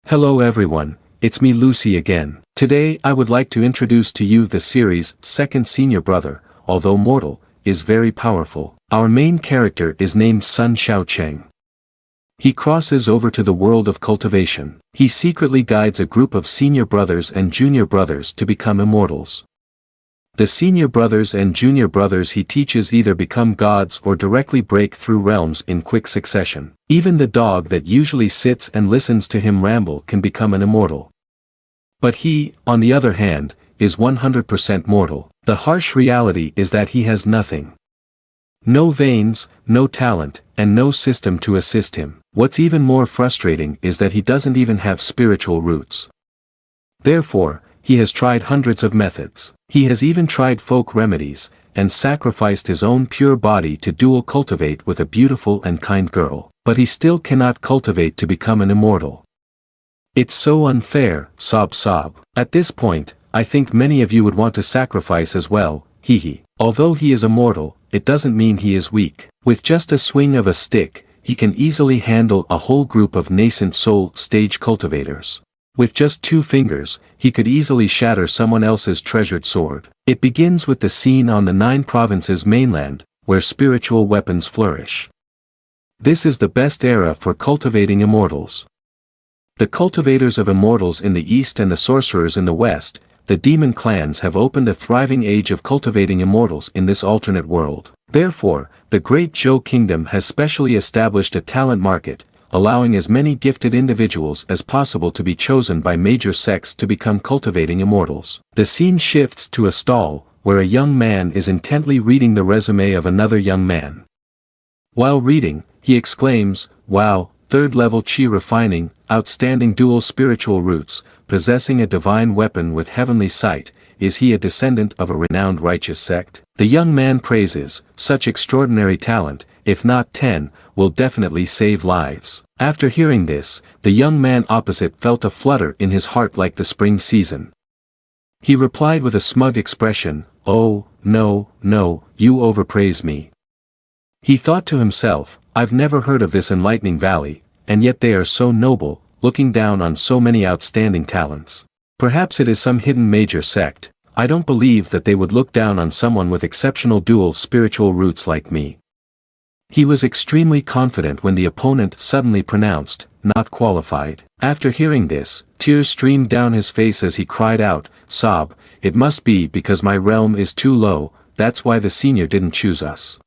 Hello everyone, it's me Lucy again. Today I would like to introduce to you the series' second senior brother, although mortal, is very powerful. Our main character is named son Sha Chang. He crosses over to the world of cultivation. He secretly guides a group of senior brothers and junior brothers to become immortals. The senior brothers and junior brothers he teaches either become gods or directly break through realms in quick succession. Even the dog that usually sits and listens to him ramble can become an immortal. But he, on the other hand, is 100% mortal. The harsh reality is that he has nothing. No veins, no talent, and no system to assist him. What's even more frustrating is that he doesn't even have spiritual roots. Therefore, he has tried hundreds of methods. He has even tried folk remedies, and sacrificed his own pure body to dual cultivate with a beautiful and kind girl. But he still cannot cultivate to become an immortal. It's so unfair, sob sob. At this point, I think many of you would want to sacrifice as well, hee. Although he is immortal, it doesn't mean he is weak. With just a swing of a stick, he can easily handle a whole group of nascent soul stage cultivators. With just 2 fingers, he could easily shatter someone else's treasured sword. It begins with the scene on the 9 provinces mainland, where spiritual weapons flourish. This is the best era for cultivating immortals. The cultivators of immortals in the east and the sorcerers in the west, the demon clans have opened a thriving age of cultivating immortals in this alternate world. Therefore, the Great Zhou Kingdom has specially established a talent market, allowing as many gifted individuals as possible to be chosen by major sects to become cultivating immortals. The scene shifts to a stall, where a young man is intently reading the resume of another young man. While reading, he exclaims, "Wow, 3rd level chi refining, outstanding dual spiritual roots, possessing a divine weapon with heavenly sight, is he a descendant of a renowned righteous sect?" The young man praises, "Such extraordinary talent, if not 10, will definitely save lives." After hearing this, the young man opposite felt a flutter in his heart like the spring season. He replied with a smug expression, "Oh, no, you overpraise me." He thought to himself, "I've never heard of this enlightening valley, and yet they are so noble, looking down on so many outstanding talents. Perhaps it is some hidden major sect. I don't believe that they would look down on someone with exceptional dual spiritual roots like me." He was extremely confident when the opponent suddenly pronounced, "Not qualified." After hearing this, tears streamed down his face as he cried out, "Sob, it must be because my realm is too low, that's why the senior didn't choose us.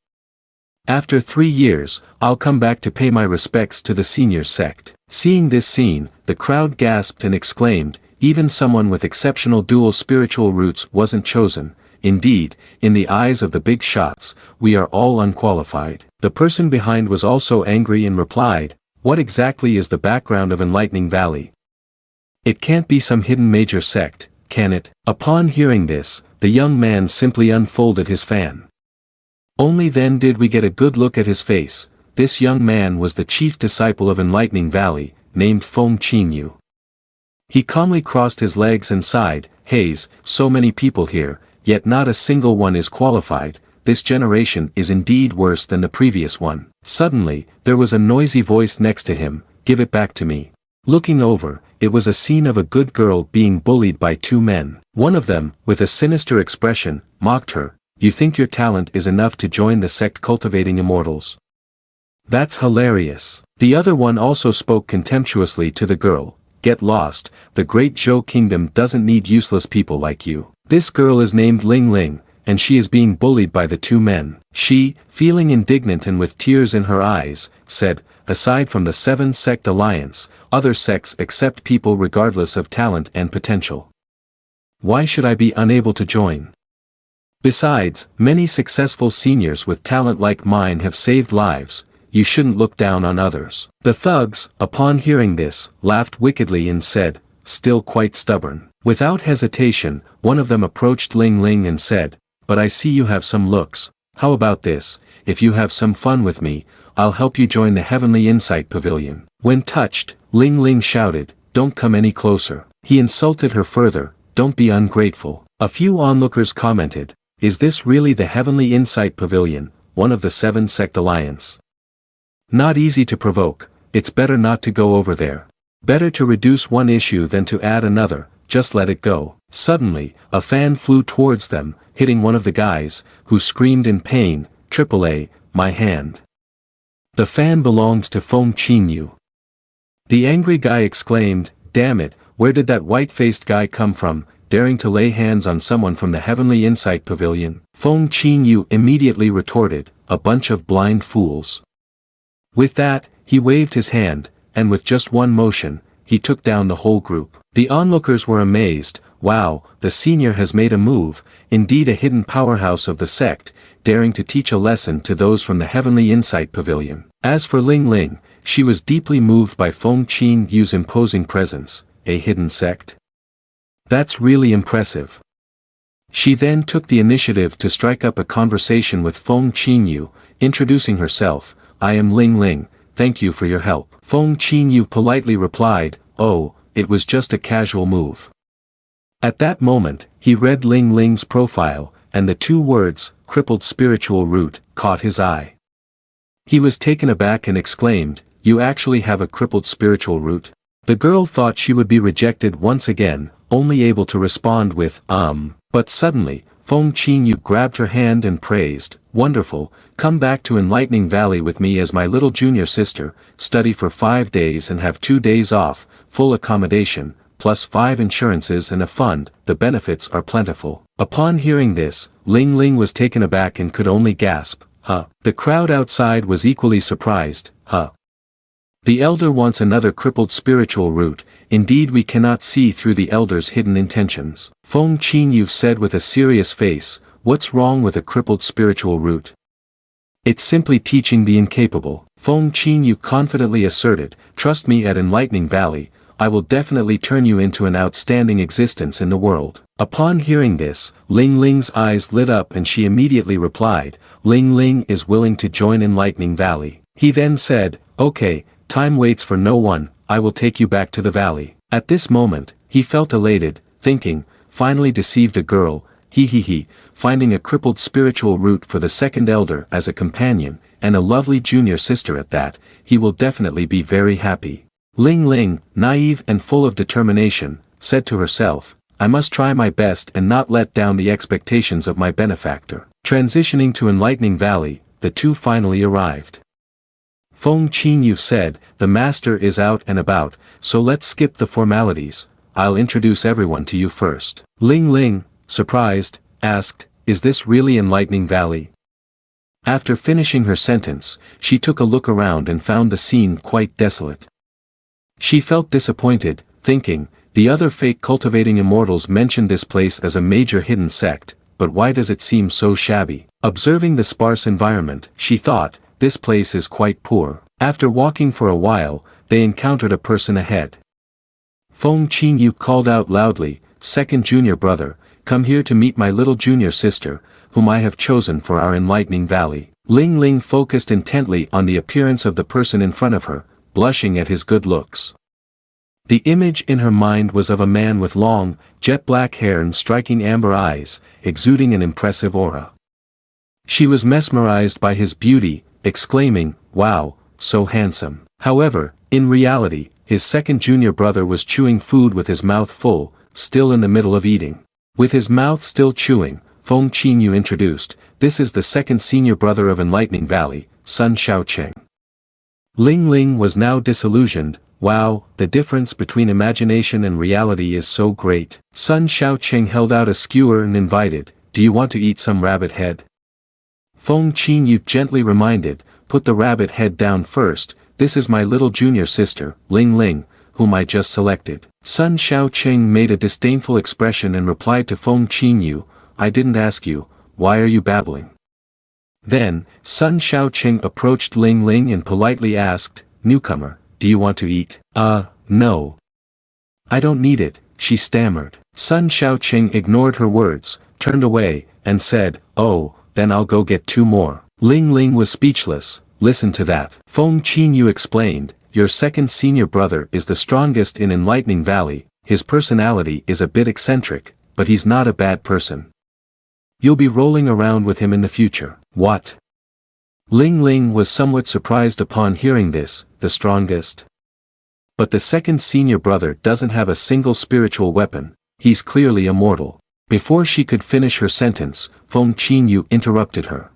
After 3 years, I'll come back to pay my respects to the senior sect." Seeing this scene, the crowd gasped and exclaimed, even someone with exceptional dual spiritual roots wasn't chosen. Indeed, in the eyes of the big shots, we are all unqualified. The person behind was also angry and replied, "What exactly is the background of Enlightening Valley? It can't be some hidden major sect, can it?" Upon hearing this, the young man simply unfolded his fan. Only then did we get a good look at his face. This young man was the chief disciple of Enlightening Valley, named Feng Qingyu. He calmly crossed his legs and sighed, "Haze, so many people here, yet not a single one is qualified. This generation is indeed worse than the previous one." Suddenly, there was a noisy voice next to him, "Give it back to me." Looking over, it was a scene of a good girl being bullied by 2 men. One of them, with a sinister expression, mocked her, "You think your talent is enough to join the sect cultivating immortals? That's hilarious." The other one also spoke contemptuously to the girl, "Get lost, the Great Zhou Kingdom doesn't need useless people like you." This girl is named Ling Ling, and she is being bullied by the 2 men. She, feeling indignant and with tears in her eyes, said, "Aside from the 7 sect alliance, other sects accept people regardless of talent and potential. Why should I be unable to join? Besides, many successful seniors with talent like mine have saved lives. You shouldn't look down on others." The thugs, upon hearing this, laughed wickedly and said, still quite stubborn. Without hesitation, one of them approached Ling Ling and said, "But I see you have some looks. How about this? If you have some fun with me, I'll help you join the Heavenly Insight Pavilion." When touched, Ling Ling shouted, "Don't come any closer." He insulted her further, "Don't be ungrateful." A few onlookers commented, "Is this really the Heavenly Insight Pavilion, one of the 7 sect alliance? Not easy to provoke, it's better not to go over there." Better to reduce one issue than to add another, just let it go. Suddenly, a fan flew towards them, hitting one of the guys, who screamed in pain, "AAA, my hand." The fan belonged to Feng Qinyu. The angry guy exclaimed, "Damn it, where did that white-faced guy come from, daring to lay hands on someone from the Heavenly Insight Pavilion?" Feng Qinyu immediately retorted, "A bunch of blind fools." With that, he waved his hand, and with just one motion, he took down the whole group. The onlookers were amazed. Wow, the senior has made a move, indeed a hidden powerhouse of the sect, daring to teach a lesson to those from the Heavenly Insight Pavilion. As for Ling Ling, she was deeply moved by Feng Qinyu's imposing presence. A hidden sect? That's really impressive. She then took the initiative to strike up a conversation with Feng Qinyu, introducing herself. "I am Ling Ling, thank you for your help." Feng Qinyu politely replied, "Oh, it was just a casual move." At that moment, he read Ling Ling's profile, and the two words, "crippled spiritual root," caught his eye. He was taken aback and exclaimed, "You actually have a crippled spiritual root?" The girl thought she would be rejected once again, only able to respond with, But suddenly, Feng Qinyu grabbed her hand and praised, "Wonderful, come back to Enlightening Valley with me as my little junior sister, study for 5 days and have 2 days off, full accommodation, plus 5 insurances and a fund, the benefits are plentiful." Upon hearing this, Ling Ling was taken aback and could only gasp, "Huh." The crowd outside was equally surprised, "Huh. The elder wants another crippled spiritual root, indeed we cannot see through the elder's hidden intentions." Feng Qinyu said with a serious face, "What's wrong with a crippled spiritual root? It's simply teaching the incapable." Feng Qinyu confidently asserted, "Trust me at Enlightening Valley, I will definitely turn you into an outstanding existence in the world." Upon hearing this, Ling Ling's eyes lit up and she immediately replied, "Ling Ling is willing to join Enlightening Valley." He then said, "Okay, time waits for no one, I will take you back to the valley." At this moment, he felt elated, thinking, finally deceived a girl, finding a crippled spiritual root for the second elder as a companion, and a lovely junior sister at that, he will definitely be very happy. Ling Ling, naive and full of determination, said to herself, "I must try my best and not let down the expectations of my benefactor." Transitioning to Enlightening Valley, the two finally arrived. Feng Qinyu said, "The master is out and about, so let's skip the formalities, I'll introduce everyone to you first." Ling Ling, surprised, asked, "Is this really Enlightening Valley?" After finishing her sentence, she took a look around and found the scene quite desolate. She felt disappointed, thinking, the other fake Cultivating Immortals mentioned this place as a major hidden sect, but why does it seem so shabby? Observing the sparse environment, she thought, this place is quite poor. After walking for a while, they encountered a person ahead. Feng Qinyu called out loudly, "Second junior brother, come here to meet my little junior sister, whom I have chosen for our Enlightening Valley." Ling Ling focused intently on the appearance of the person in front of her, blushing at his good looks. The image in her mind was of a man with long, jet-black hair and striking amber eyes, exuding an impressive aura. She was mesmerized by his beauty, exclaiming, "Wow, so handsome." However, in reality, his second junior brother was chewing food with his mouth full, still in the middle of eating. With his mouth still chewing, Feng Qinyu introduced, "This is the second senior brother of Enlightening Valley, son Sha Chang." Ling Ling was now disillusioned. Wow, the difference between imagination and reality is so great. Son Sha Chang held out a skewer and invited, "Do you want to eat some rabbit head?" Feng Qinyu gently reminded, "Put the rabbit head down first, this is my little junior sister, Ling Ling, whom I just selected." Son Sha Chang made a disdainful expression and replied to Feng Qinyu, "I didn't ask you, why are you babbling?" Then, Sun Sha Chang approached Ling Ling and politely asked, "Newcomer, do you want to eat?" No. "I don't need it," she stammered. Sun Sha Chang ignored her words, turned away, and said, "Oh, then I'll go get 2 more. Ling Ling was speechless. "Listen to that." Feng Qinyu explained, "Your second senior brother is the strongest in Enlightening Valley, his personality is a bit eccentric, but he's not a bad person. You'll be rolling around with him in the future." "What?" Ling Ling was somewhat surprised upon hearing this, "The strongest?" But the second senior brother doesn't have a single spiritual weapon, he's clearly immortal. Before she could finish her sentence, Feng Qinyu interrupted her.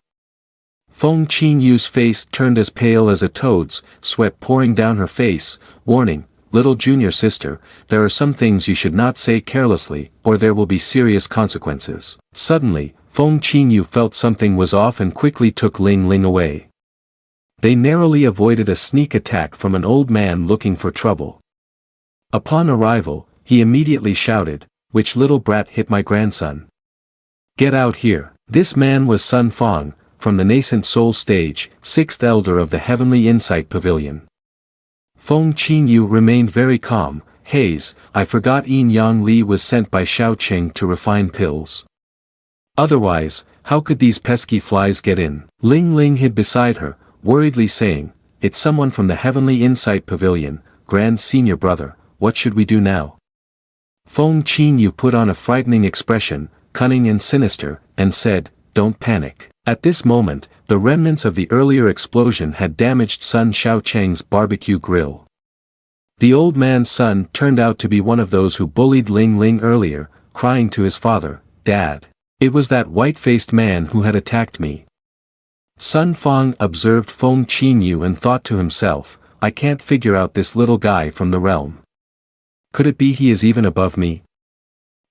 Feng Qinyu's face turned as pale as a toad's, sweat pouring down her face, warning, "Little junior sister, there are some things you should not say carelessly, or there will be serious consequences." Suddenly, Feng Qinyu felt something was off and quickly took Ling Ling away. They narrowly avoided a sneak attack from an old man looking for trouble. Upon arrival, he immediately shouted, "Which little brat hit my grandson? Get out here." This man was Sun Fang, from the nascent soul stage, 6th elder of the Heavenly Insight Pavilion. Feng Qinyu remained very calm. "Haze, I forgot Yin Yang Li was sent by Sha Chang to refine pills. Otherwise, how could these pesky flies get in?" Ling Ling hid beside her, worriedly saying, "It's someone from the Heavenly Insight Pavilion, Grand Senior Brother, what should we do now?" Feng Qinyu put on a frightening expression, cunning and sinister, and said, "Don't panic." At this moment, the remnants of the earlier explosion had damaged Sun Sha Chang's barbecue grill. The old man's son turned out to be one of those who bullied Ling Ling earlier, crying to his father, "Dad. It was that white-faced man who had attacked me." Sun Fang observed Feng Qinyu and thought to himself, "I can't figure out this little guy from the realm. Could it be he is even above me?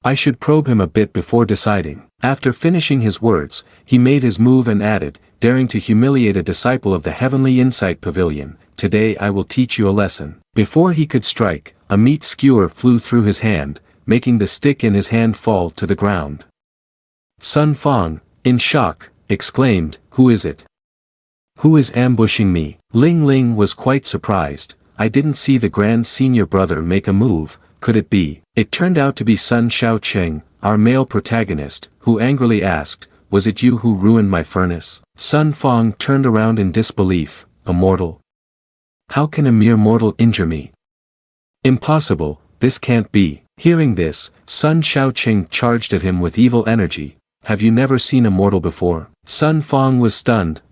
I should probe him a bit before deciding." After finishing his words, he made his move and added, daring to humiliate a disciple of the Heavenly Insight Pavilion, "Today I will teach you a lesson." Before he could strike, a meat skewer flew through his hand, making the stick in his hand fall to the ground. Sun Fang, in shock, exclaimed, "Who is it? Who is ambushing me?" Ling Ling was quite surprised. "I didn't see the Grand Senior Brother make a move, could it be?" It turned out to be Sun Sha Chang, our male protagonist, who angrily asked, "Was it you who ruined my furnace?" Sun Fang turned around in disbelief. "A mortal? How can a mere mortal injure me? Impossible, this can't be." Hearing this, Sun Sha Chang charged at him with evil energy. "Have you never seen a mortal before?" Sun Fang was stunned.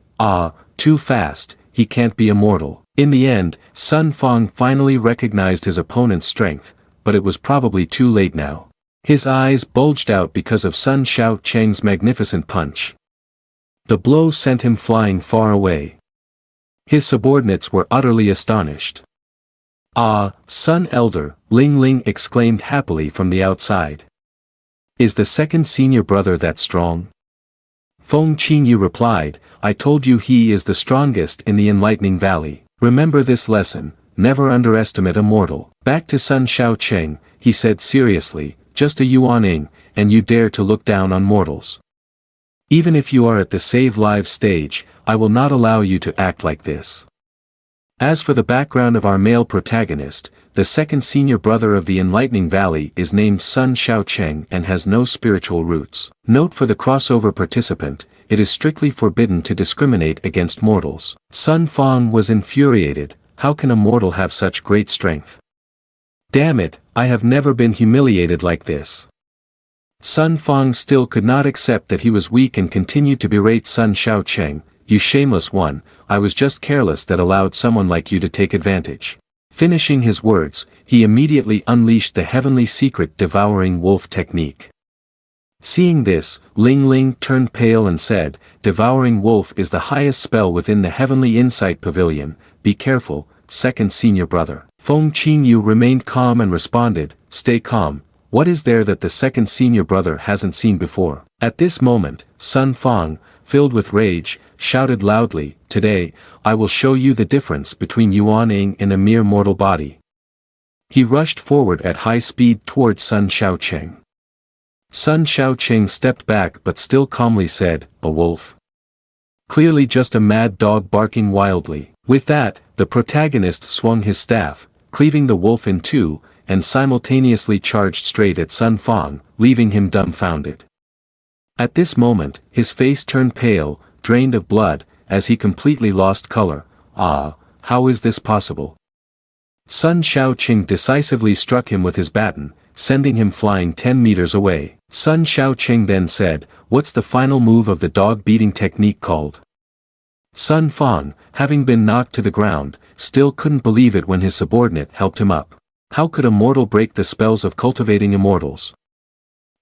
Too fast, he can't be immortal. In the end, Sun Fang finally recognized his opponent's strength, but it was probably too late now. His eyes bulged out because of Sun Sha Chang's magnificent punch. The blow sent him flying far away. His subordinates were utterly astonished. Sun Elder, Ling Ling exclaimed happily from the outside. "Is the second senior brother that strong?" Feng Qinyu replied, "I told you he is the strongest in the Enlightening Valley. Remember this lesson, never underestimate a mortal." Back to Sun Sha Chang, he said seriously, "Just a Yuaning, and you dare to look down on mortals. Even if you are at the save lives stage, I will not allow you to act like this." As for the background of our male protagonist, the second senior brother of the Enlightening Valley is named Sun Sha Chang and has no spiritual roots. Note for the crossover participant, it is strictly forbidden to discriminate against mortals. Sun Fang was infuriated. How can a mortal have such great strength? Damn it, I have never been humiliated like this. Sun Fang still could not accept that he was weak and continued to berate Sun Sha Chang. "You shameless one, I was just careless that allowed someone like you to take advantage." Finishing his words, he immediately unleashed the heavenly secret devouring wolf technique. Seeing this, Ling Ling turned pale and said, "Devouring wolf is the highest spell within the Heavenly Insight Pavilion, be careful, second senior brother." Feng Qinyu remained calm and responded, "Stay calm, what is there that the second senior brother hasn't seen before?" At this moment, Sun Fang, filled with rage, shouted loudly, "Today, I will show you the difference between Yuaning and a mere mortal body." He rushed forward at high speed towards Sun Sha Chang. Sun Sha Chang stepped back but still calmly said, "A wolf? Clearly just a mad dog barking wildly." With that, the protagonist swung his staff, cleaving the wolf in two, and simultaneously charged straight at Sun Fang, leaving him dumbfounded. At this moment, his face turned pale, drained of blood, as he completely lost color. How is this possible? Sun Sha Chang decisively struck him with his baton, sending him flying 10 meters away. Sun Sha Chang then said, "What's the final move of the dog-beating technique called?" Sun Fang, having been knocked to the ground, still couldn't believe it when his subordinate helped him up. How could a mortal break the spells of cultivating immortals?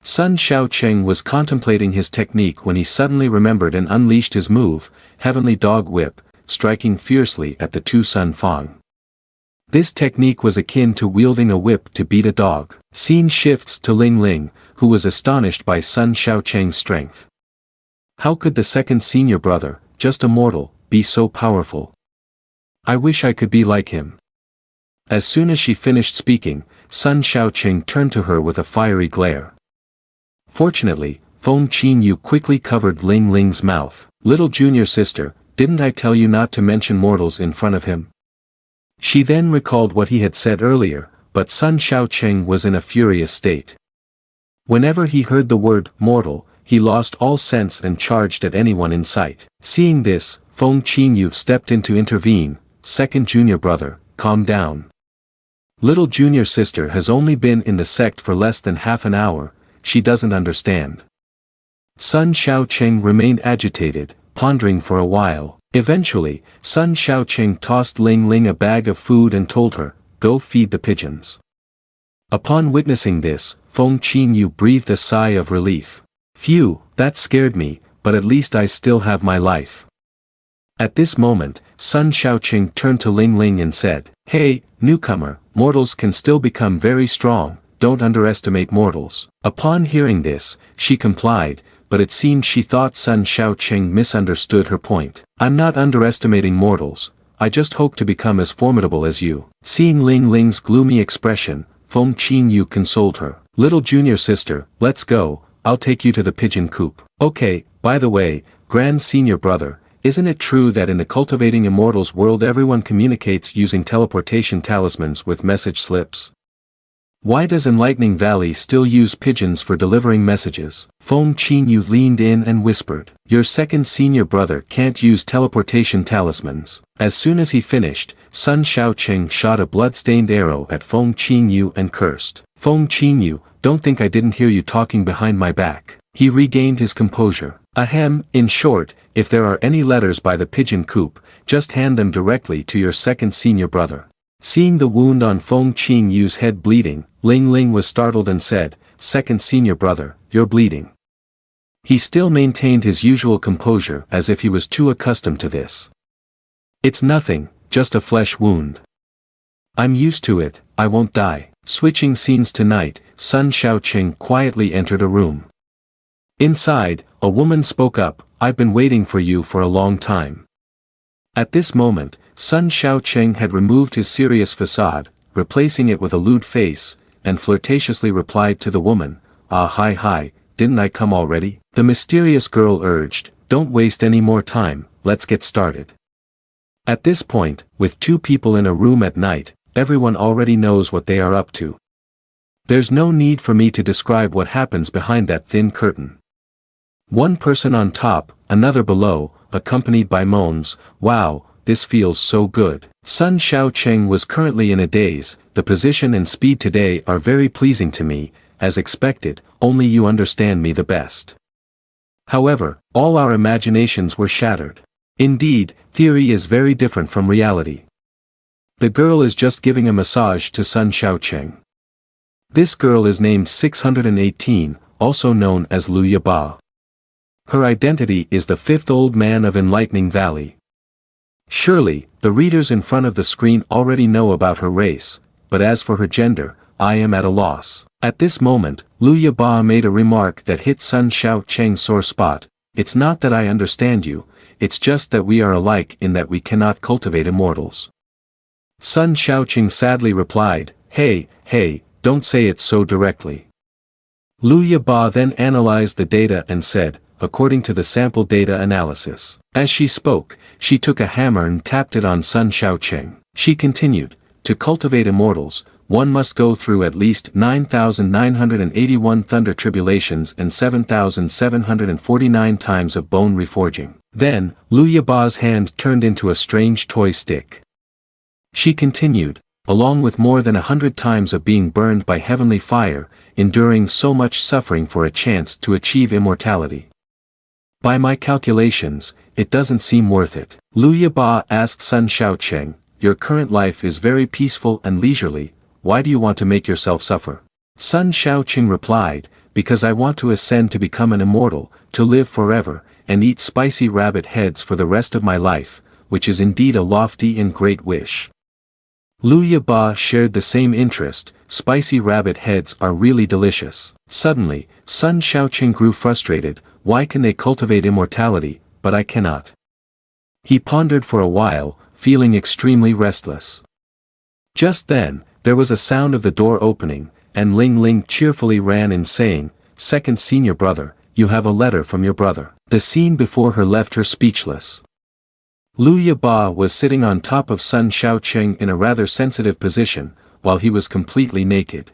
Sun Sha Chang was contemplating his technique when he suddenly remembered and unleashed his move, Heavenly Dog Whip, striking fiercely at the two Sun Fang. This technique was akin to wielding a whip to beat a dog. Scene shifts to Ling Ling, who was astonished by Sun Sha Chang's strength. How could the second senior brother, just a mortal, be so powerful? I wish I could be like him. As soon as she finished speaking, Sun Sha Chang turned to her with a fiery glare. Fortunately, Feng Qinyu quickly covered Ling Ling's mouth. Little junior sister, didn't I tell you not to mention mortals in front of him? She then recalled what he had said earlier, but Sun Sha Chang was in a furious state. Whenever he heard the word mortal, he lost all sense and charged at anyone in sight. Seeing this, Feng Qinyu stepped in to intervene. Second junior brother, calm down. Little junior sister has only been in the sect for less than half an hour, she doesn't understand. Sun Sha Chang remained agitated, pondering for a while. Eventually, Sun Sha Chang tossed Ling Ling a bag of food and told her, go feed the pigeons. Upon witnessing this, Feng Qinyu breathed a sigh of relief. Phew, that scared me, but at least I still have my life. At this moment, Sun Sha Chang turned to Ling Ling and said, hey, newcomer, mortals can still become very strong, don't underestimate mortals. Upon hearing this, she complied, but it seemed she thought Sun Sha Chang misunderstood her point. I'm not underestimating mortals, I just hope to become as formidable as you. Seeing Ling Ling's gloomy expression, Feng Qinyu consoled her. Little junior sister, let's go, I'll take you to the pigeon coop. Okay, by the way, grand senior brother, isn't it true that in the Cultivating Immortals world everyone communicates using teleportation talismans with message slips? Why does Enlightening Valley still use pigeons for delivering messages? Feng Qinyu leaned in and whispered, your second senior brother can't use teleportation talismans. As soon as he finished, Sun Sha Chang shot a blood-stained arrow at Feng Qinyu and cursed. Feng Qinyu, don't think I didn't hear you talking behind my back. He regained his composure. Ahem, in short, if there are any letters by the pigeon coop, just hand them directly to your second senior brother. Seeing the wound on Feng Qinyu's head bleeding, Ling Ling was startled and said, second senior brother, you're bleeding. He still maintained his usual composure as if he was too accustomed to this. It's nothing, just a flesh wound. I'm used to it, I won't die. Switching scenes tonight, Sun Sha Chang quietly entered a room. Inside, a woman spoke up, I've been waiting for you for a long time. At this moment, Sun Sha Chang had removed his serious facade, replacing it with a lewd face, and flirtatiously replied to the woman, ah hi, didn't I come already? The mysterious girl urged, don't waste any more time, let's get started. At this point, with two people in a room at night, everyone already knows what they are up to. There's no need for me to describe what happens behind that thin curtain. One person on top, another below, accompanied by moans, wow, this feels so good. Sun Sha Chang was currently in a daze, the position and speed today are very pleasing to me, as expected, only you understand me the best. However, all our imaginations were shattered. Indeed, theory is very different from reality. The girl is just giving a massage to Sun Sha Chang. This girl is named 618, also known as Lu Yaba. Her identity is the fifth old man of Enlightening Valley. Surely, the readers in front of the screen already know about her race, but as for her gender, I am at a loss. At this moment, Lu Yaba made a remark that hit Sun Sha Chang's sore spot. It's not that I understand you, it's just that we are alike in that we cannot cultivate immortals. Sun Sha Chang sadly replied, hey, don't say it so directly. Lu Yaba then analyzed the data and said, according to the sample data analysis. As she spoke, she took a hammer and tapped it on Sun Sha Chang. She continued, to cultivate immortals, one must go through at least 9,981 thunder tribulations and 7,749 times of bone reforging. Then, Lu Yaba's hand turned into a strange toy stick. She continued, along with more than 100 times of being burned by heavenly fire, enduring so much suffering for a chance to achieve immortality. By my calculations, it doesn't seem worth it. Lu Yaba asked Sun Sha Chang, your current life is very peaceful and leisurely, why do you want to make yourself suffer? Sun Shao Chang replied, because I want to ascend to become an immortal, to live forever, and eat spicy rabbit heads for the rest of my life, which is indeed a lofty and great wish. Liu Ba shared the same interest, spicy rabbit heads are really delicious. Suddenly, Sun Shao Chang grew frustrated, why can they cultivate immortality, but I cannot? He pondered for a while, feeling extremely restless. Just then, there was a sound of the door opening, and Ling Ling cheerfully ran in saying, "Second senior brother, you have a letter from your brother." The scene before her left her speechless. Liu Ba was sitting on top of Sun Shao Chang in a rather sensitive position, while he was completely naked.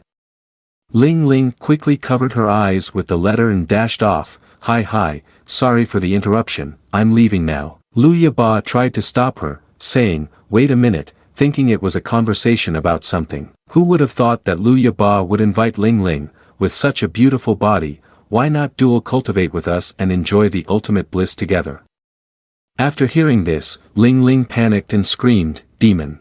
Ling Ling quickly covered her eyes with the letter and dashed off, hi, sorry for the interruption, I'm leaving now. Liu Ba tried to stop her, saying, wait a minute, thinking it was a conversation about something. Who would have thought that Liu Ba would invite Ling Ling, with such a beautiful body, why not dual cultivate with us and enjoy the ultimate bliss together? After hearing this, Ling Ling panicked and screamed, demon.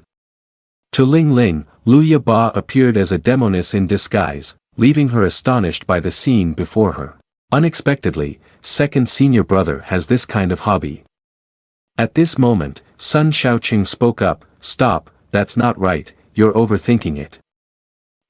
To Ling Ling, Liu Ba appeared as a demoness in disguise, leaving her astonished by the scene before her. Unexpectedly, second senior brother has this kind of hobby. At this moment, Sun Shao Chang spoke up, stop, that's not right, you're overthinking it.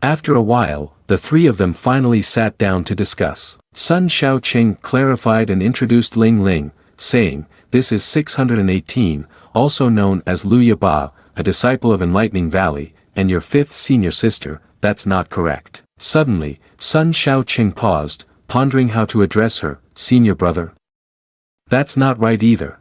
After a while, the three of them finally sat down to discuss. Sun Shao Chang clarified and introduced Ling Ling, saying, this is 618, also known as Liu Ba, a disciple of Enlightening Valley, and your fifth senior sister, that's not correct. Suddenly, Sun Shao Chang paused, pondering how to address her, senior brother. That's not right either.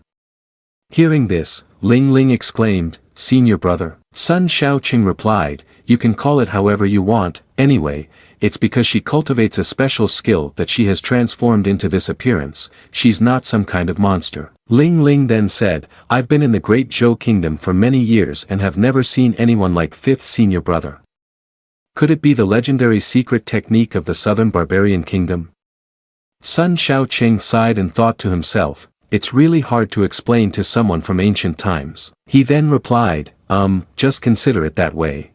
Hearing this, Ling Ling exclaimed, senior brother. Sun Shao Chang replied, you can call it however you want, anyway, it's because she cultivates a special skill that she has transformed into this appearance, she's not some kind of monster. Ling Ling then said, I've been in the Great Zhou Kingdom for many years and have never seen anyone like fifth senior brother. Could it be the legendary secret technique of the Southern Barbarian Kingdom? Sun Shao Chang sighed and thought to himself, it's really hard to explain to someone from ancient times. He then replied, just consider it that way.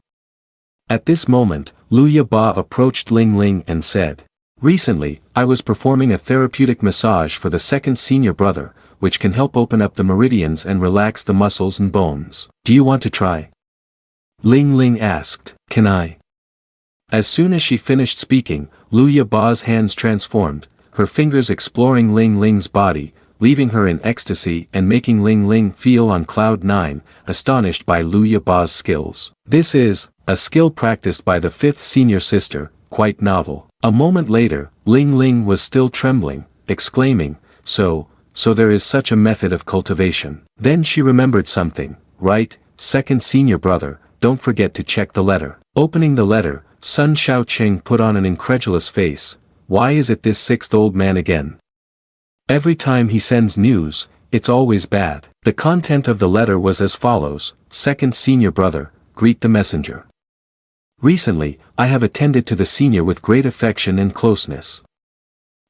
At this moment, Liu Ba approached Ling Ling and said, recently, I was performing a therapeutic massage for the second senior brother, which can help open up the meridians and relax the muscles and bones. Do you want to try? Ling Ling asked, can I? As soon as she finished speaking, Liu Ba's hands transformed, her fingers exploring Ling Ling's body, leaving her in ecstasy and making Ling Ling feel on cloud nine, astonished by Liu Ba's skills. This is a skill practiced by the fifth senior sister, quite novel. A moment later, Ling Ling was still trembling, exclaiming, so there is such a method of cultivation. Then she remembered something, right, second senior brother, don't forget to check the letter. Opening the letter, Sun Shao Chang put on an incredulous face, why is it this sixth old man again? Every time he sends news, it's always bad. The content of the letter was as follows, second senior brother, greet the messenger. Recently, I have attended to the senior with great affection and closeness.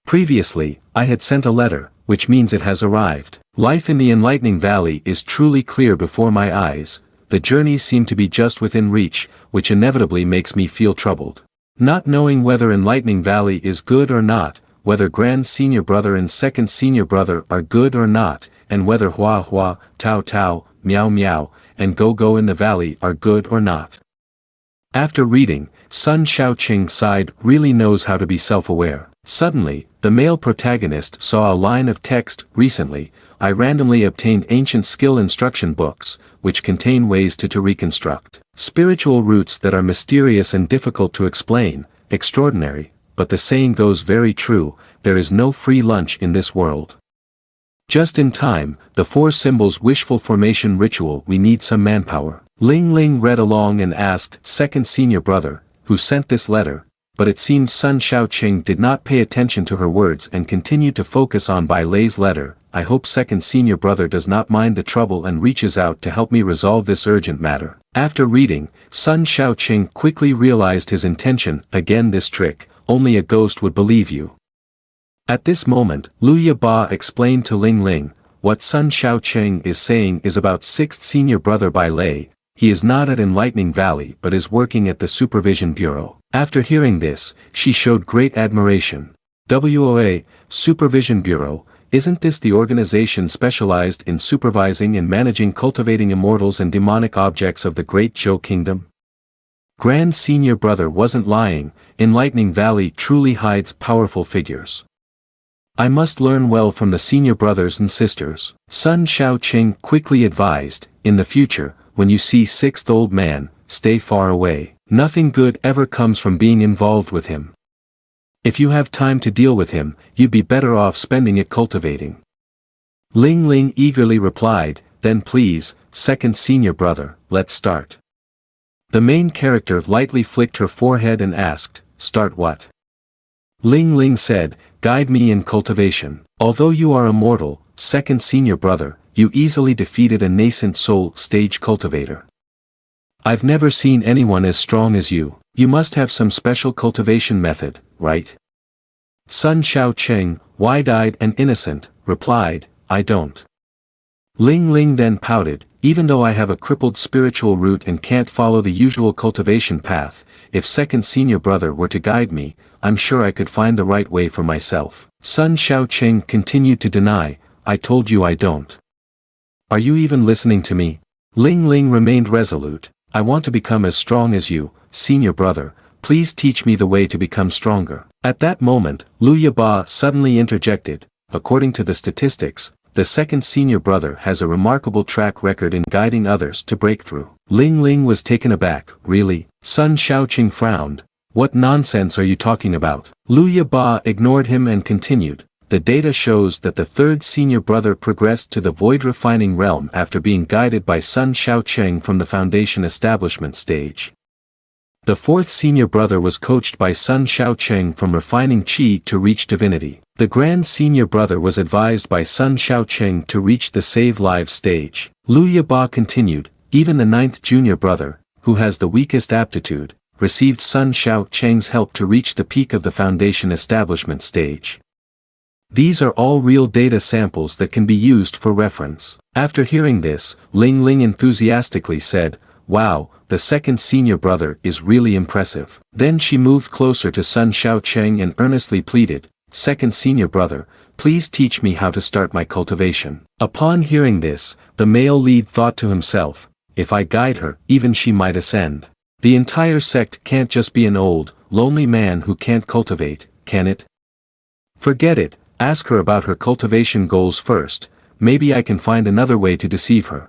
Previously, I had sent a letter, which means it has arrived. Life in the Enlightening Valley is truly clear before my eyes, the journeys seem to be just within reach, which inevitably makes me feel troubled. Not knowing whether Enlightening Valley is good or not, whether Grand Senior Brother and Second Senior Brother are good or not, and whether Hua Hua, Tao Tao, Meow Meow, and Go Go in the Valley are good or not. After reading, Sun Shao Chang sighed, really knows how to be self-aware. Suddenly, the male protagonist saw a line of text, recently, I randomly obtained ancient skill instruction books, which contain ways to reconstruct spiritual roots that are mysterious and difficult to explain, extraordinary, but the saying goes very true, there is no free lunch in this world. Just in time, the four symbols wishful formation ritual, we need some manpower. Ling Ling read along and asked, second senior brother, who sent this letter, but it seemed Sun Shao Chang did not pay attention to her words and continued to focus on Bai Lei's letter, I hope second senior brother does not mind the trouble and reaches out to help me resolve this urgent matter. After reading, Sun Shao Chang quickly realized his intention, again this trick, only a ghost would believe you. At this moment, Liu Ba explained to Ling Ling, what Sun Shao Chang is saying is about sixth senior brother Bai Lei, he is not at Enlightening Valley but is working at the Supervision Bureau. After hearing this, she showed great admiration. WOA, Supervision Bureau, isn't this the organization specialized in supervising and managing cultivating immortals and demonic objects of the Great Zhou Kingdom? Grand Senior Brother wasn't lying, Enlightening Valley truly hides powerful figures. I must learn well from the senior brothers and sisters. Sun Shao Chang quickly advised, in the future, when you see sixth old man, stay far away. Nothing good ever comes from being involved with him. If you have time to deal with him, you'd be better off spending it cultivating. Ling Ling eagerly replied, then please, second senior brother, let's start. The main character lightly flicked her forehead and asked, start what? Ling Ling said, guide me in cultivation. Although you are immortal, second senior brother, you easily defeated a nascent soul stage cultivator. I've never seen anyone as strong as you. You must have some special cultivation method, right? Sun Shao Chang, wide-eyed and innocent, replied, I don't. Ling Ling then pouted, even though I have a crippled spiritual root and can't follow the usual cultivation path, if second senior brother were to guide me, I'm sure I could find the right way for myself. Sun Shao Chang continued to deny, I told you I don't. Are you even listening to me? Ling Ling remained resolute, I want to become as strong as you, senior brother, please teach me the way to become stronger. At that moment, Lu Yaba suddenly interjected, according to the statistics, the second senior brother has a remarkable track record in guiding others to breakthrough. Ling Ling was taken aback, really? Sun Shaoqing frowned, what nonsense are you talking about? Lu Yaba ignored him and continued, the data shows that the third senior brother progressed to the void refining realm after being guided by Sun Shaocheng from the foundation establishment stage. The fourth senior brother was coached by Sun Shaocheng from refining qi to reach divinity. The grand senior brother was advised by Sun Shaocheng to reach the save lives stage. Lu Yaba continued, even the ninth junior brother, who has the weakest aptitude, received Sun Shaocheng's help to reach the peak of the foundation establishment stage. These are all real data samples that can be used for reference. After hearing this, Ling Ling enthusiastically said, wow, the second senior brother is really impressive. Then she moved closer to Sun Shaocheng and earnestly pleaded, second senior brother, please teach me how to start my cultivation. Upon hearing this, the male lead thought to himself, if I guide her, even she might ascend. The entire sect can't just be an old, lonely man who can't cultivate, can it? Forget it, ask her about her cultivation goals first, maybe I can find another way to deceive her.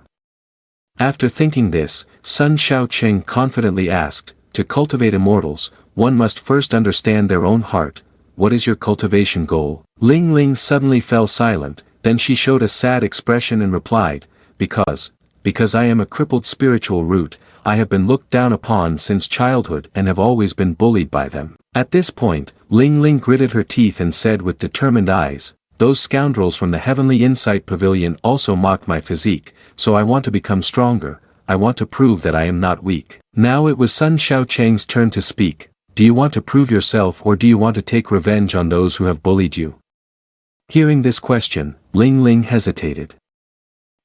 After thinking this, Sun Shaocheng confidently asked, to cultivate immortals, one must first understand their own heart. What is your cultivation goal? Ling Ling suddenly fell silent, then she showed a sad expression and replied, because I am a crippled spiritual root, I have been looked down upon since childhood and have always been bullied by them. At this point, Ling Ling gritted her teeth and said with determined eyes, those scoundrels from the Heavenly Insight Pavilion also mocked my physique, so I want to become stronger, I want to prove that I am not weak. Now it was Sun Shaocheng's turn to speak, do you want to prove yourself or do you want to take revenge on those who have bullied you? Hearing this question, Ling Ling hesitated.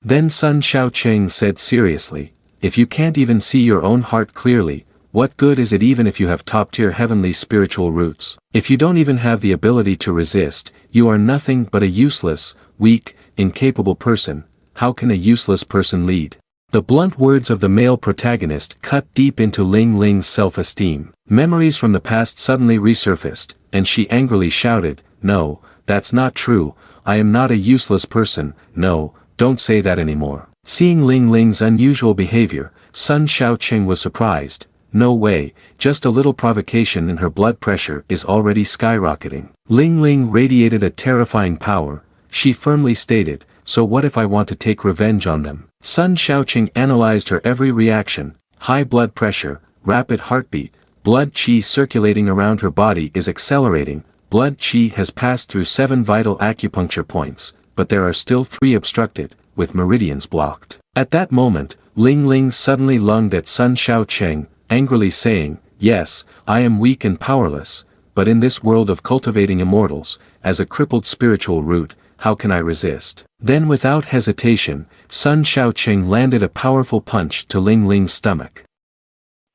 Then Sun Shaocheng said seriously, if you can't even see your own heart clearly, what good is it even if you have top-tier heavenly spiritual roots? If you don't even have the ability to resist, you are nothing but a useless, weak, incapable person. How can a useless person lead? The blunt words of the male protagonist cut deep into Ling Ling's self-esteem. Memories from the past suddenly resurfaced, and she angrily shouted, no, that's not true, I am not a useless person, no, don't say that anymore. Seeing Ling Ling's unusual behavior, Sun Shaocheng was surprised. No way, just a little provocation and her blood pressure is already skyrocketing. Ling Ling radiated a terrifying power, she firmly stated, so what if I want to take revenge on them? Sun Shaocheng analyzed her every reaction, high blood pressure, rapid heartbeat, blood qi circulating around her body is accelerating, blood qi has passed through 7 vital acupuncture points, but there are still 3 obstructed, with meridians blocked. At that moment, Ling Ling suddenly lunged at Sun Shaocheng, angrily saying, yes, I am weak and powerless, but in this world of cultivating immortals, as a crippled spiritual root, how can I resist? Then without hesitation, Sun Xiaoqing landed a powerful punch to Ling Ling's stomach.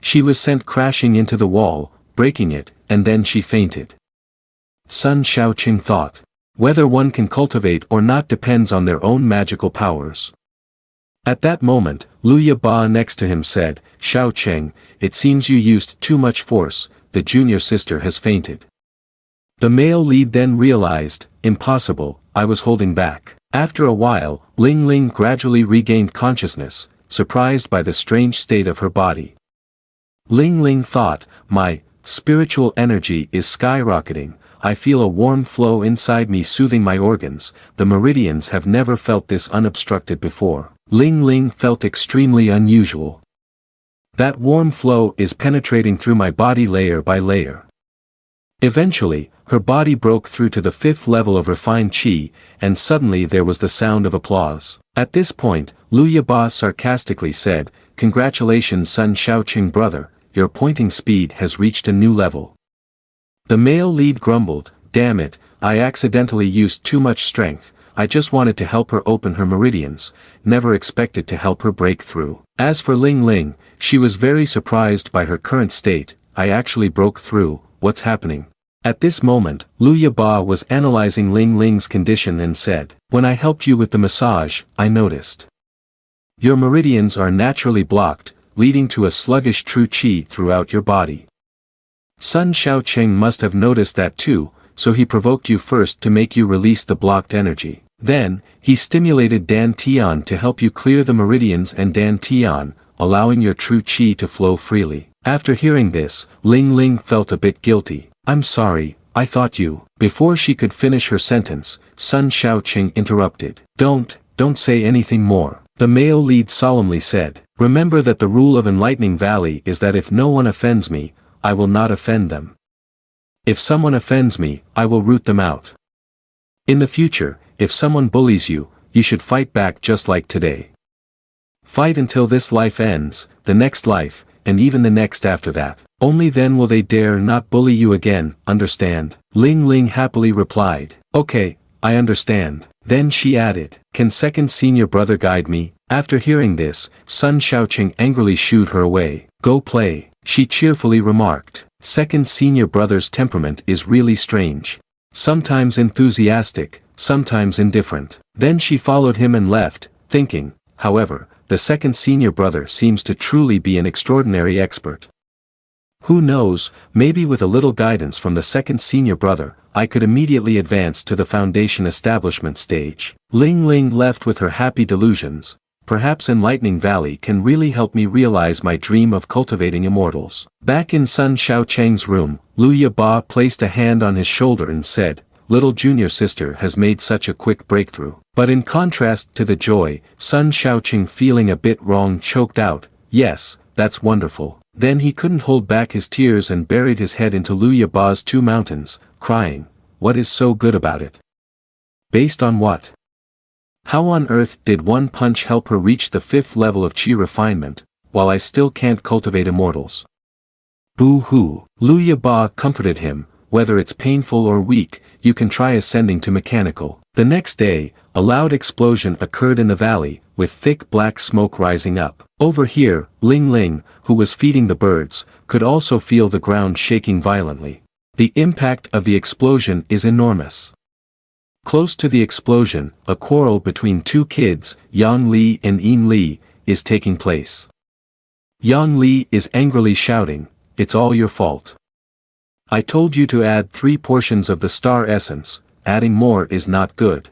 She was sent crashing into the wall, breaking it, and then she fainted. Sun Xiaoqing thought. Whether one can cultivate or not depends on their own magical powers. At that moment, Luya Ba next to him said, Xiaoqing, it seems you used too much force, the junior sister has fainted. The male lead then realized, impossible, I was holding back. After a while, Ling Ling gradually regained consciousness, surprised by the strange state of her body. Ling Ling thought, my spiritual energy is skyrocketing, I feel a warm flow inside me soothing my organs, the meridians have never felt this unobstructed before. Ling Ling felt extremely unusual. That warm flow is penetrating through my body layer by layer. Eventually, her body broke through to the 5th level of refined qi, and suddenly there was the sound of applause. At this point, Luya Ba sarcastically said, Congratulations Sun Xiaoqing brother, your pointing speed has reached a new level. The male lead grumbled, damn it, I accidentally used too much strength, I just wanted to help her open her meridians, never expected to help her break through. As for Ling Ling, she was very surprised by her current state, I actually broke through, what's happening? At this moment, Luya Ba was analyzing Ling Ling's condition and said, when I helped you with the massage, I noticed. Your meridians are naturally blocked, leading to a sluggish true qi throughout your body. Sun Xiaoqing must have noticed that too, so he provoked you first to make you release the blocked energy. Then, he stimulated Dan Tian to help you clear the meridians and Dan Tian, allowing your true qi to flow freely. After hearing this, Ling Ling felt a bit guilty. I'm sorry, I thought you. Before she could finish her sentence, Sun Xiaoqing interrupted. Don't say anything more. The male lead solemnly said, remember that the rule of Enlightening Valley is that if no one offends me, I will not offend them. If someone offends me, I will root them out. In the future, if someone bullies you, you should fight back just like today. Fight until this life ends, the next life, and even the next after that. Only then will they dare not bully you again, understand? Ling Ling happily replied, okay, I understand. Then she added, can second senior brother guide me? After hearing this, Sun Xiaoqing angrily shooed her away. Go play, she cheerfully remarked. Second senior brother's temperament is really strange. Sometimes enthusiastic, sometimes indifferent. Then she followed him and left, thinking, however, the second senior brother seems to truly be an extraordinary expert. Who knows, maybe with a little guidance from the second senior brother, I could immediately advance to the foundation establishment stage. Ling Ling left with her happy delusions. Perhaps Enlightening Valley can really help me realize my dream of cultivating immortals. Back in Sun Xiaoqing's room, Luya Ba placed a hand on his shoulder and said, little junior sister has made such a quick breakthrough. But in contrast to the joy, Sun Xiaoqing feeling a bit wrong choked out, yes, that's wonderful. Then he couldn't hold back his tears and buried his head into Luya Ba's 2 mountains, crying, what is so good about it? Based on what? How on earth did one punch help her reach the 5th level of qi refinement, while I still can't cultivate immortals? Boo-hoo. Luya Ba comforted him, whether it's painful or weak, you can try ascending to mechanical. The next day, a loud explosion occurred in the valley, with thick black smoke rising up. Over here, Ling Ling, who was feeding the birds, could also feel the ground shaking violently. The impact of the explosion is enormous. Close to the explosion, a quarrel between 2 kids, Yang Li and Yin Li, is taking place. Yang Li is angrily shouting, it's all your fault. I told you to add 3 portions of the star essence, adding more is not good.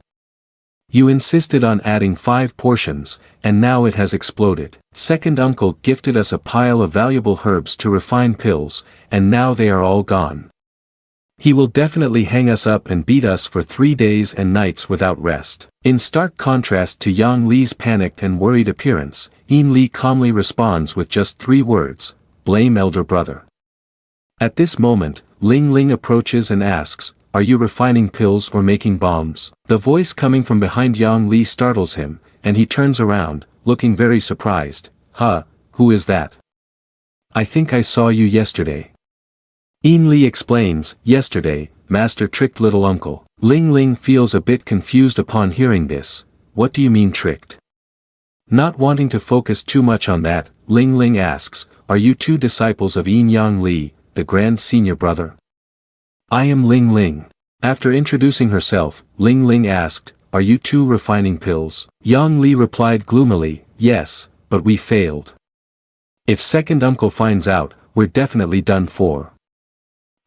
You insisted on adding 5 portions, and now it has exploded. Second uncle gifted us a pile of valuable herbs to refine pills, and now they are all gone. He will definitely hang us up and beat us for 3 days and nights without rest. In stark contrast to Yang Li's panicked and worried appearance, Yin Li calmly responds with just 3 words, blame elder brother. At this moment, Ling Ling approaches and asks, are you refining pills or making bombs? The voice coming from behind Yang Li startles him, and he turns around, looking very surprised. Huh, who is that? I think I saw you yesterday. Yin Li explains, yesterday, Master tricked little uncle. Ling Ling feels a bit confused upon hearing this. What do you mean tricked? Not wanting to focus too much on that, Ling Ling asks, are you two disciples of Yin Yang Li, the grand senior brother? I am Ling Ling. After introducing herself, Ling Ling asked, are you two refining pills? Yang Li replied gloomily, yes, but we failed. If second uncle finds out, we're definitely done for.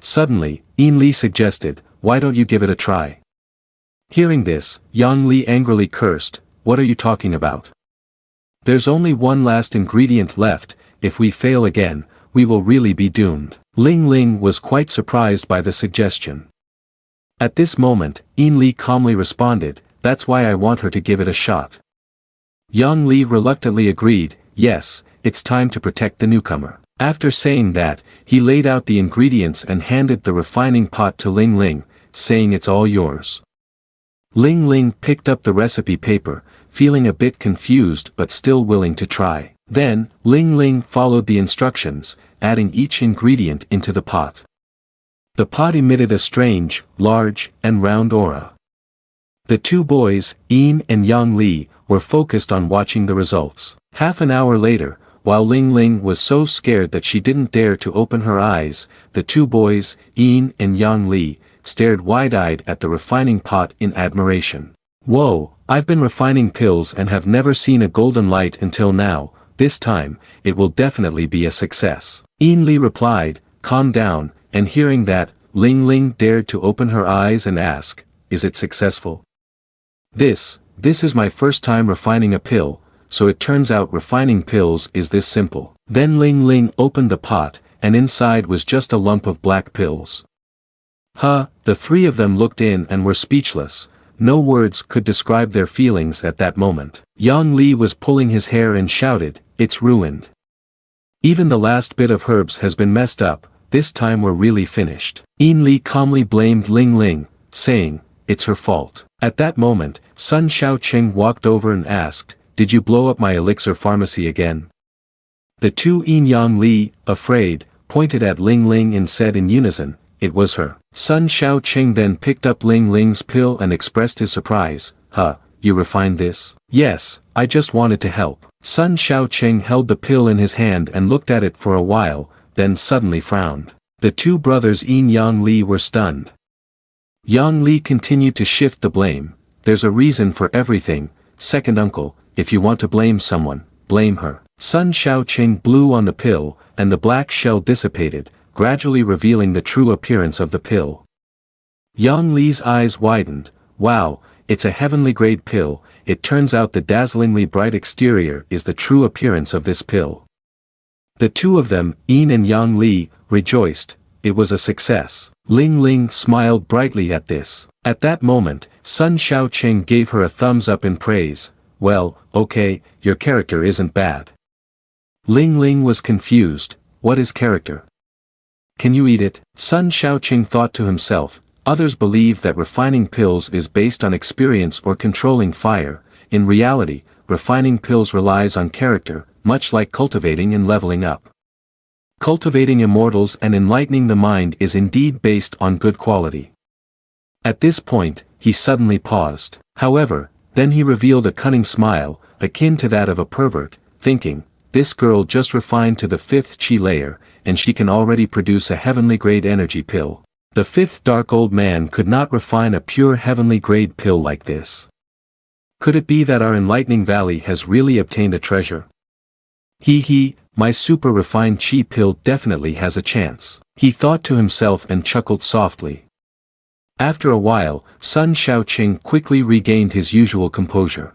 Suddenly, Yin Li suggested, why don't you give it a try? Hearing this, Yang Li angrily cursed, what are you talking about? There's only one last ingredient left, if we fail again, we will really be doomed. Ling Ling was quite surprised by the suggestion. At this moment, Yin Li calmly responded, that's why I want her to give it a shot. Yang Li reluctantly agreed, yes, it's time to protect the newcomer. After saying that, he laid out the ingredients and handed the refining pot to Ling Ling, saying it's all yours. Ling Ling picked up the recipe paper, feeling a bit confused but still willing to try. Then, Ling Ling followed the instructions, adding each ingredient into the pot. The pot emitted a strange, large, and round aura. The two boys, Yin and Yang Li, were focused on watching the results. Half an hour later, while Ling Ling was so scared that she didn't dare to open her eyes, the two boys, Yin and Yang Li, stared wide-eyed at the refining pot in admiration. Whoa, I've been refining pills and have never seen a golden light until now, this time, it will definitely be a success. Yin Li replied, calm down, and hearing that, Ling Ling dared to open her eyes and ask, is it successful? This is my first time refining a pill, so it turns out refining pills is this simple. Then Ling Ling opened the pot, and inside was just a lump of black pills. The three of them looked in and were speechless. No words could describe their feelings at that moment. Yang Li was pulling his hair and shouted, it's ruined. Even the last bit of herbs has been messed up, this time we're really finished. Yin Li calmly blamed Ling Ling, saying, it's her fault. At that moment, Sun Sha Chang walked over and asked, did you blow up my elixir pharmacy again? The two Yin Yang Li, afraid, pointed at Ling Ling and said in unison, it was her. Sun Sha Chang then picked up Ling Ling's pill and expressed his surprise, you refined this? Yes, I just wanted to help. Sun Sha Chang held the pill in his hand and looked at it for a while, then suddenly frowned. The two brothers Yin Yang Li were stunned. Yang Li continued to shift the blame, there's a reason for everything, second uncle, if you want to blame someone, blame her. Sun Sha Chang blew on the pill, and the black shell dissipated, gradually revealing the true appearance of the pill. Yang Li's eyes widened, wow, it's a heavenly grade pill, it turns out the dazzlingly bright exterior is the true appearance of this pill. The two of them, Yin and Yang Li, rejoiced, it was a success. Ling Ling smiled brightly at this. At that moment, Sun Sha Chang gave her a thumbs up in praise, well, okay, your character isn't bad. Ling Ling was confused, what is character? Can you eat it? Sun Sha Chang thought to himself, others believe that refining pills is based on experience or controlling fire, in reality, refining pills relies on character, much like cultivating and leveling up. Cultivating immortals and enlightening the mind is indeed based on good quality. At this point, he suddenly paused. However, then he revealed a cunning smile, akin to that of a pervert, thinking, this girl just refined to the 5th chi layer, and she can already produce a heavenly grade energy pill. The 5th dark old man could not refine a pure heavenly grade pill like this. Could it be that our enlightening valley has really obtained a treasure? My super refined chi pill definitely has a chance. He thought to himself and chuckled softly. After a while, Sun Sha Chang quickly regained his usual composure.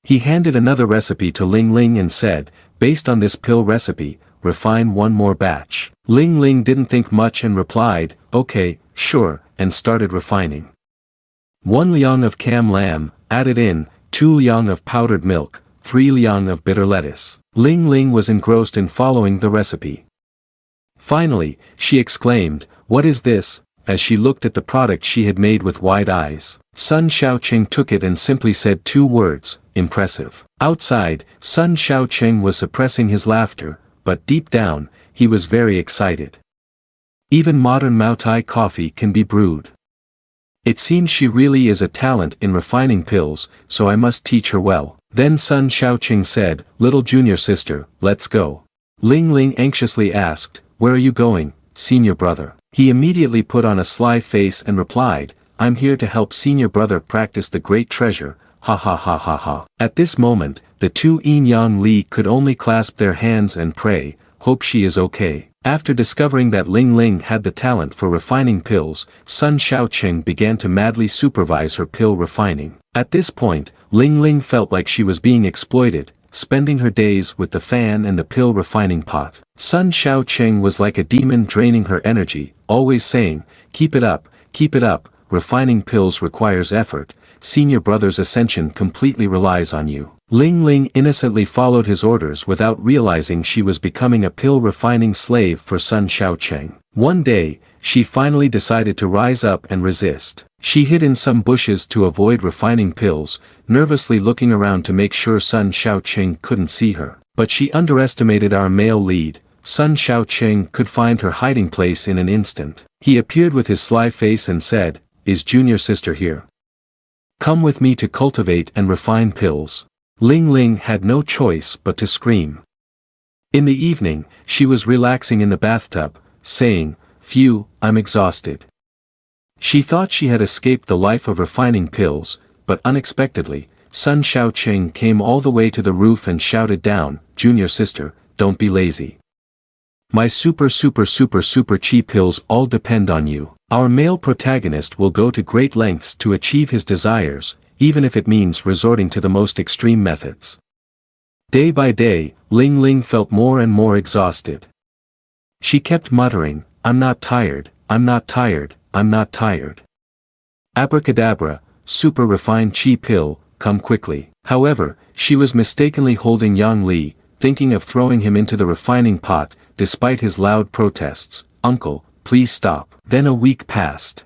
He handed another recipe to Ling Ling and said, based on this pill recipe, refine one more batch. Ling Ling didn't think much and replied, okay, sure, and started refining. 1 liang of cam lamb, added in, 2 liang of powdered milk, 3 liang of bitter lettuce. Ling Ling was engrossed in following the recipe. Finally, she exclaimed, what is this, as she looked at the product she had made with wide eyes. Sun Sha Chang took it and simply said 2 words, impressive. Outside, Sun Sha Chang was suppressing his laughter, but deep down, he was very excited. Even modern Maotai coffee can be brewed. It seems she really is a talent in refining pills, so I must teach her well. Then Sun Xiaoqing said, little junior sister, let's go. Ling Ling anxiously asked, where are you going, senior brother? He immediately put on a sly face and replied, I'm here to help senior brother practice the great treasure, ha ha ha ha ha. At this moment, the two Yin Yang Li could only clasp their hands and pray, hope she is okay. After discovering that Ling Ling had the talent for refining pills, Sun Xiaoqing began to madly supervise her pill refining. At this point, Ling Ling felt like she was being exploited, spending her days with the fan and the pill refining pot. Sun Xiaoqing was like a demon draining her energy, always saying, keep it up, refining pills requires effort, senior brother's ascension completely relies on you. Ling Ling innocently followed his orders without realizing she was becoming a pill refining slave for Sun Xiaoqing. One day, she finally decided to rise up and resist. She hid in some bushes to avoid refining pills, nervously looking around to make sure Sun Xiaoqing couldn't see her. But she underestimated our male lead. Sun Xiaoqing could find her hiding place in an instant. He appeared with his sly face and said, is junior sister here? Come with me to cultivate and refine pills. Ling Ling had no choice but to scream. In the evening, she was relaxing in the bathtub, saying, phew, I'm exhausted. She thought she had escaped the life of refining pills, but unexpectedly, Sun Xiaoqing came all the way to the roof and shouted down, junior sister, don't be lazy. My super chi pills all depend on you. Our male protagonist will go to great lengths to achieve his desires, even if it means resorting to the most extreme methods. Day by day, Ling Ling felt more and more exhausted. She kept muttering, I'm not tired, I'm not tired, I'm not tired. Abracadabra, super refined chi pill, come quickly. However, she was mistakenly holding Yang Li, thinking of throwing him into the refining pot, despite his loud protests, uncle, please stop. Then a week passed.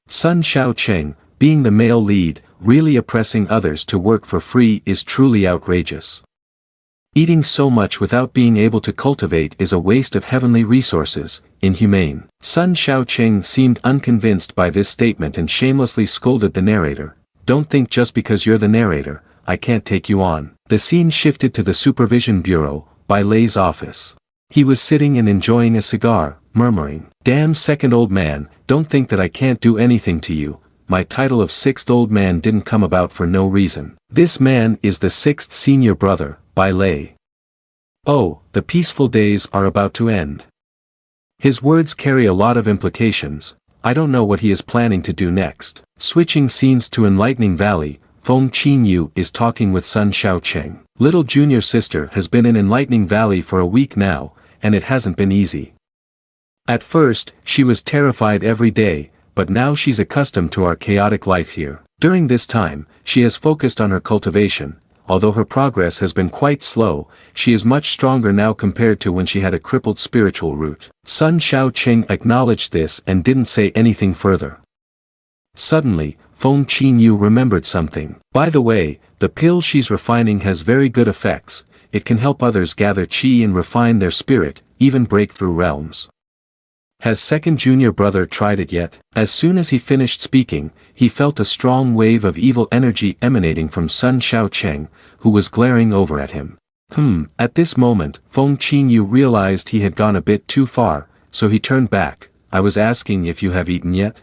Sun Xiaoqing, being the male lead, really oppressing others to work for free is truly outrageous. Eating so much without being able to cultivate is a waste of heavenly resources, inhumane. Sun Xiaoqing seemed unconvinced by this statement and shamelessly scolded the narrator, don't think just because you're the narrator, I can't take you on. The scene shifted to the Supervision Bureau, by Lei's office. He was sitting and enjoying a cigar, murmuring, damn second old man, don't think that I can't do anything to you, my title of sixth old man didn't come about for no reason. This man is the sixth senior brother, by Lei. Oh, the peaceful days are about to end. His words carry a lot of implications, I don't know what he is planning to do next. Switching scenes to Enlightening Valley, Feng Qinyu is talking with Sun Xiaoqing. Little junior sister has been in Enlightening Valley for a week now, and it hasn't been easy. At first, she was terrified every day, but now she's accustomed to our chaotic life here. During this time, she has focused on her cultivation. Although her progress has been quite slow, she is much stronger now compared to when she had a crippled spiritual root. Sun Xiaoqing acknowledged this and didn't say anything further. Suddenly, Feng Qinyu remembered something. By the way, the pill she's refining has very good effects, it can help others gather qi and refine their spirit, even break through realms. Has second junior brother tried it yet? As soon as he finished speaking, he felt a strong wave of evil energy emanating from Sun Xiaoqing, who was glaring over at him. At this moment, Feng Qinyu realized he had gone a bit too far, so he turned back, I was asking if you have eaten yet?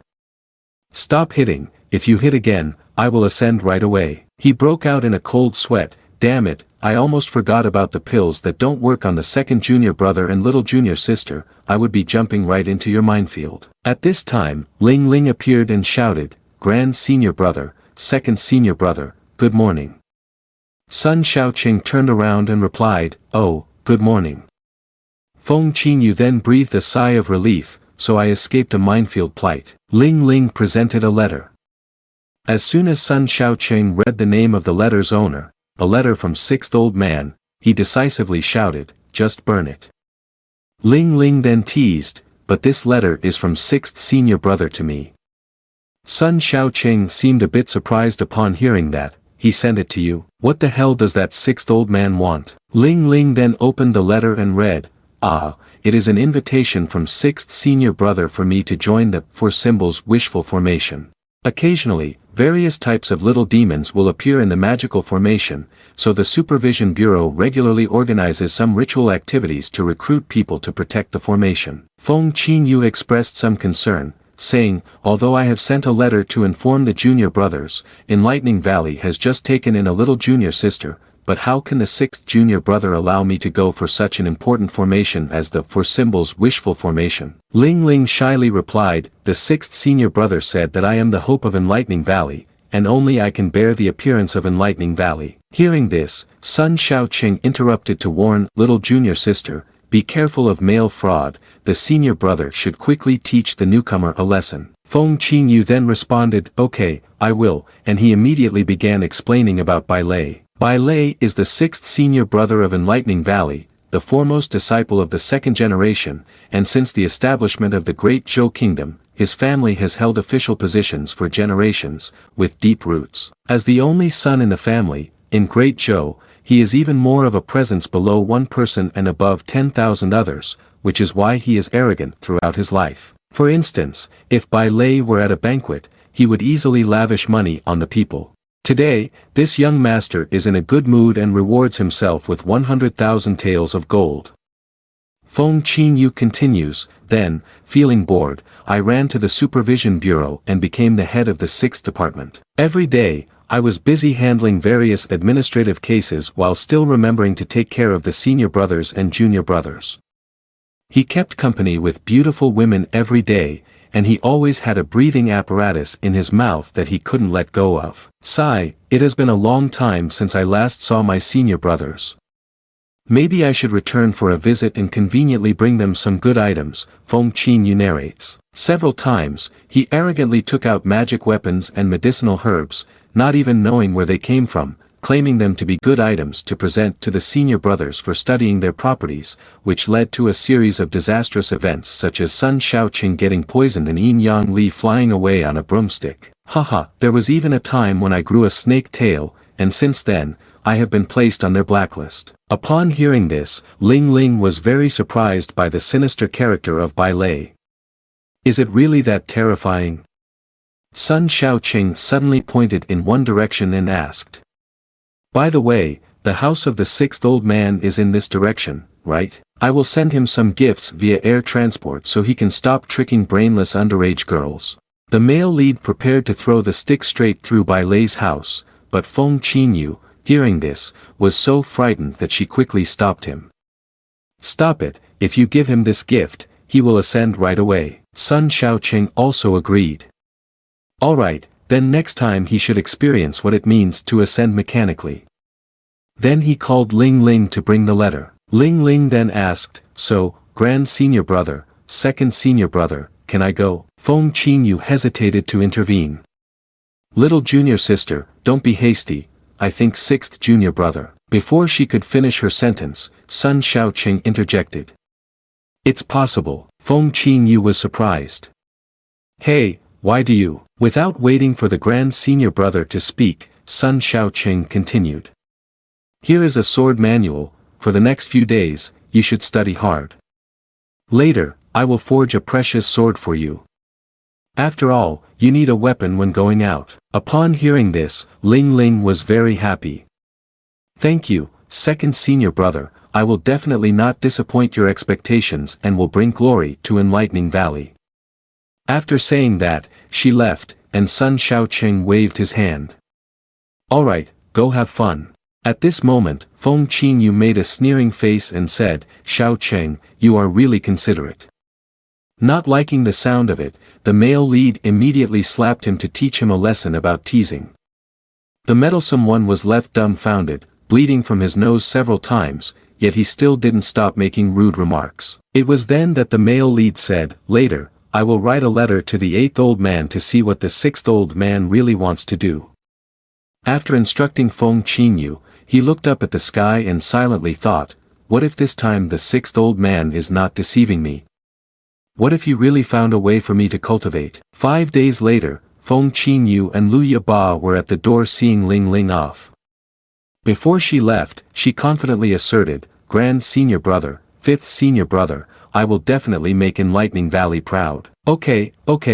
Stop hitting, if you hit again, I will ascend right away. He broke out in a cold sweat, damn it, I almost forgot about the pills that don't work on the second junior brother and little junior sister, I would be jumping right into your minefield. At this time, Ling Ling appeared and shouted, Grand Senior Brother, Second Senior Brother, good morning. Sun Xiaoqing turned around and replied, oh, good morning. Feng Qinyu then breathed a sigh of relief, so I escaped a minefield plight. Ling Ling presented a letter. As soon as Sun Xiaoqing read the name of the letter's owner, a letter from sixth old man, he decisively shouted, just burn it. Ling Ling then teased, but this letter is from sixth senior brother to me. Sun Xiaoqing seemed a bit surprised upon hearing that, he sent it to you, what the hell does that sixth old man want? Ling Ling then opened the letter and read, it is an invitation from sixth senior brother for me to join the Four Symbols Wishful Formation. Occasionally, various types of little demons will appear in the magical formation, so the Supervision Bureau regularly organizes some ritual activities to recruit people to protect the formation. Feng Qinyu expressed some concern, saying, although I have sent a letter to inform the junior brothers, Enlightening Valley has just taken in a little junior sister, but how can the sixth junior brother allow me to go for such an important formation as the for symbols wishful formation? Ling Ling shyly replied, the sixth senior brother said that I am the hope of Enlightening Valley, and only I can bear the appearance of Enlightening Valley. Hearing this, Sha Chang interrupted to warn, little junior sister, be careful of male fraud, the senior brother should quickly teach the newcomer a lesson. Feng Qinyu then responded, okay, I will, and he immediately began explaining about Bai Lei. Bai Lei is the sixth senior brother of Enlightening Valley, the foremost disciple of the second generation, and since the establishment of the Great Zhou Kingdom, his family has held official positions for generations, with deep roots. As the only son in the family, in Great Zhou, he is even more of a presence below one person and above 10,000 others, which is why he is arrogant throughout his life. For instance, if Bai Lei were at a banquet, he would easily lavish money on the people. Today, this young master is in a good mood and rewards himself with 100,000 taels of gold. Feng Qinyu continues, then, feeling bored, I ran to the Supervision Bureau and became the head of the 6th department. Every day, I was busy handling various administrative cases while still remembering to take care of the senior brothers and junior brothers. He kept company with beautiful women every day, and he always had a breathing apparatus in his mouth that he couldn't let go of. Sigh, it has been a long time since I last saw my senior brothers. Maybe I should return for a visit and conveniently bring them some good items, Feng Qinyu narrates. Several times, he arrogantly took out magic weapons and medicinal herbs, not even knowing where they came from, claiming them to be good items to present to the senior brothers for studying their properties, which led to a series of disastrous events such as Sun Shaoqing getting poisoned and Yin Yang Li flying away on a broomstick. Haha, there was even a time when I grew a snake tail, and since then, I have been placed on their blacklist. Upon hearing this, Ling Ling was very surprised by the sinister character of Bai Lei. Is it really that terrifying? Sun Shaoqing suddenly pointed in one direction and asked. By the way, the house of the 6th old man is in this direction, right? I will send him some gifts via air transport so he can stop tricking brainless underage girls. The male lead prepared to throw the stick straight through Bai Lei's house, but Feng Qinyu, hearing this, was so frightened that she quickly stopped him. Stop it, if you give him this gift, he will ascend right away. Sun Shaoqing also agreed. Alright, then next time he should experience what it means to ascend mechanically. Then he called Ling Ling to bring the letter. Ling Ling then asked, so, Grand Senior Brother, Second Senior Brother, can I go? Feng Qinyu hesitated to intervene. Little Junior Sister, don't be hasty, I think 6th Junior Brother. Before she could finish her sentence, Sun Shaoqing interjected. It's possible. Feng Qinyu was surprised. Hey, why do you? Without waiting for the Grand Senior Brother to speak, Sun Shaoqing continued. Here is a sword manual, for the next few days, you should study hard. Later, I will forge a precious sword for you. After all, you need a weapon when going out. Upon hearing this, Ling Ling was very happy. Thank you, Second Senior Brother, I will definitely not disappoint your expectations and will bring glory to Enlightening Valley. After saying that, she left, and Sun Shaoqing waved his hand. Alright, go have fun. At this moment, Feng Qinyu made a sneering face and said, Shaoqing, you are really considerate. Not liking the sound of it, the male lead immediately slapped him to teach him a lesson about teasing. The meddlesome one was left dumbfounded, bleeding from his nose several times, yet he still didn't stop making rude remarks. It was then that the male lead said, later, I will write a letter to the 8th old man to see what the 6th old man really wants to do. After instructing Feng Qinyu, he looked up at the sky and silently thought, what if this time the 6th old man is not deceiving me? What if he really found a way for me to cultivate? 5 days later, Feng Qinyu and Lu Yaba were at the door seeing Ling Ling off. Before she left, she confidently asserted, Grand Senior Brother, 5th Senior Brother, I will definitely make Enlightening Valley proud. Okay, Feng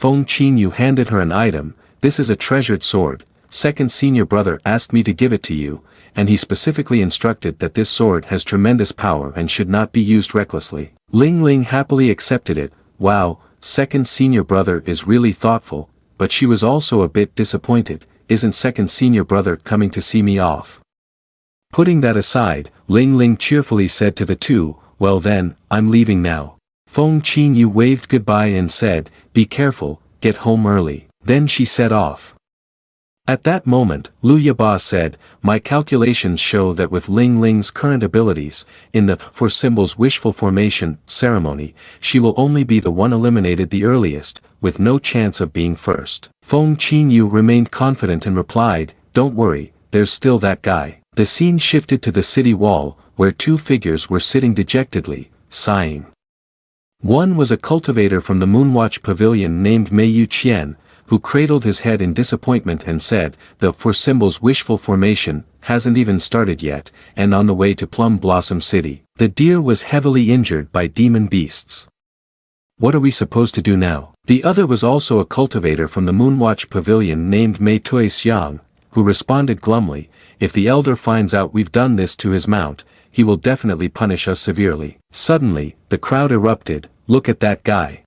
Feng Qingyu handed her an item. This is a treasured sword. Second senior brother asked me to give it to you, and he specifically instructed that this sword has tremendous power and should not be used recklessly. Ling Ling happily accepted it. Wow, second senior brother is really thoughtful, but she was also a bit disappointed. Isn't second senior brother coming to see me off? Putting that aside, Ling Ling cheerfully said to the two, well then, I'm leaving now. Feng Qingyu waved goodbye and said, be careful, get home early. Then she set off. At that moment, Liu Yaba said, my calculations show that with Ling Ling's current abilities, in the for symbols wishful formation ceremony, she will only be the one eliminated the earliest, with no chance of being first. Feng Qingyu remained confident and replied, don't worry, there's still that guy. The scene shifted to the city wall, where two figures were sitting dejectedly, sighing. One was a cultivator from the moonwatch pavilion named Meow, who cradled his head in disappointment and said, the for symbols wishful formation hasn't even started yet, and on the way to Plum Blossom City. The deer was heavily injured by demon beasts. What are we supposed to do now? The other was also a cultivator from the moonwatch pavilion named Mei Xiang, who responded glumly, if the elder finds out we've done this to his mount, he will definitely punish us severely. Suddenly, the crowd erupted, look at that guy.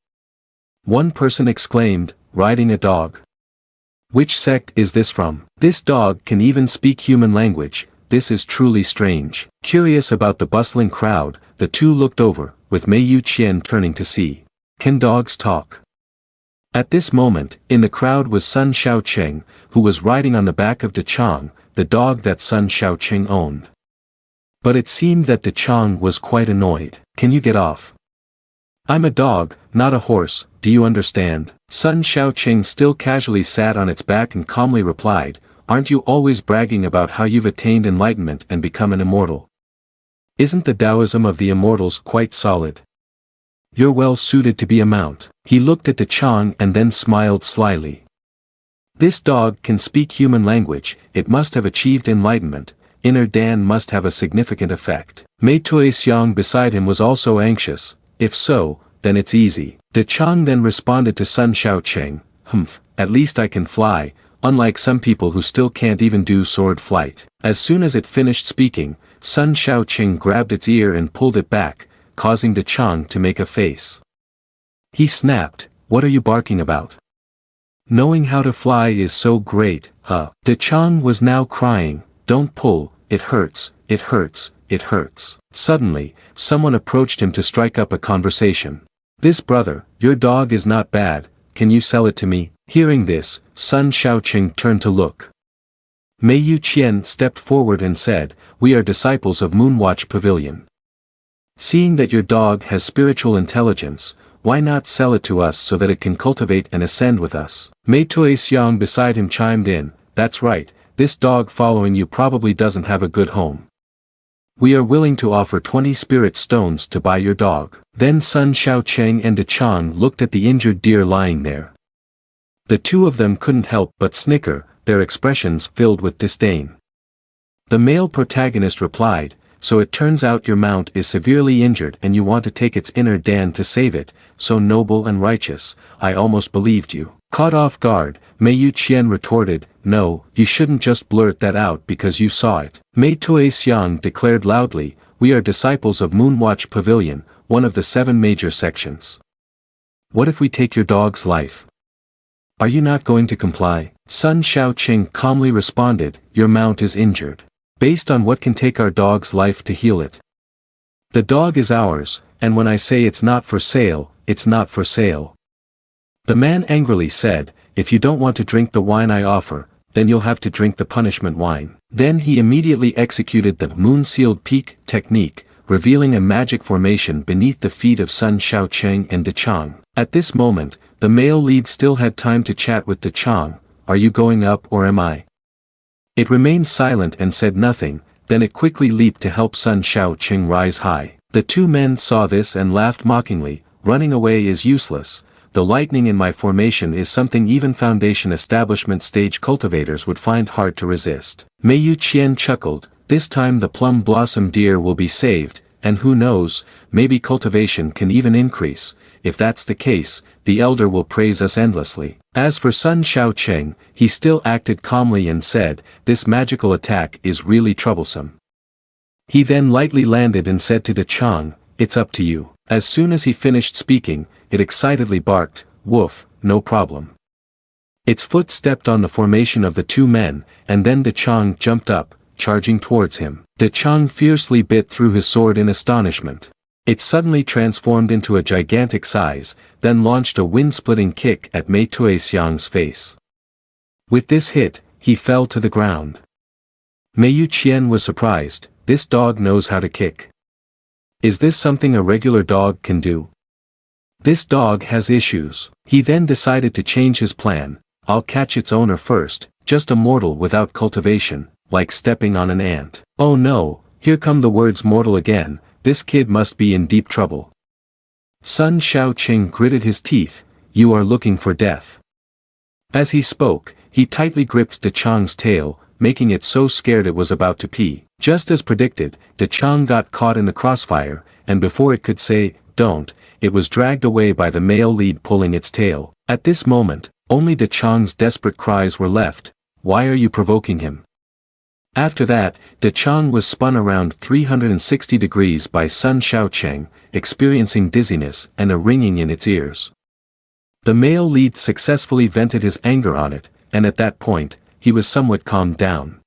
One person exclaimed, riding a dog. Which sect is this from? This dog can even speak human language, this is truly strange. Curious about the bustling crowd, the two looked over, with Mei turning to see. Can dogs talk? At this moment, in the crowd was Sun Xiaoqing, who was riding on the back of De Chang, the dog that Sun Xiaoqing owned. But it seemed that De Chang was quite annoyed. Can you get off? I'm a dog, not a horse, do you understand? Sun Xiaoqing still casually sat on its back and calmly replied, aren't you always bragging about how you've attained enlightenment and become an immortal? Isn't the Taoism of the immortals quite solid? You're well suited to be a mount. He looked at De Chang and then smiled slyly. This dog can speak human language, it must have achieved enlightenment, inner Dan must have a significant effect. Mei Xiang beside him was also anxious, if so, then it's easy. De Chang then responded to Sun Xiaoqing, at least I can fly, unlike some people who still can't even do sword flight. As soon as it finished speaking, Sun Xiaoqing grabbed its ear and pulled it back, causing De Chang to make a face. He snapped, what are you barking about? Knowing how to fly is so great, huh? De Chang was now crying, don't pull, it hurts, it hurts, it hurts. Suddenly, someone approached him to strike up a conversation. This brother, your dog is not bad, can you sell it to me? Hearing this, Sun Xiaoqing turned to look. Mei stepped forward and said, we are disciples of Moonwatch Pavilion. Seeing that your dog has spiritual intelligence, why not sell it to us so that it can cultivate and ascend with us? Mei Xiang beside him chimed in, that's right, this dog following you probably doesn't have a good home. We are willing to offer 20 spirit stones to buy your dog. Then Sun Xiaoqing and De Chang looked at the injured deer lying there. The two of them couldn't help but snicker, their expressions filled with disdain. The male protagonist replied, so it turns out your mount is severely injured and you want to take its inner Dan to save it, so noble and righteous, I almost believed you. Caught off guard, Mei retorted, no, you shouldn't just blurt that out because you saw it. Mei Xiang declared loudly, we are disciples of Moonwatch Pavilion, one of the 7 major sections. What if we take your dog's life? Are you not going to comply? Sun Xiaoqing calmly responded, your mount is injured. Based on what can take our dog's life to heal it? The dog is ours, and when I say it's not for sale, it's not for sale. The man angrily said, if you don't want to drink the wine I offer, then you'll have to drink the punishment wine. Then he immediately executed the moon-sealed peak technique, revealing a magic formation beneath the feet of Sun Xiaoqing and De Chang. At this moment, the male lead still had time to chat with De Chang, are you going up or am I? It remained silent and said nothing, then it quickly leaped to help Sun Xiaoqing rise high. The two men saw this and laughed mockingly, running away is useless. The lightning in my formation is something even foundation establishment stage cultivators would find hard to resist. Mei chuckled, this time the plum blossom deer will be saved, and who knows, maybe cultivation can even increase, if that's the case, the elder will praise us endlessly. As for Sun Sha Chang, he still acted calmly and said, this magical attack is really troublesome. He then lightly landed and said to De Chang, it's up to you. As soon as he finished speaking, it excitedly barked, woof, no problem. Its foot stepped on the formation of the two men, and then De Chang jumped up, charging towards him. De Chang fiercely bit through his sword in astonishment. It suddenly transformed into a gigantic size, then launched a wind-splitting kick at Mei Tuixiang's face. With this hit, he fell to the ground. Mei Yuqian was surprised, this dog knows how to kick. Is this something a regular dog can do? This dog has issues. He then decided to change his plan. I'll catch its owner first, just a mortal without cultivation, like stepping on an ant. Oh no, here come the words mortal again, this kid must be in deep trouble. Sun Sha Chang gritted his teeth, you are looking for death. As he spoke, he tightly gripped De Chang's tail, making it so scared it was about to pee. Just as predicted, De Chang got caught in the crossfire, and before it could say, don't, it was dragged away by the male lead pulling its tail. At this moment, only De Chang's desperate cries were left, why are you provoking him? After that, De Chang was spun around 360 degrees by Sun Sha Chang, experiencing dizziness and a ringing in its ears. The male lead successfully vented his anger on it, and at that point, he was somewhat calmed down.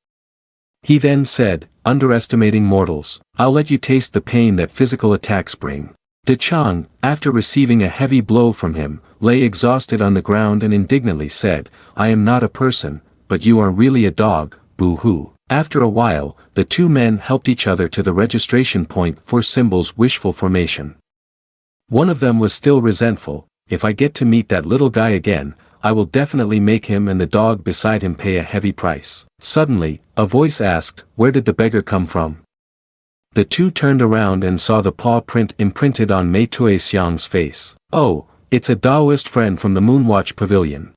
He then said, underestimating mortals, I'll let you taste the pain that physical attacks bring. De Chang, after receiving a heavy blow from him, lay exhausted on the ground and indignantly said, I am not a person, but you are really a dog, boo-hoo. After a while, the two men helped each other to the registration point for Symbol's wishful formation. One of them was still resentful, if I get to meet that little guy again, I will definitely make him and the dog beside him pay a heavy price. Suddenly, a voice asked, where did the beggar come from? The two turned around and saw the paw print imprinted on Mei Tuixiang's face. Oh, it's a Taoist friend from the Moonwatch Pavilion.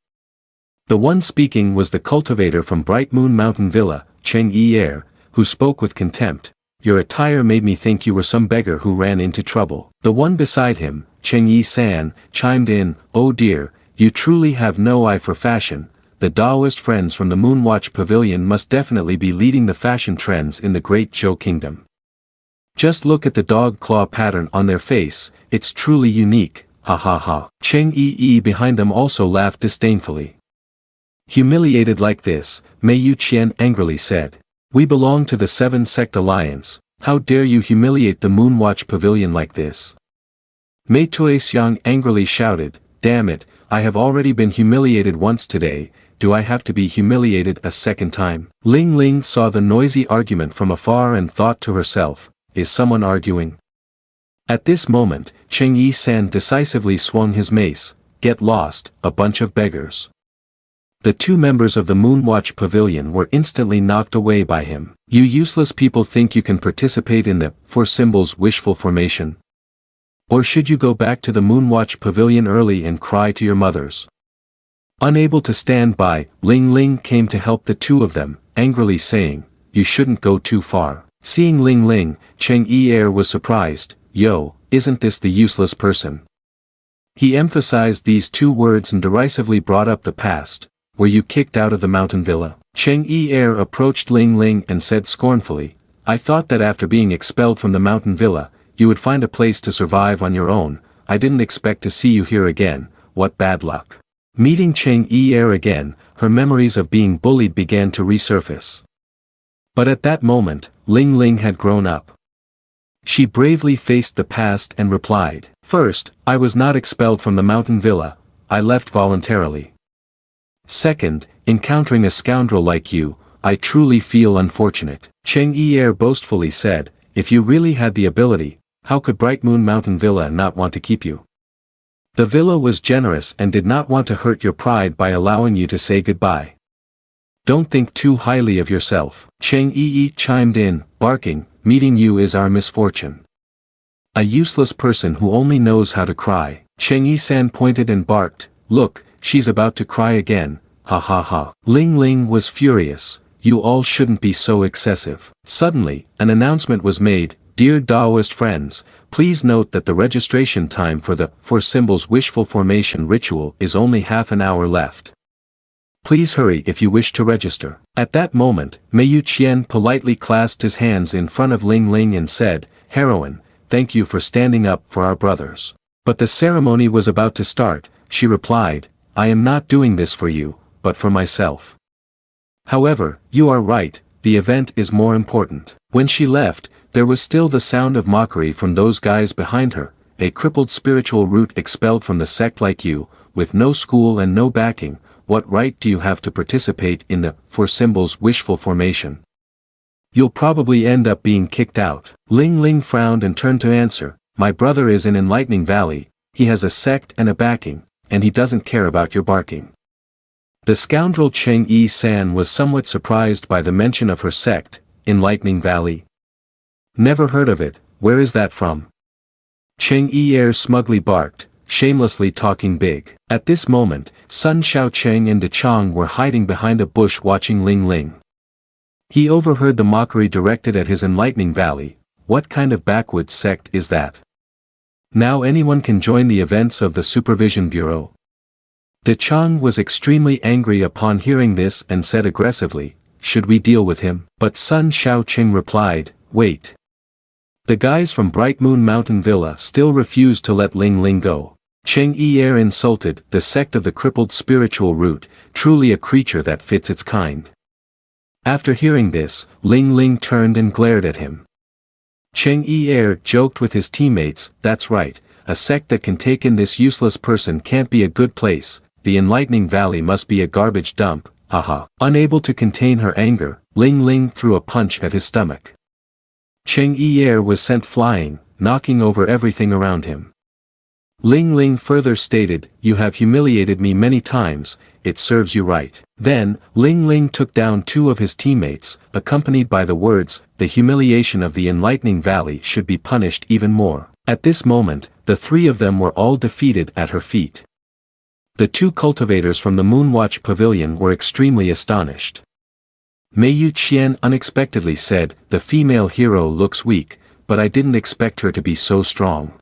The one speaking was the cultivator from Bright Moon Mountain Villa, Cheng Yi, who spoke with contempt. Your attire made me think you were some beggar who ran into trouble. The one beside him, Cheng Yi-san, chimed in, oh dear, you truly have no eye for fashion. The Taoist friends from the Moonwatch Pavilion must definitely be leading the fashion trends in the Great Zhou Kingdom. Just look at the dog claw pattern on their face, it's truly unique, ha ha ha. Cheng Yi behind them also laughed disdainfully. Humiliated like this, Mei Yuqian angrily said. We belong to the Seven Sect Alliance, how dare you humiliate the Moonwatch Pavilion like this? Mei Tuixiang angrily shouted, damn it, I have already been humiliated once today, do I have to be humiliated a second time? Ling Ling saw the noisy argument from afar and thought to herself, is someone arguing? At this moment, Cheng Yi-san decisively swung his mace, get lost, a bunch of beggars. The two members of the Moonwatch Pavilion were instantly knocked away by him. You useless people think you can participate in the For Symbol's wishful formation? Or should you go back to the Moonwatch Pavilion early and cry to your mothers? Unable to stand by, Ling Ling came to help the two of them, angrily saying, you shouldn't go too far. Seeing Ling Ling, Cheng Yi was surprised, yo, isn't this the useless person? He emphasized these two words and derisively brought up the past. Were you kicked out of the mountain villa? Cheng Yi approached Ling Ling and said scornfully, I thought that after being expelled from the mountain villa, you would find a place to survive on your own. I didn't expect to see you here again, what bad luck. Meeting Cheng Yi again, her memories of being bullied began to resurface. But at that moment, Ling Ling had grown up. She bravely faced the past and replied, first, I was not expelled from the mountain villa, I left voluntarily. Second, encountering a scoundrel like you, I truly feel unfortunate. Cheng Yi boastfully said, if you really had the ability, how could Bright Moon Mountain Villa not want to keep you? The villa was generous and did not want to hurt your pride by allowing you to say goodbye. Don't think too highly of yourself. Cheng Yi chimed in, barking, meeting you is our misfortune. A useless person who only knows how to cry. Cheng Yi-san pointed and barked, look, she's about to cry again, ha ha ha. Ling Ling was furious, you all shouldn't be so excessive. Suddenly, an announcement was made, Dear Taoist friends, please note that the registration time for the Four Symbols Wishful Formation ritual is only half an hour left. Please hurry if you wish to register. At that moment, Meow politely clasped his hands in front of Ling Ling and said, "Heroine, thank you for standing up for our brothers." But the ceremony was about to start. She replied, "I am not doing this for you, but for myself." However, you are right, the event is more important. When she left, there was still the sound of mockery from those guys behind her, a crippled spiritual root expelled from the sect like you, with no school and no backing, what right do you have to participate in the Four Symbols Wishful Formation? You'll probably end up being kicked out. Ling Ling frowned and turned to answer, "My brother is in Enlightening Valley, he has a sect and a backing, and he doesn't care about your barking." The scoundrel Cheng Yi-san was somewhat surprised by the mention of her sect, Enlightening Valley. "Never heard of it, where is that from?" Cheng Yi smugly barked, shamelessly talking big. At this moment, Sun Sha Chang and De Chang were hiding behind a bush watching Ling Ling. He overheard the mockery directed at his Enlightening Valley. What kind of backwoods sect is that? Now anyone can join the events of the Supervision Bureau. De Chang was extremely angry upon hearing this and said aggressively, "Should we deal with him?" But Sun Shao Ching replied, "Wait." The guys from Bright Moon Mountain Villa still refused to let Ling Ling go. Cheng Yi insulted, the sect of the crippled spiritual root, truly a creature that fits its kind. After hearing this, Ling Ling turned and glared at him. Cheng Yi joked with his teammates, "That's right, a sect that can take in this useless person can't be a good place, the Enlightening Valley must be a garbage dump, haha." Unable to contain her anger, Ling Ling threw a punch at his stomach. Cheng Yi was sent flying, knocking over everything around him. Ling Ling further stated, "You have humiliated me many times, it serves you right." Then, Ling Ling took down two of his teammates, accompanied by the words, "The humiliation of the Enlightening Valley should be punished even more." At this moment, the three of them were all defeated at her feet. The two cultivators from the Moonwatch Pavilion were extremely astonished. Meow unexpectedly said, "The female hero looks weak, but I didn't expect her to be so strong."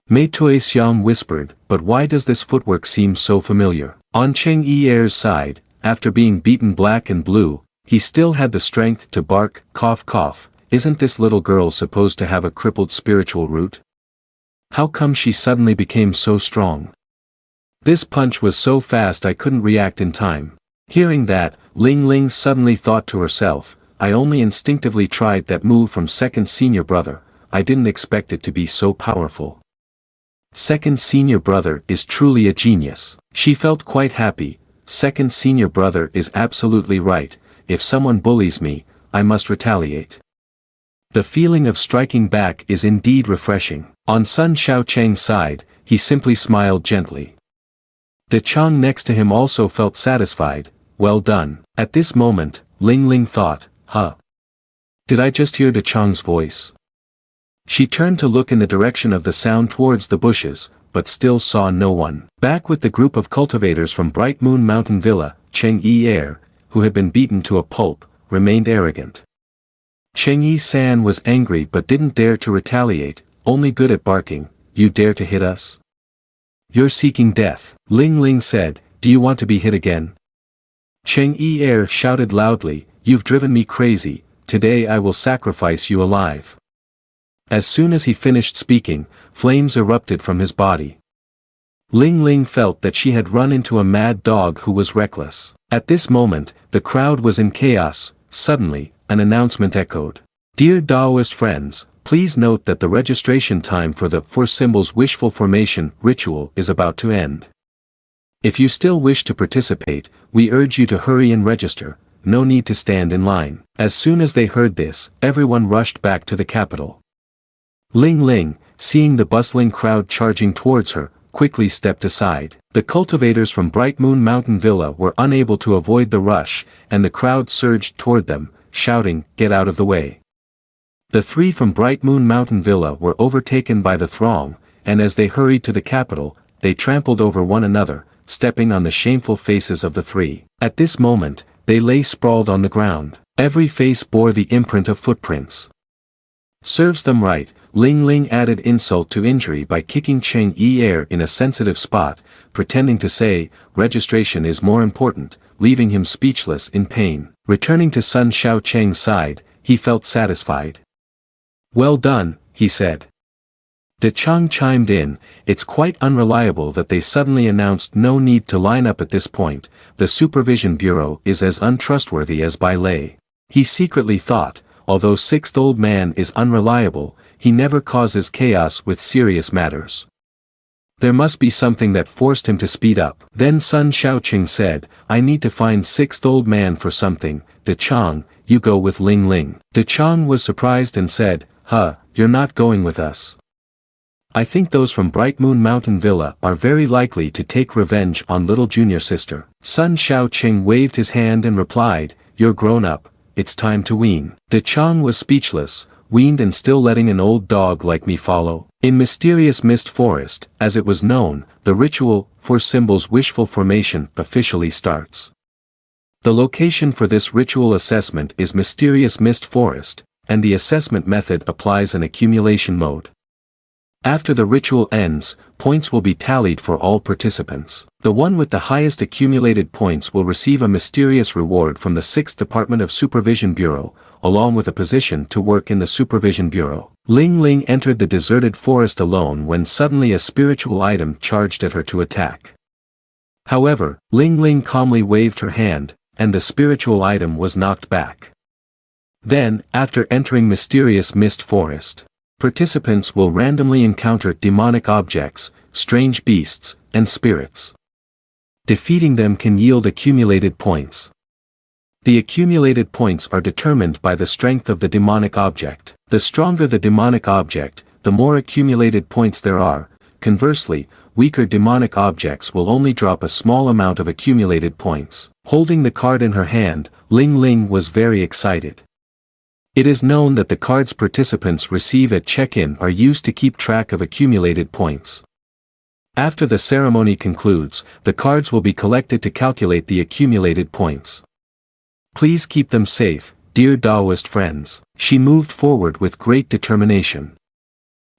Mei Xiang whispered, "But why does this footwork seem so familiar?" On Cheng Yi's side, after being beaten black and blue, he still had the strength to bark, "Cough cough, isn't this little girl supposed to have a crippled spiritual root? How come she suddenly became so strong? This punch was so fast I couldn't react in time." Hearing that, Ling Ling suddenly thought to herself, "I only instinctively tried that move from second senior brother, I didn't expect it to be so powerful. Second senior brother is truly a genius." She felt quite happy. Second senior brother is absolutely right, if someone bullies me, I must retaliate. The feeling of striking back is indeed refreshing. On Sun Shao Chang's side, he simply smiled gently. De Chang next to him also felt satisfied, "Well done." At this moment, Ling Ling thought, Did I just hear De Chang's voice? She turned to look in the direction of the sound towards the bushes, but still saw no one. Back with the group of cultivators from Bright Moon Mountain Villa, Cheng Yi, who had been beaten to a pulp, remained arrogant. Cheng Yi-san was angry but didn't dare to retaliate, only good at barking, "You dare to hit us? You're seeking death." Ling Ling said, "Do you want to be hit again?" Cheng Yi shouted loudly, "You've driven me crazy, today I will sacrifice you alive." As soon as he finished speaking, flames erupted from his body. Ling Ling felt that she had run into a mad dog who was reckless. At this moment, the crowd was in chaos. Suddenly, an announcement echoed. "Dear Taoist friends, please note that the registration time for the Four Symbols Wishful Formation ritual is about to end. If you still wish to participate, we urge you to hurry and register, no need to stand in line." As soon as they heard this, everyone rushed back to the capital. Ling Ling, seeing the bustling crowd charging towards her, quickly stepped aside. The cultivators from Bright Moon Mountain Villa were unable to avoid the rush, and the crowd surged toward them, shouting, "Get out of the way." The three from Bright Moon Mountain Villa were overtaken by the throng, and as they hurried to the capital, they trampled over one another, stepping on the shameful faces of the three. At this moment, they lay sprawled on the ground. Every face bore the imprint of footprints. Serves them right. Ling Ling added insult to injury by kicking Cheng Er in a sensitive spot, pretending to say, registration is more important, leaving him speechless in pain. Returning to Sun Shao Chang's side, he felt satisfied. Well done, he said. De Chang chimed in, it's quite unreliable that they suddenly announced no need to line up at this point, the Supervision Bureau is as untrustworthy as Bai Lei. He secretly thought, although Sixth Old Man is unreliable, he never causes chaos with serious matters. There must be something that forced him to speed up. Then Sun Shaoqing said, I need to find Sixth Old Man for something, De Chang, you go with Ling Ling. De Chang was surprised and said, you're not going with us. I think those from Bright Moon Mountain Villa are very likely to take revenge on little junior sister. Sun Shaoqing waved his hand and replied, you're grown up, it's time to wean. De Chang was speechless, weaned and still letting an old dog like me follow. In Mysterious Mist Forest, as it was known, the ritual for symbols wishful formation officially starts. The location for this ritual assessment is Mysterious Mist Forest, and the assessment method applies an accumulation mode. After the ritual ends, points will be tallied for all participants. The one with the highest accumulated points will receive a mysterious reward from the 6th Department of Supervision Bureau, along with a position to work in the Supervision Bureau. Ling Ling entered the deserted forest alone when suddenly a spiritual item charged at her to attack. However, Ling Ling calmly waved her hand, and the spiritual item was knocked back. Then, after entering Mysterious Mist Forest, participants will randomly encounter demonic objects, strange beasts, and spirits. Defeating them can yield accumulated points. The accumulated points are determined by the strength of the demonic object. The stronger the demonic object, the more accumulated points there are. Conversely, weaker demonic objects will only drop a small amount of accumulated points. Holding the card in her hand, Ling Ling was very excited. It is known that the cards participants receive at check-in are used to keep track of accumulated points. After the ceremony concludes, the cards will be collected to calculate the accumulated points. Please keep them safe, dear Taoist friends. She moved forward with great determination.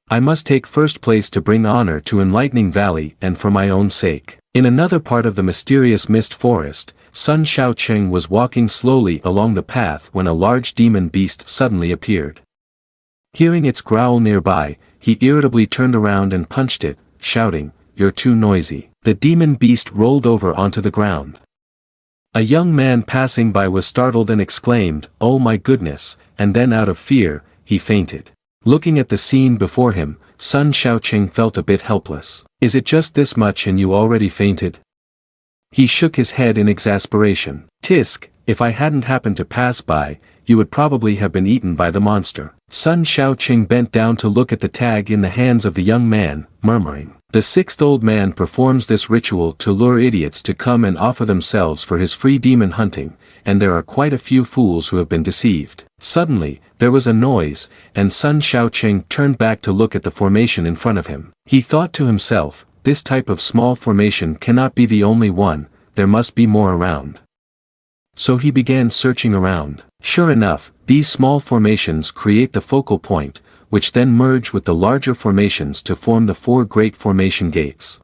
I must take first place to bring honor to Enlightening Valley and for my own sake. In another part of the Mysterious Mist Forest, Sun Shaoqing was walking slowly along the path when a large demon beast suddenly appeared. Hearing its growl nearby, he irritably turned around and punched it, shouting, "You're too noisy." The demon beast rolled over onto the ground. A young man passing by was startled and exclaimed, "Oh my goodness," and then out of fear, he fainted. Looking at the scene before him, Sun Shaoqing felt a bit helpless. "Is it just this much and you already fainted?" He shook his head in exasperation. "Tisk, if I hadn't happened to pass by, you would probably have been eaten by the monster." Sun Shaoqing bent down to look at the tag in the hands of the young man, murmuring. The sixth old man performs this ritual to lure idiots to come and offer themselves for his free demon hunting, and there are quite a few fools who have been deceived. Suddenly, there was a noise, and Sun Shaoqing turned back to look at the formation in front of him. He thought to himself, this type of small formation cannot be the only one, there must be more around. So he began searching around. Sure enough, these small formations create the focal point, which then merge with the larger formations to form the four great formation gates.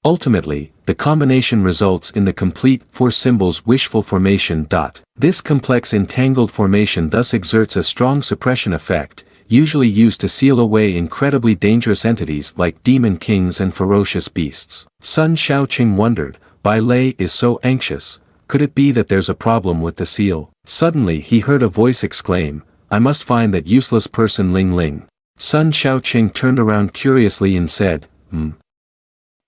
Ultimately, the combination results in the complete four symbols wishful formation. This complex entangled formation thus exerts a strong suppression effect, usually used to seal away incredibly dangerous entities like demon kings and ferocious beasts. Sun Shaoqing wondered, Bai Lei is so anxious, could it be that there's a problem with the seal? Suddenly he heard a voice exclaim, "I must find that useless person Ling Ling." Sun Shaoqing turned around curiously and said,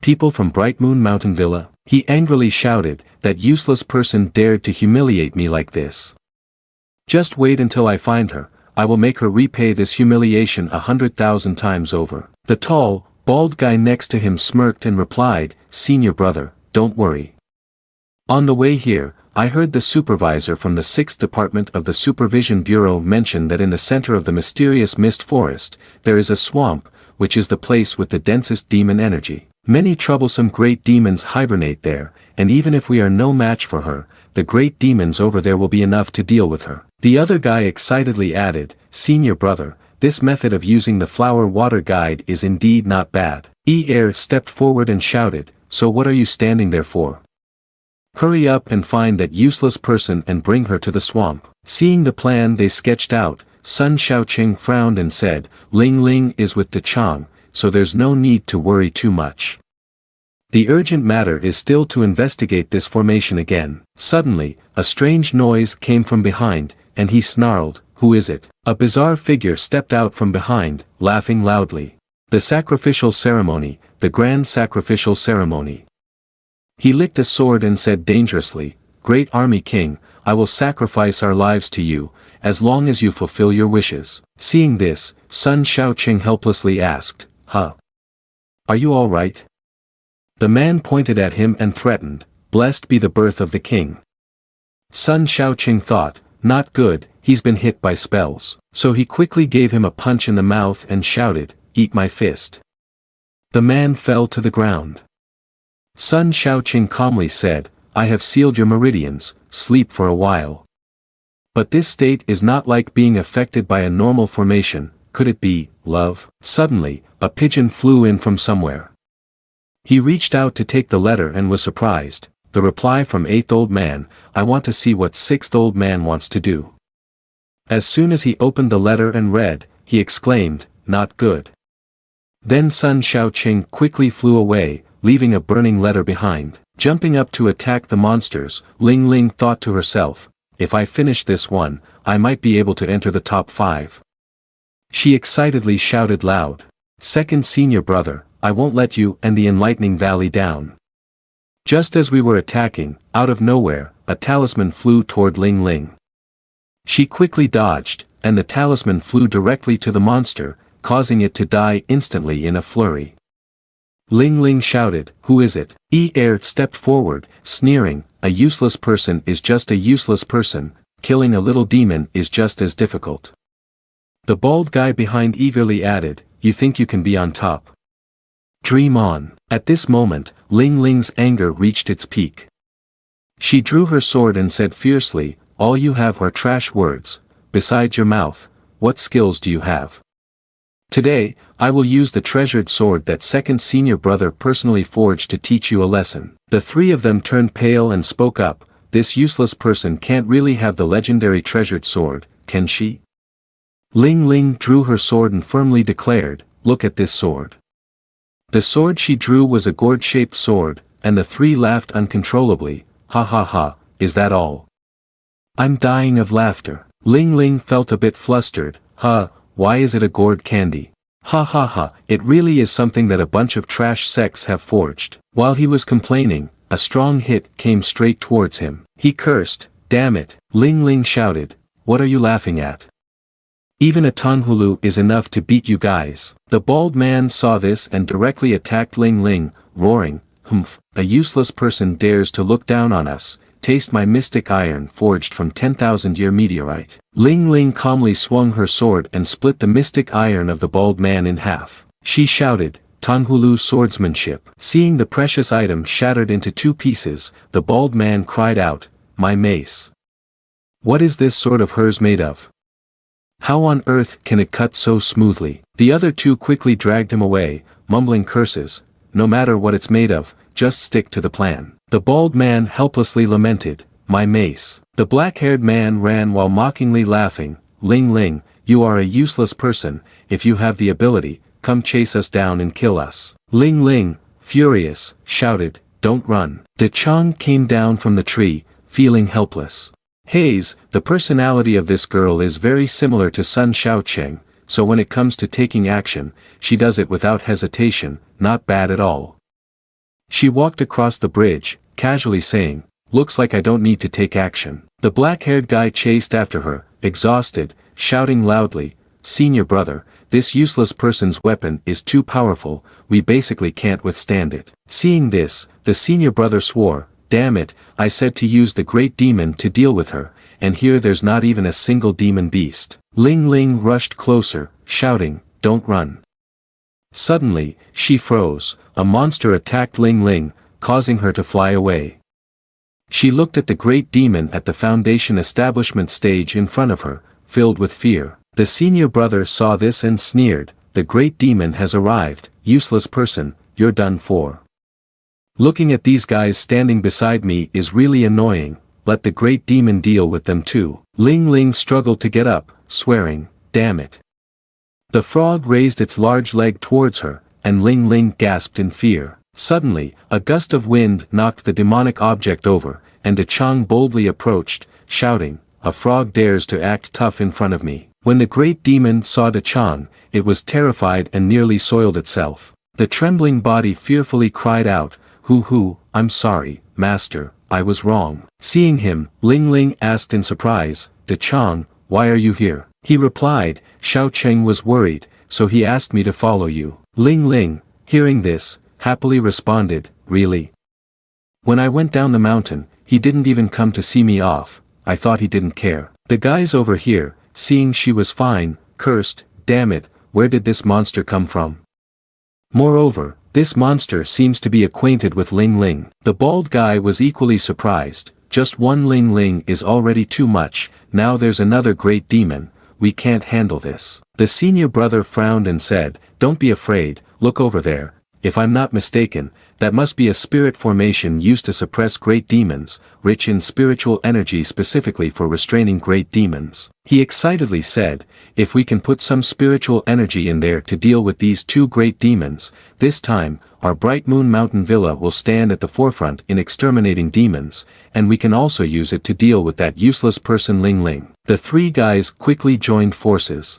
People from Bright Moon Mountain Villa? He angrily shouted, that useless person dared to humiliate me like this. Just wait until I find her, I will make her repay this humiliation 100,000 times over. The tall, bald guy next to him smirked and replied, "Senior brother, don't worry. On the way here, I heard the supervisor from the 6th Department of the Supervision Bureau mention that in the center of the mysterious mist forest, there is a swamp, which is the place with the densest demon energy. Many troublesome great demons hibernate there, and even if we are no match for her, the great demons over there will be enough to deal with her." The other guy excitedly added, "Senior brother, this method of using the flower water guide is indeed not bad. Er stepped forward and shouted, so what are you standing there for? Hurry up and find that useless person and bring her to the swamp. Seeing the plan they sketched out, Sun Xiaoqing frowned and said, Ling Ling is with Sha Chang, so there's no need to worry too much. The urgent matter is still to investigate this formation again. Suddenly, a strange noise came from behind, and he snarled, who is it? A bizarre figure stepped out from behind, laughing loudly. The sacrificial ceremony, the grand sacrificial ceremony. He licked a sword and said dangerously, Great Army King, I will sacrifice our lives to you, as long as you fulfill your wishes. Seeing this, Sun Xiaoqing helplessly asked, Huh? Are you all right? The man pointed at him and threatened, Blessed be the birth of the king. Sun Xiaoqing thought, not good, he's been hit by spells. So he quickly gave him a punch in the mouth and shouted, Eat my fist. The man fell to the ground. Sun Xiaoqing calmly said, I have sealed your meridians, sleep for a while. But this state is not like being affected by a normal formation, could it be, love? Suddenly, a pigeon flew in from somewhere. He reached out to take the letter and was surprised. The reply from 8th old man, I want to see what 6th old man wants to do. As soon as he opened the letter and read, he exclaimed, not good. Then Sun Xiaoqing quickly flew away, leaving a burning letter behind. Jumping up to attack the monsters, Ling Ling thought to herself, if I finish this one, I might be able to enter the top 5. She excitedly shouted loud, Second senior brother, I won't let you and the enlightening valley down. Just as we were attacking, out of nowhere, a talisman flew toward Ling Ling. She quickly dodged, and the talisman flew directly to the monster, causing it to die instantly in a flurry. Ling Ling shouted, who is it? Er stepped forward, sneering, a useless person is just a useless person, killing a little demon is just as difficult. The bald guy behind eagerly added, you think you can be on top? Dream on. At this moment, Ling Ling's anger reached its peak. She drew her sword and said fiercely, all you have are trash words, besides your mouth, what skills do you have? Today, I will use the treasured sword that second senior brother personally forged to teach you a lesson. The three of them turned pale and spoke up, this useless person can't really have the legendary treasured sword, can she? Ling Ling drew her sword and firmly declared, look at this sword. The sword she drew was a gourd-shaped sword, and the three laughed uncontrollably, ha ha ha, is that all? I'm dying of laughter. Ling Ling felt a bit flustered, why is it a gourd candy? Ha ha ha, it really is something that a bunch of trash sects have forged. While he was complaining, a strong hit came straight towards him. He cursed, damn it. Ling Ling shouted, what are you laughing at? Even a Tanhulu is enough to beat you guys. The bald man saw this and directly attacked Ling Ling, roaring, humph, a useless person dares to look down on us, taste my mystic iron forged from 10,000-year meteorite. Ling Ling calmly swung her sword and split the mystic iron of the bald man in half. She shouted, Tanhulu swordsmanship. Seeing the precious item shattered into 2 pieces, the bald man cried out, my mace. What is this sword of hers made of? How on earth can it cut so smoothly? The other 2 quickly dragged him away, mumbling curses, no matter what it's made of, just stick to the plan. The bald man helplessly lamented, my mace. The black-haired man ran while mockingly laughing, Ling Ling, you are a useless person, if you have the ability, come chase us down and kill us. Ling Ling, furious, shouted, don't run. Sha Chang came down from the tree, feeling helpless. Hayes, the personality of this girl is very similar to Sun Xiaoqing, so when it comes to taking action, she does it without hesitation, not bad at all. She walked across the bridge, casually saying, looks like I don't need to take action. The black-haired guy chased after her, exhausted, shouting loudly, senior brother, this useless person's weapon is too powerful, we basically can't withstand it. Seeing this, the senior brother swore, damn it, I said to use the great demon to deal with her, and here there's not even a single demon beast. Ling Ling rushed closer, shouting, don't run. Suddenly, she froze, a monster attacked Ling Ling, causing her to fly away. She looked at the great demon at the Foundation establishment stage in front of her, filled with fear. The senior brother saw this and sneered, "The great demon has arrived, useless person, you're done for. Looking at these guys standing beside me is really annoying, let the great demon deal with them too." Ling Ling struggled to get up, swearing, "Damn it." The frog raised its large leg towards her, and Ling Ling gasped in fear. Suddenly, a gust of wind knocked the demonic object over, and Sha Chang boldly approached, shouting, "A frog dares to act tough in front of me." When the great demon saw Sha Chang, it was terrified and nearly soiled itself. The trembling body fearfully cried out, "Hoo, I'm sorry, master, I was wrong." Seeing him, Ling Ling asked in surprise, "Sha Chang, why are you here?" He replied, "Sha Chang was worried, so he asked me to follow you." Ling Ling, hearing this, happily responded, "Really? When I went down the mountain, he didn't even come to see me off, I thought he didn't care." The guys over here, seeing she was fine, cursed, "Damn it, where did this monster come from?" Moreover, this monster seems to be acquainted with Ling Ling. The bald guy was equally surprised, just one Ling Ling is already too much, now there's another great demon, we can't handle this. The senior brother frowned and said, "Don't be afraid, look over there, if I'm not mistaken, that must be a spirit formation used to suppress great demons, rich in spiritual energy specifically for restraining great demons." He excitedly said, "If we can put some spiritual energy in there to deal with these two great demons, this time, our Bright Moon Mountain Villa will stand at the forefront in exterminating demons, and we can also use it to deal with that useless person Ling Ling." The three guys quickly joined forces.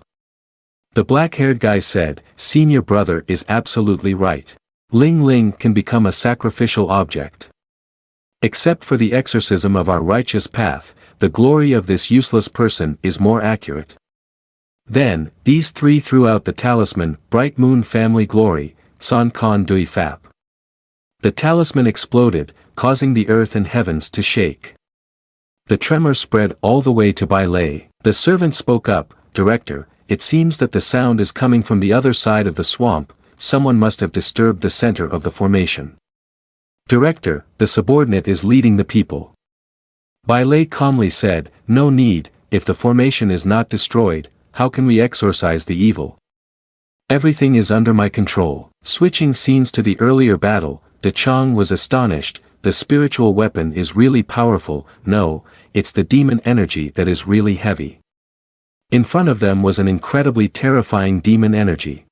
The black-haired guy said, "Senior brother is absolutely right. Ling Ling can become a sacrificial object. Except for the exorcism of our righteous path, the glory of this useless person is more accurate." Then, these three threw out the talisman, Bright Moon Family Glory, San Kon Dui Fap. The talisman exploded, causing the earth and heavens to shake. The tremor spread all the way to Bai Lei. The servant spoke up, "Director, it seems that the sound is coming from the other side of the swamp, someone must have disturbed the center of the formation." "Director, the subordinate is leading the people." Bai Lei calmly said, "No need, if the formation is not destroyed, how can we exorcise the evil? Everything is under my control." Switching scenes to the earlier battle, Sha Chang was astonished, "The spiritual weapon is really powerful, no, it's the demon energy that is really heavy." In front of them was an incredibly terrifying demon energy.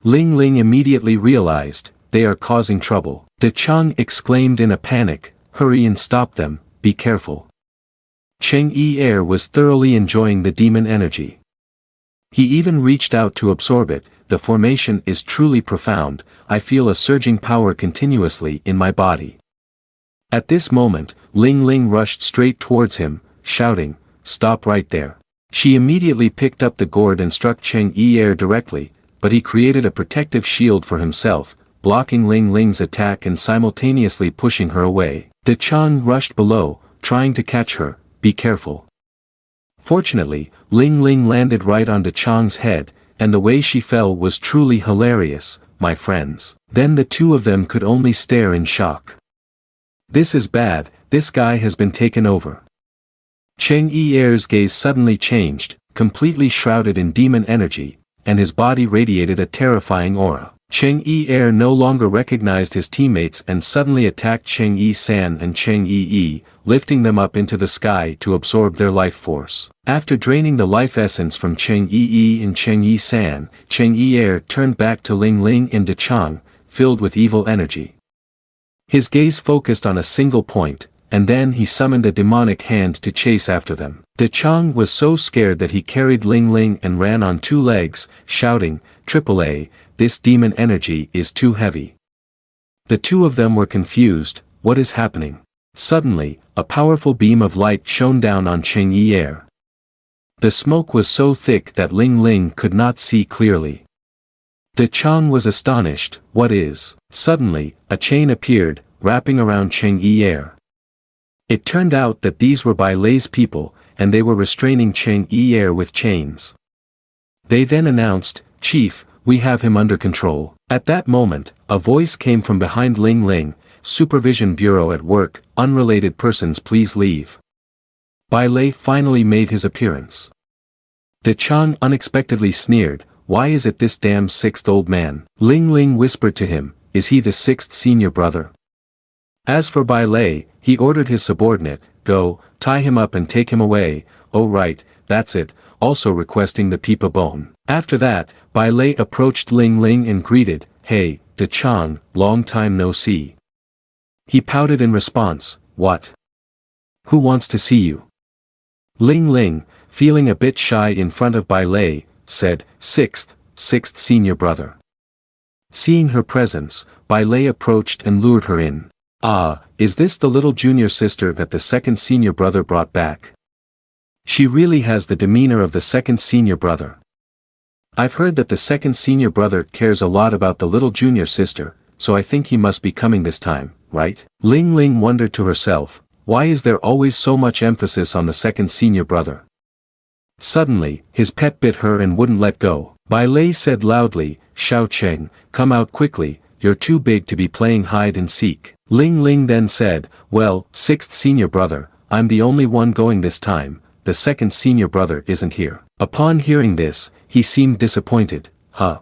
Ling Ling immediately realized, they are causing trouble. Sha Chang exclaimed in a panic, "Hurry and stop them, be careful." Cheng Yi Er was thoroughly enjoying the demon energy. He even reached out to absorb it, "The formation is truly profound, I feel a surging power continuously in my body." At this moment, Ling Ling rushed straight towards him, shouting, "Stop right there." She immediately picked up the gourd and struck Cheng Yi Er directly, but he created a protective shield for himself, blocking Ling Ling's attack and simultaneously pushing her away. Sha Chang rushed below, trying to catch her, "Be careful." Fortunately, Ling Ling landed right on Sha Chang's head, and the way she fell was truly hilarious, my friends. Then the two of them could only stare in shock. "This is bad, this guy has been taken over." Cheng Yi Er's gaze suddenly changed, completely shrouded in demon energy, and his body radiated a terrifying aura. Cheng Yi Er no longer recognized his teammates and suddenly attacked Cheng Yi San and Cheng Yi, lifting them up into the sky to absorb their life force. After draining the life essence from Cheng Yi and Cheng Yi San, Cheng Yi Er turned back to Ling Ling and Sha Chang, filled with evil energy. His gaze focused on a single point, and then he summoned a demonic hand to chase after them. Sha Chang was so scared that he carried Ling Ling and ran on two legs, shouting, "AAA, this demon energy is too heavy." The two of them were confused, what is happening? Suddenly, a powerful beam of light shone down on Cheng Yi Er. The smoke was so thick that Ling Ling could not see clearly. Sha Chang was astonished, what is? Suddenly, a chain appeared, wrapping around Cheng Yi Er. It turned out that these were Bai Lei's people, and they were restraining Cheng Yi Er with chains. They then announced, "Chief, we have him under control." At that moment, a voice came from behind Ling Ling, "Supervision Bureau at work, unrelated persons please leave." Bai Lei finally made his appearance. De Chang unexpectedly sneered, "Why is it this damn sixth old man?" Ling Ling whispered to him, "Is he the sixth senior brother?" As for Bai Lei, he ordered his subordinate, "Go, tie him up and take him away." "Oh right, that's it," also requesting the peepa bone. After that, Bai Lei approached Ling Ling and greeted, "Hey, De Chang, long time no see." He pouted in response, "What? Who wants to see you?" Ling Ling, feeling a bit shy in front of Bai Lei, said, Sixth senior brother." Seeing her presence, Bai Lei approached and lured her in. "Ah, is this the little junior sister that the second senior brother brought back? She really has the demeanor of the second senior brother. I've heard that the second senior brother cares a lot about the little junior sister, so I think he must be coming this time, right?" Ling Ling wondered to herself, why is there always so much emphasis on the second senior brother? Suddenly, his pet bit her and wouldn't let go. Bai Lei said loudly, "Sha Chang, come out quickly, you're too big to be playing hide and seek." Ling Ling then said, "Well, sixth senior brother, I'm the only one going this time, the second senior brother isn't here." Upon hearing this, he seemed disappointed. "Huh?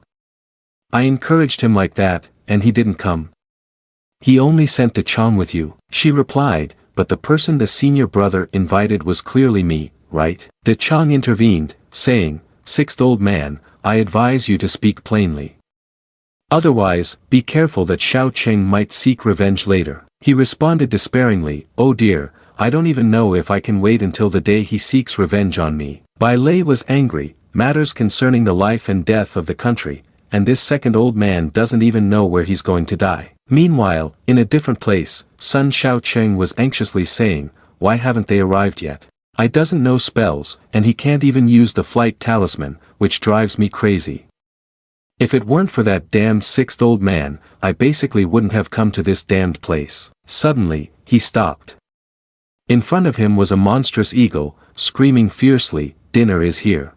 I encouraged him like that, and he didn't come. He only sent De Chang with you." She replied, "But the person the senior brother invited was clearly me, right?" De Chang intervened, saying, "Sixth old man, I advise you to speak plainly. Otherwise, be careful that Sha Chang might seek revenge later." He responded despairingly, "Oh dear, I don't even know if I can wait until the day he seeks revenge on me." Bai Lei was angry, matters concerning the life and death of the country, and this second old man doesn't even know where he's going to die. Meanwhile, in a different place, Sun Sha Chang was anxiously saying, "Why haven't they arrived yet? I doesn't know spells, and he can't even use the flight talisman, which drives me crazy. If it weren't for that damned sixth old man, I basically wouldn't have come to this damned place." Suddenly, he stopped. In front of him was a monstrous eagle, screaming fiercely, "Dinner is here."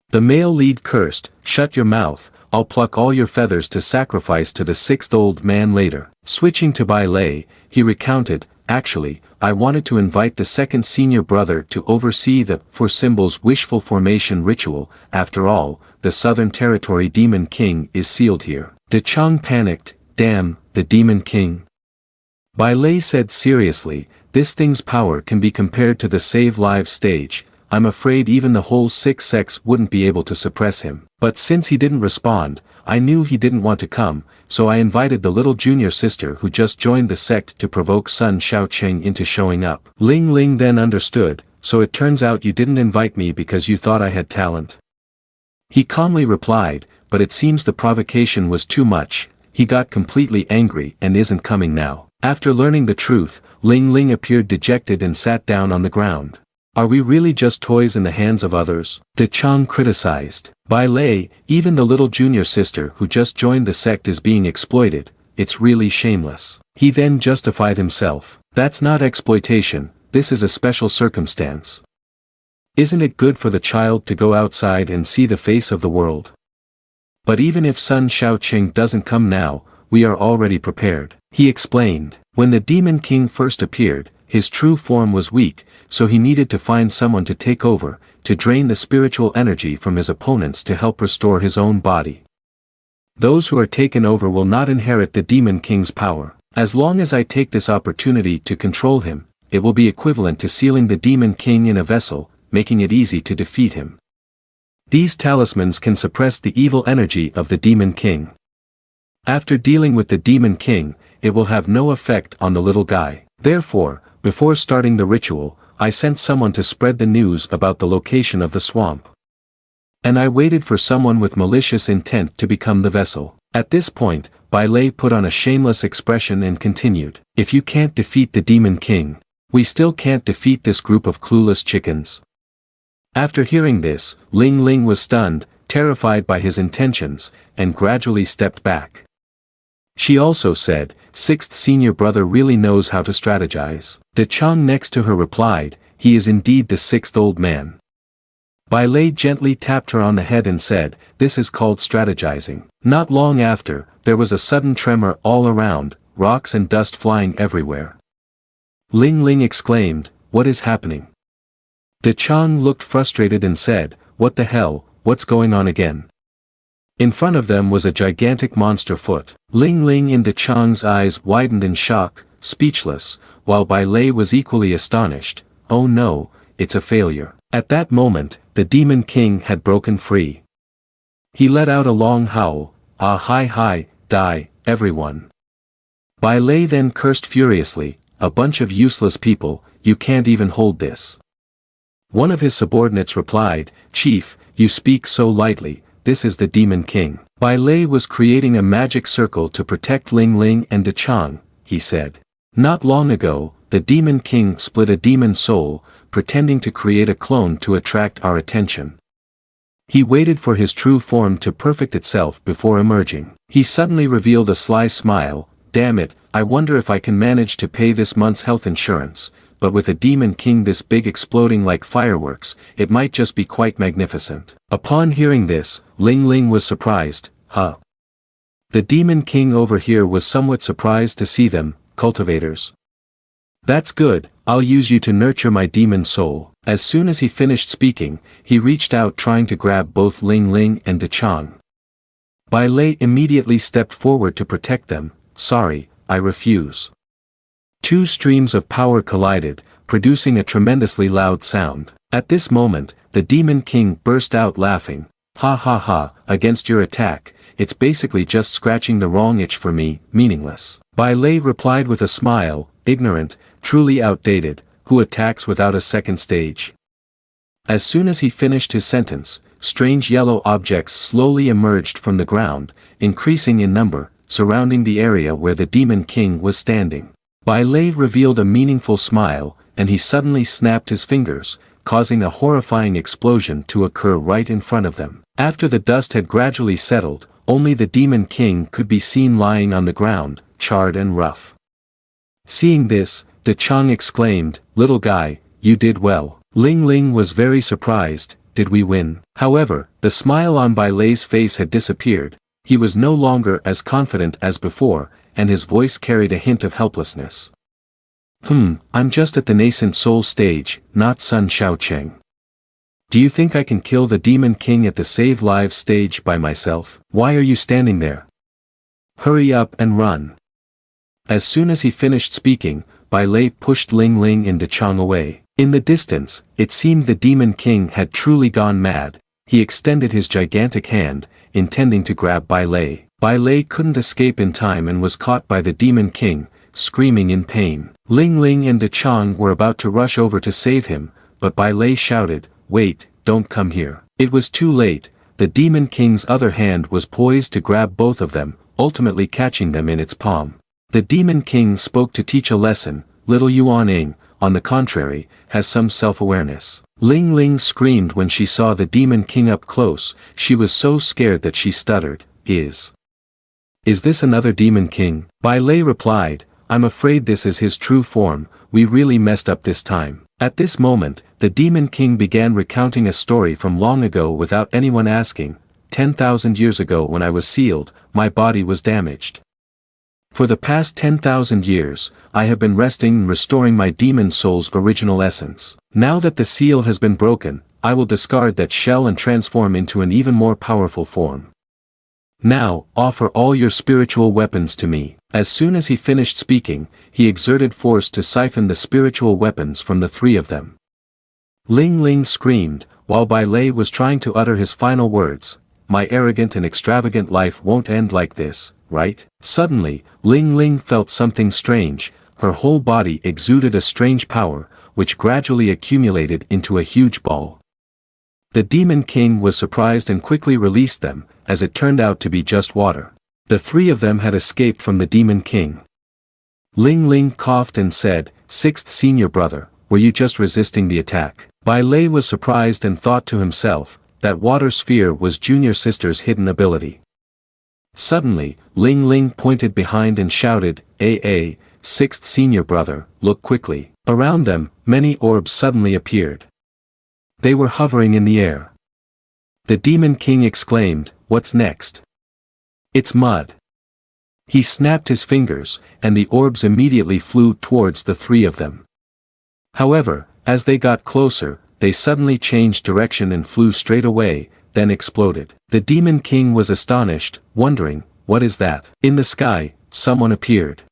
The male lead cursed, "Shut your mouth, I'll pluck all your feathers to sacrifice to the sixth old man later." Switching to Bai Lei, he recounted, "Actually, I wanted to invite the second senior brother to oversee the For Symbols wishful formation ritual. After all, the Southern Territory Demon King is sealed here." De Chang panicked, "Damn, the Demon King." Bai Lei said seriously, "This thing's power can be compared to the Save Lives stage. I'm afraid even the whole six sects wouldn't be able to suppress him." But since he didn't respond, I knew he didn't want to come, so I invited the little junior sister who just joined the sect to provoke Sun Sha Chang into showing up. Ling Ling then understood, "So it turns out you didn't invite me because you thought I had talent." He calmly replied, "But it seems the provocation was too much." He got completely angry and isn't coming now. After learning the truth, Ling Ling appeared dejected and sat down on the ground. "Are we really just toys in the hands of others?" De Chang criticized. "Bai Lei, even the little junior sister who just joined the sect is being exploited, it's really shameless." He then justified himself. "That's not exploitation, this is a special circumstance. Isn't it good for the child to go outside and see the face of the world? But even if Sun Sha Chang doesn't come now, we are already prepared." He explained, "When the Demon King first appeared, his true form was weak, so he needed to find someone to take over, to drain the spiritual energy from his opponents to help restore his own body. Those who are taken over will not inherit the Demon King's power. As long as I take this opportunity to control him, it will be equivalent to sealing the Demon King in a vessel, making it easy to defeat him. These talismans can suppress the evil energy of the Demon King. After dealing with the Demon King, it will have no effect on the little guy. Therefore, before starting the ritual, I sent someone to spread the news about the location of the swamp. And I waited for someone with malicious intent to become the vessel." At this point, Bai Lei put on a shameless expression and continued, "If you can't defeat the Demon King, we still can't defeat this group of clueless chickens." After hearing this, Ling Ling was stunned, terrified by his intentions, and gradually stepped back. She also said, "Sixth senior brother really knows how to strategize." De Chang next to her replied, "He is indeed the sixth old man." Bai Lei gently tapped her on the head and said, "This is called strategizing." Not long after, there was a sudden tremor all around, rocks and dust flying everywhere. Ling Ling exclaimed, "What is happening?" De Chang looked frustrated and said, what the hell, what's going on again? In front of them was a gigantic monster foot. Ling Ling and De Chang's eyes widened in shock, speechless, while Bai Lei was equally astonished. Oh no, it's a failure. At that moment, the Demon King had broken free. He let out a long howl. Ah hi, die, everyone. Bai Lei then cursed furiously, a bunch of useless people, you can't even hold this. One of his subordinates replied, Chief, you speak so lightly, this is the Demon King. Bai Lei was creating a magic circle to protect Ling Ling and De Chang, he said. Not long ago, the Demon King split a demon soul, pretending to create a clone to attract our attention. He waited for his true form to perfect itself before emerging. He suddenly revealed a sly smile, damn it, I wonder if I can manage to pay this month's health insurance, but with a Demon King this big exploding like fireworks, it might just be quite magnificent. Upon hearing this, Ling Ling was surprised, huh? The Demon King over here was somewhat surprised to see them, cultivators. That's good, I'll use you to nurture my demon soul. As soon as he finished speaking, he reached out trying to grab both Ling Ling and De Chang. Bai Lei immediately stepped forward to protect them. Sorry, I refuse. Two streams of power collided, producing a tremendously loud sound. At this moment, the Demon King burst out laughing. Ha ha ha, against your attack, it's basically just scratching the wrong itch for me, meaningless. Bai Lei replied with a smile, ignorant, truly outdated, who attacks without a second stage. As soon as he finished his sentence, strange yellow objects slowly emerged from the ground, increasing in number, surrounding the area where the Demon King was standing. Bai Lei revealed a meaningful smile, and he suddenly snapped his fingers, causing a horrifying explosion to occur right in front of them. After the dust had gradually settled, only the Demon King could be seen lying on the ground, charred and rough. Seeing this, De Chang exclaimed, little guy, you did well. Ling Ling was very surprised, did we win? However, the smile on Bai Lei's face had disappeared, he was no longer as confident as before, and his voice carried a hint of helplessness. I'm just at the nascent soul stage, not Sun Sha Chang. Do you think I can kill the Demon King at the save lives stage by myself? Why are you standing there? Hurry up and run. As soon as he finished speaking, Bai Lei pushed Ling Ling and De Chang away. In the distance, it seemed the Demon King had truly gone mad. He extended his gigantic hand, intending to grab Bai Lei. Bai Lei couldn't escape in time and was caught by the Demon King, screaming in pain. Ling Ling and De Chang were about to rush over to save him, but Bai Lei shouted, wait, don't come here. It was too late, the Demon King's other hand was poised to grab both of them, ultimately catching them in its palm. The Demon King spoke to teach a lesson, little Yuan-ing, on the contrary, has some self-awareness. Ling Ling screamed when she saw the Demon King up close, she was so scared that she stuttered, Is this another Demon King? Bai Lei replied, I'm afraid this is his true form, we really messed up this time. At this moment, the Demon King began recounting a story from long ago without anyone asking. 10,000 years ago when I was sealed, my body was damaged. For the past 10,000 years, I have been resting and restoring my demon soul's original essence. Now that the seal has been broken, I will discard that shell and transform into an even more powerful form. Now, offer all your spiritual weapons to me. As soon as he finished speaking, he exerted force to siphon the spiritual weapons from the three of them. Ling Ling screamed, while Bai Lei was trying to utter his final words, my arrogant and extravagant life won't end like this, right? Suddenly, Ling Ling felt something strange, her whole body exuded a strange power, which gradually accumulated into a huge ball. The Demon King was surprised and quickly released them, as it turned out to be just water. The three of them had escaped from the Demon King. Ling Ling coughed and said, Sixth senior brother, were you just resisting the attack? Bai Lei was surprised and thought to himself, that water sphere was junior sister's hidden ability. Suddenly, Ling Ling pointed behind and shouted, sixth senior brother, look quickly. Around them, many orbs suddenly appeared. They were hovering in the air. The Demon King exclaimed, what's next? It's mud. He snapped his fingers, and the orbs immediately flew towards the three of them. However, as they got closer, they suddenly changed direction and flew straight away, then exploded. The Demon King was astonished, wondering, what is that? In the sky, someone appeared.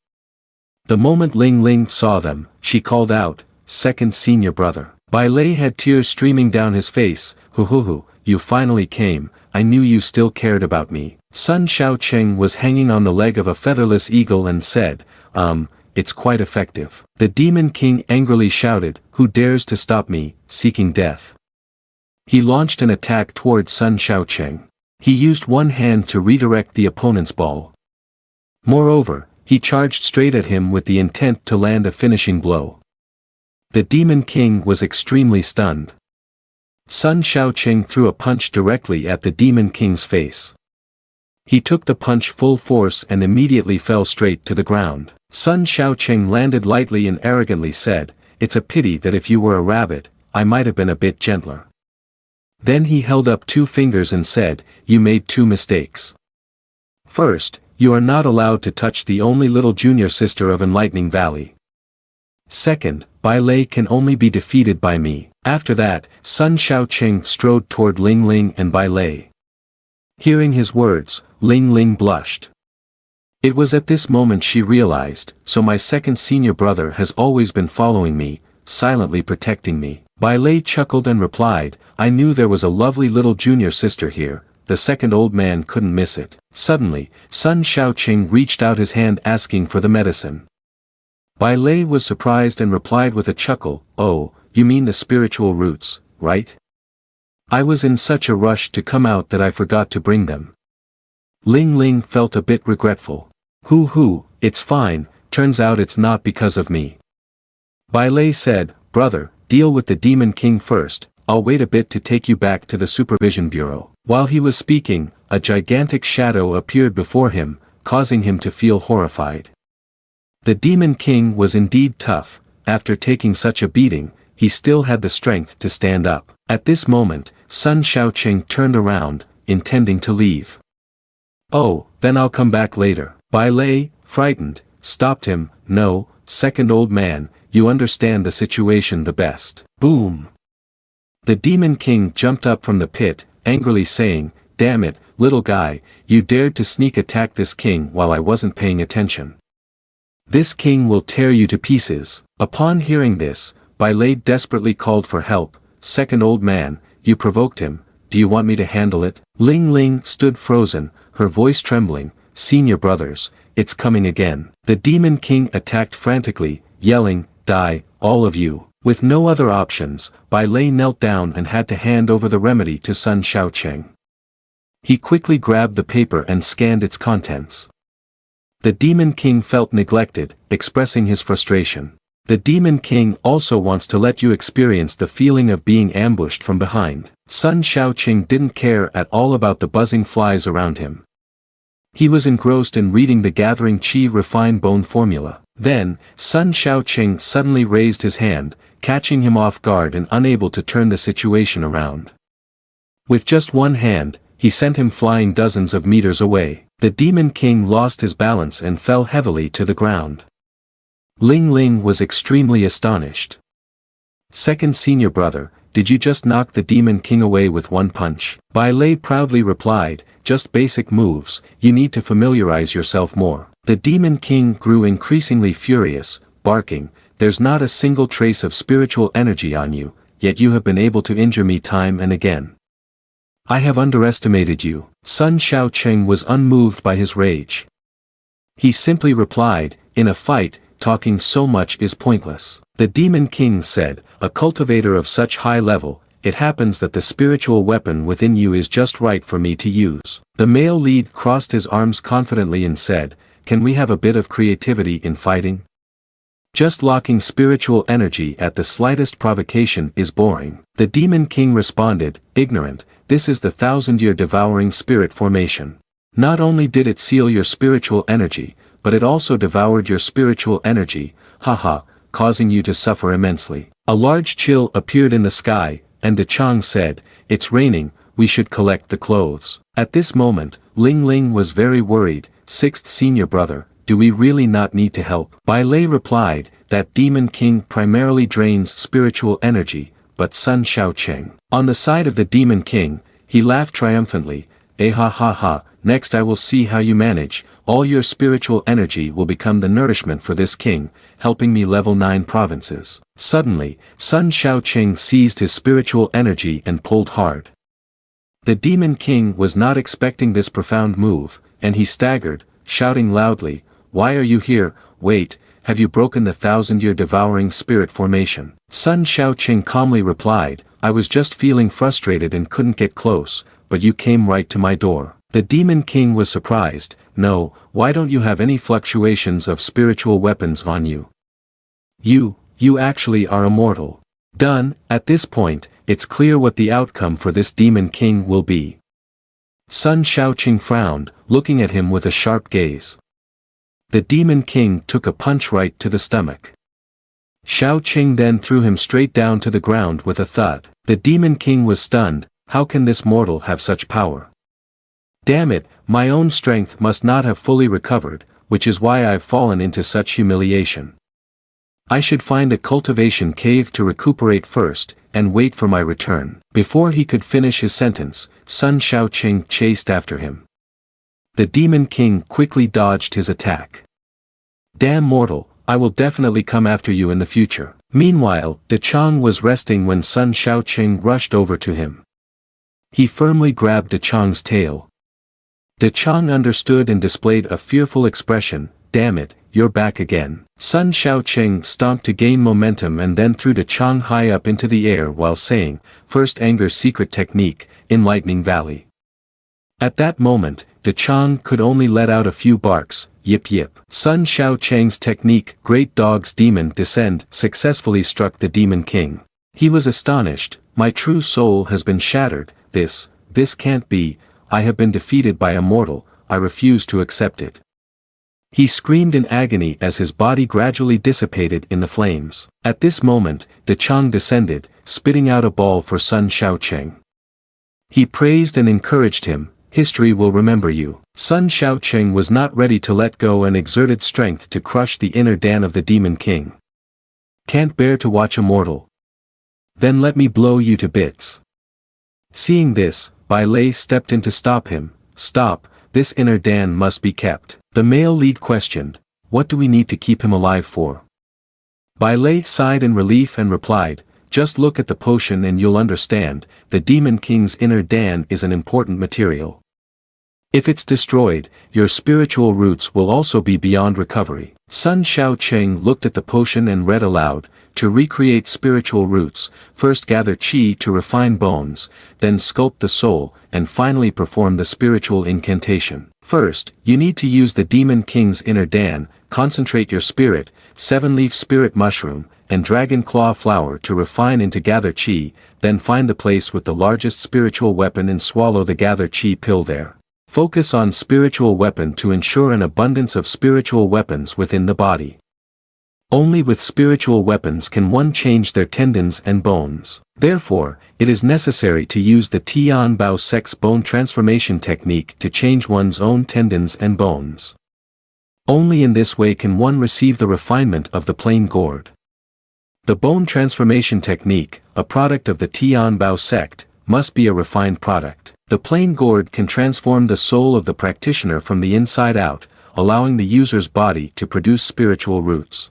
The moment Ling Ling saw them, she called out, "Second senior brother." Bai Lei had tears streaming down his face. "Hoo, you finally came, I knew you still cared about me." Sha Chang was hanging on the leg of a featherless eagle and said, "It's quite effective." The Demon King angrily shouted, "Who dares to stop me, seeking death?" He launched an attack towards Sha Chang. He used one hand to redirect the opponent's ball. Moreover, he charged straight at him with the intent to land a finishing blow. The Demon King was extremely stunned. Sha Chang threw a punch directly at the Demon King's face. He took the punch full force and immediately fell straight to the ground. Sha Chang landed lightly and arrogantly said, "It's a pity that if you were a rabbit, I might have been a bit gentler." Then he held up 2 fingers and said, "You made 2 mistakes. First, you are not allowed to touch the only little junior sister of Enlightening Valley. Second, Bai Lei can only be defeated by me." After that, Sha Chang strode toward Ling Ling and Bai Lei. Hearing his words, Ling Ling blushed. It was at this moment she realized, so my second senior brother has always been following me, silently protecting me. Bai Lei chuckled and replied, "I knew there was a lovely little junior sister here, the second old man couldn't miss it." Suddenly, Sha Chang reached out his hand asking for the medicine. Bai Lei was surprised and replied with a chuckle, "Oh, you mean the spiritual roots, right? I was in such a rush to come out that I forgot to bring them." Ling Ling felt a bit regretful. Hoo, it's fine, turns out it's not because of me." Bai Lei said, "Brother, deal with the Demon King first, I'll wait a bit to take you back to the Supervision Bureau." While he was speaking, a gigantic shadow appeared before him, causing him to feel horrified. The Demon King was indeed tough. After taking such a beating, he still had the strength to stand up. At this moment, Sha Chang turned around, intending to leave. "Oh, then I'll come back later." Bai Lei, frightened, stopped him. "No, second old man, you understand the situation the best." Boom! The Demon King jumped up from the pit, angrily saying, "Damn it, little guy, you dared to sneak attack this king while I wasn't paying attention. This king will tear you to pieces." Upon hearing this, Bai Lei desperately called for help. "Second old man, you provoked him, do you want me to handle it?" Ling Ling stood frozen, her voice trembling. "Senior brothers, it's coming again." The Demon King attacked frantically, yelling, "Die, all of you." With no other options, Bai Lei knelt down and had to hand over the remedy to Sha Chang. He quickly grabbed the paper and scanned its contents. The Demon King felt neglected, expressing his frustration. The Demon King also wants to let you experience the feeling of being ambushed from behind. Sha Chang didn't care at all about the buzzing flies around him. He was engrossed in reading the Gathering Qi Refined Bone formula. Then, Sha Chang suddenly raised his hand, catching him off guard and unable to turn the situation around. With just one hand, he sent him flying dozens of meters away. The Demon King lost his balance and fell heavily to the ground. Ling Ling was extremely astonished. "Second senior brother, did you just knock the Demon King away with one punch?" Bai Lei proudly replied, "Just basic moves, you need to familiarize yourself more." The Demon King grew increasingly furious, barking, "There's not a single trace of spiritual energy on you, yet you have been able to injure me time and again. I have underestimated you." Sha Chang was unmoved by his rage. He simply replied, "In a fight, talking so much is pointless." The Demon King said, "A cultivator of such high level, it happens that the spiritual weapon within you is just right for me to use." The male lead crossed his arms confidently and said, "Can we have a bit of creativity in fighting? Just locking spiritual energy at the slightest provocation is boring." The Demon King responded, "Ignorant, this is the 1,000-year devouring spirit formation. Not only did it seal your spiritual energy, but it also devoured your spiritual energy, haha, causing you to suffer immensely." A large chill appeared in the sky, and De Chang said, "It's raining, we should collect the clothes." At this moment, Ling Ling was very worried. "Sixth senior brother, do we really not need to help?" Bai Lei replied, "That Demon King primarily drains spiritual energy, but Sun Sha Chang. On the side of the Demon King, he laughed triumphantly, ha ha ha, next I will see how you manage, all your spiritual energy will become the nourishment for this king, helping me level 9 provinces. Suddenly, Sun Sha Chang seized his spiritual energy and pulled hard. The Demon King was not expecting this profound move, and he staggered, shouting loudly, "Why are you here? Wait, have you broken the 1,000-year devouring spirit formation?" Sun Sha Chang calmly replied, "I was just feeling frustrated and couldn't get close, but you came right to my door." The Demon King was surprised. "No, why don't you have any fluctuations of spiritual weapons on you? You actually are immortal." Done. At this point, it's clear what the outcome for this Demon King will be. Sun Sha Chang frowned, looking at him with a sharp gaze. The Demon King took a punch right to the stomach. Shao Ching then threw him straight down to the ground with a thud. The Demon King was stunned. How can this mortal have such power? Damn it, my own strength must not have fully recovered, which is why I've fallen into such humiliation. I should find a cultivation cave to recuperate first, and wait for my return. Before he could finish his sentence, Sun Sha Chang chased after him. The Demon King quickly dodged his attack. Damn mortal, I will definitely come after you in the future. Meanwhile, De Chang was resting when Sun Sha Chang rushed over to him. He firmly grabbed De Chang's tail. De Chang understood and displayed a fearful expression. Damn it, you're back again. Sun Sha Chang stomped to gain momentum and then threw De Chang high up into the air while saying, "First anger secret technique, Enlightening Valley." At that moment, De Chang could only let out a few barks, yip yip. Sun Sha Chang's technique, Great Dog's Demon Descend, successfully struck the Demon King. He was astonished. "My true soul has been shattered, this can't be, I have been defeated by a mortal, I refuse to accept it." He screamed in agony as his body gradually dissipated in the flames. At this moment, De Chang descended, spitting out a ball for Sun Sha Chang. He praised and encouraged him. "History will remember you." Sun Sha Chang was not ready to let go and exerted strength to crush the inner Dan of the Demon King. "Can't bear to watch a mortal. Then let me blow you to bits." Seeing this, Bai Lei stepped in to stop him. "Stop, this inner Dan must be kept." The male lead questioned, "What do we need to keep him alive for?" Bai Lei sighed in relief and replied, "Just look at the potion and you'll understand, the Demon King's inner Dan is an important material. If it's destroyed, your spiritual roots will also be beyond recovery." Sun Sha Chang looked at the potion and read aloud, "To recreate spiritual roots, first gather qi to refine bones, then sculpt the soul, and finally perform the spiritual incantation. First, you need to use the Demon King's inner Dan, concentrate your spirit, 7-leaf spirit mushroom, and dragon claw flower to refine and to gather qi, then find the place with the largest spiritual weapon and swallow the gather qi pill there. Focus on spiritual weapon to ensure an abundance of spiritual weapons within the body. Only with spiritual weapons can one change their tendons and bones. Therefore, it is necessary to use the Tian Bao sect's bone transformation technique to change one's own tendons and bones. Only in this way can one receive the refinement of the plain gourd. The bone transformation technique, a product of the Tian Bao sect, must be a refined product. The plain gourd can transform the soul of the practitioner from the inside out, allowing the user's body to produce spiritual roots.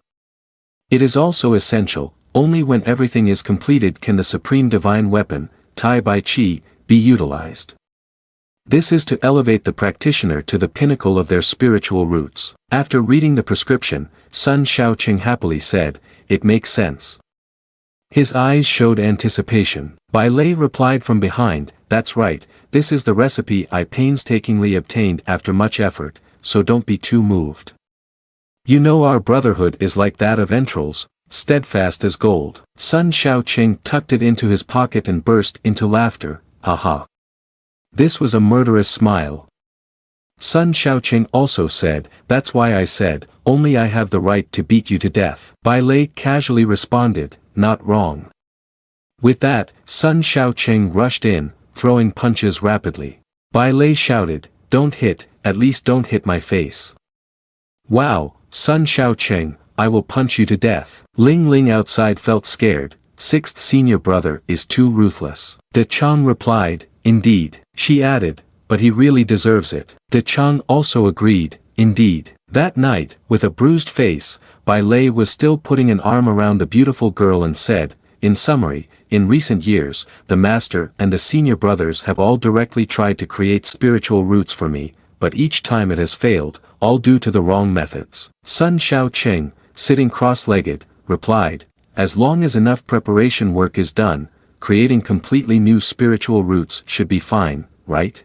It is also essential, only when everything is completed can the supreme divine weapon, Tai Bai Chi, be utilized. This is to elevate the practitioner to the pinnacle of their spiritual roots. After reading the prescription, Sun Sha Chang happily said, "It makes sense." His eyes showed anticipation. Bai Lei replied from behind, "That's right, this is the recipe I painstakingly obtained after much effort, so don't be too moved. You know our brotherhood is like that of entrails, steadfast as gold." Sun Sha Chang tucked it into his pocket and burst into laughter, "Ha." This was a murderous smile. Sun Sha Chang also said, "That's why I said, only I have the right to beat you to death." Bai Lei casually responded, "Not wrong." With that, Sun Sha Chang rushed in, throwing punches rapidly. Bai Lei shouted, "Don't hit, at least don't hit my face." "Wow, Sun Sha Chang, I will punch you to death." Ling Ling outside felt scared. sixth senior brother is too ruthless. De Chang replied, indeed. She added, but he really deserves it. De Chang also agreed, indeed. That night, with a bruised face, Bai Lei was still putting an arm around the beautiful girl and said, in summary, in recent years, the master and the senior brothers have all directly tried to create spiritual roots for me, but each time it has failed, all due to the wrong methods. Sun Shao Cheng, sitting cross-legged, replied, as long as enough preparation work is done, creating completely new spiritual roots should be fine, right?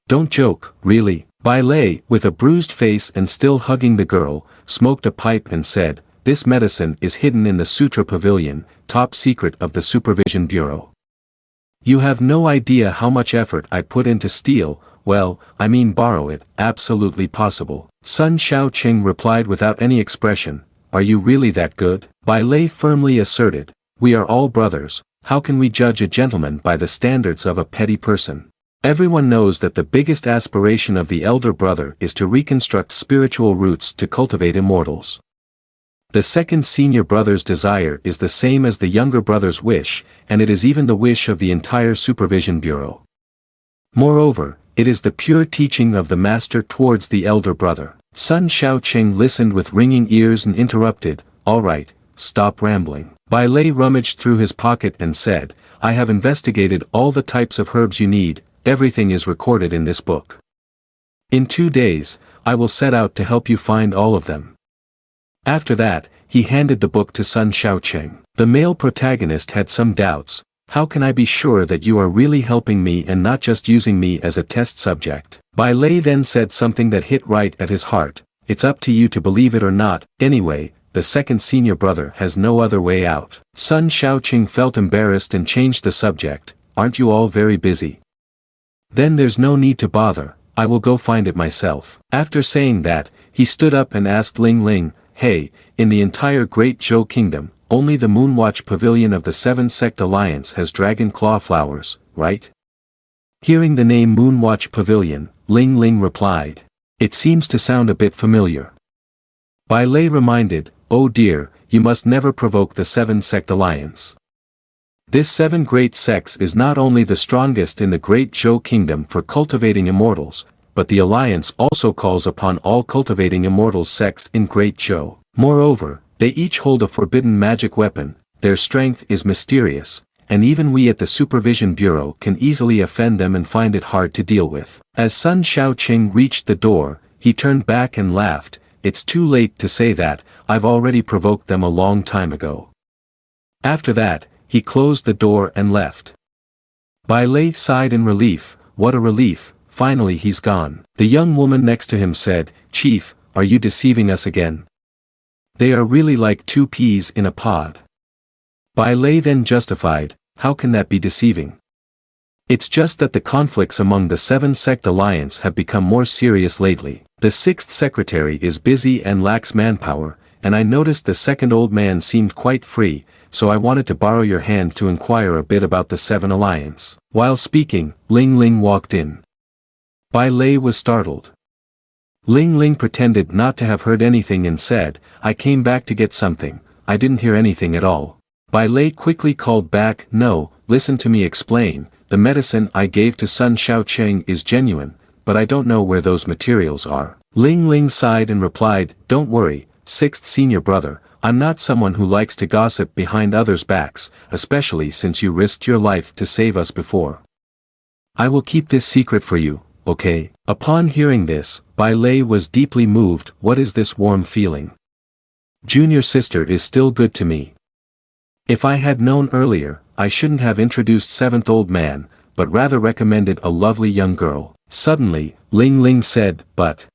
Don't joke, really. Bai Lei, with a bruised face and still hugging the girl, smoked a pipe and said, this medicine is hidden in the Sutra Pavilion, top secret of the Supervision Bureau. You have no idea how much effort I put into steal, well, I mean borrow it, absolutely possible. Sun Shao Cheng replied without any expression, are you really that good? Bai Lei firmly asserted, we are all brothers, how can we judge a gentleman by the standards of a petty person? Everyone knows that the biggest aspiration of the elder brother is to reconstruct spiritual roots to cultivate immortals. The second senior brother's desire is the same as the younger brother's wish, and it is even the wish of the entire Supervision Bureau. Moreover, it is the pure teaching of the master towards the elder brother. Sun Shao Cheng listened with ringing ears and interrupted, all right, stop rambling. Bai Lei rummaged through his pocket and said, I have investigated all the types of herbs you need, everything is recorded in this book. In 2 days, I will set out to help you find all of them. After that, he handed the book to Sun Shao Cheng. The male protagonist had some doubts, how can I be sure that you are really helping me and not just using me as a test subject? Bai Lei then said something that hit right at his heart, it's up to you to believe it or not, anyway, the second senior brother has no other way out. Sun Shao Cheng felt embarrassed and changed the subject, aren't you all very busy? Then there's no need to bother, I will go find it myself. After saying that, he stood up and asked Ling Ling, hey, in the entire Great Zhou Kingdom, only the Moonwatch Pavilion of the Seven Sect Alliance has dragon claw flowers, right? Hearing the name Moonwatch Pavilion, Ling Ling replied, it seems to sound a bit familiar. Bai Lei reminded, oh dear, you must never provoke the Seven Sect Alliance. This seven great sects is not only the strongest in the Great Zhou Kingdom for cultivating immortals, but the alliance also calls upon all cultivating immortals sects in Great Zhou. Moreover, they each hold a forbidden magic weapon, their strength is mysterious, and even we at the Supervision Bureau can easily offend them and find it hard to deal with. As Sun Shao Cheng reached the door, he turned back and laughed, it's too late to say that, I've already provoked them a long time ago. After that, he closed the door and left. Bai Lei sighed in relief, what a relief, finally he's gone. The young woman next to him said, Chief, are you deceiving us again? They are really like 2 peas in a pod. Bai Lei then justified, how can that be deceiving? It's just that the conflicts among the Seven Sect Alliance have become more serious lately. The 6th secretary is busy and lacks manpower, and I noticed the second old man seemed quite free, so I wanted to borrow your hand to inquire a bit about the Seven Alliance. While speaking, Ling Ling walked in. Bai Lei was startled. Ling Ling pretended not to have heard anything and said, I came back to get something, I didn't hear anything at all. Bai Lei quickly called back, no, listen to me explain, the medicine I gave to Sun Shao Cheng is genuine, but I don't know where those materials are. Ling Ling sighed and replied, don't worry, 6th senior brother, I'm not someone who likes to gossip behind others' backs, especially since you risked your life to save us before. I will keep this secret for you, okay? Upon hearing this, Bai Lei was deeply moved, what is this warm feeling? Junior sister is still good to me. If I had known earlier, I shouldn't have introduced 7th old man, but rather recommended a lovely young girl. Suddenly, Ling Ling said, but.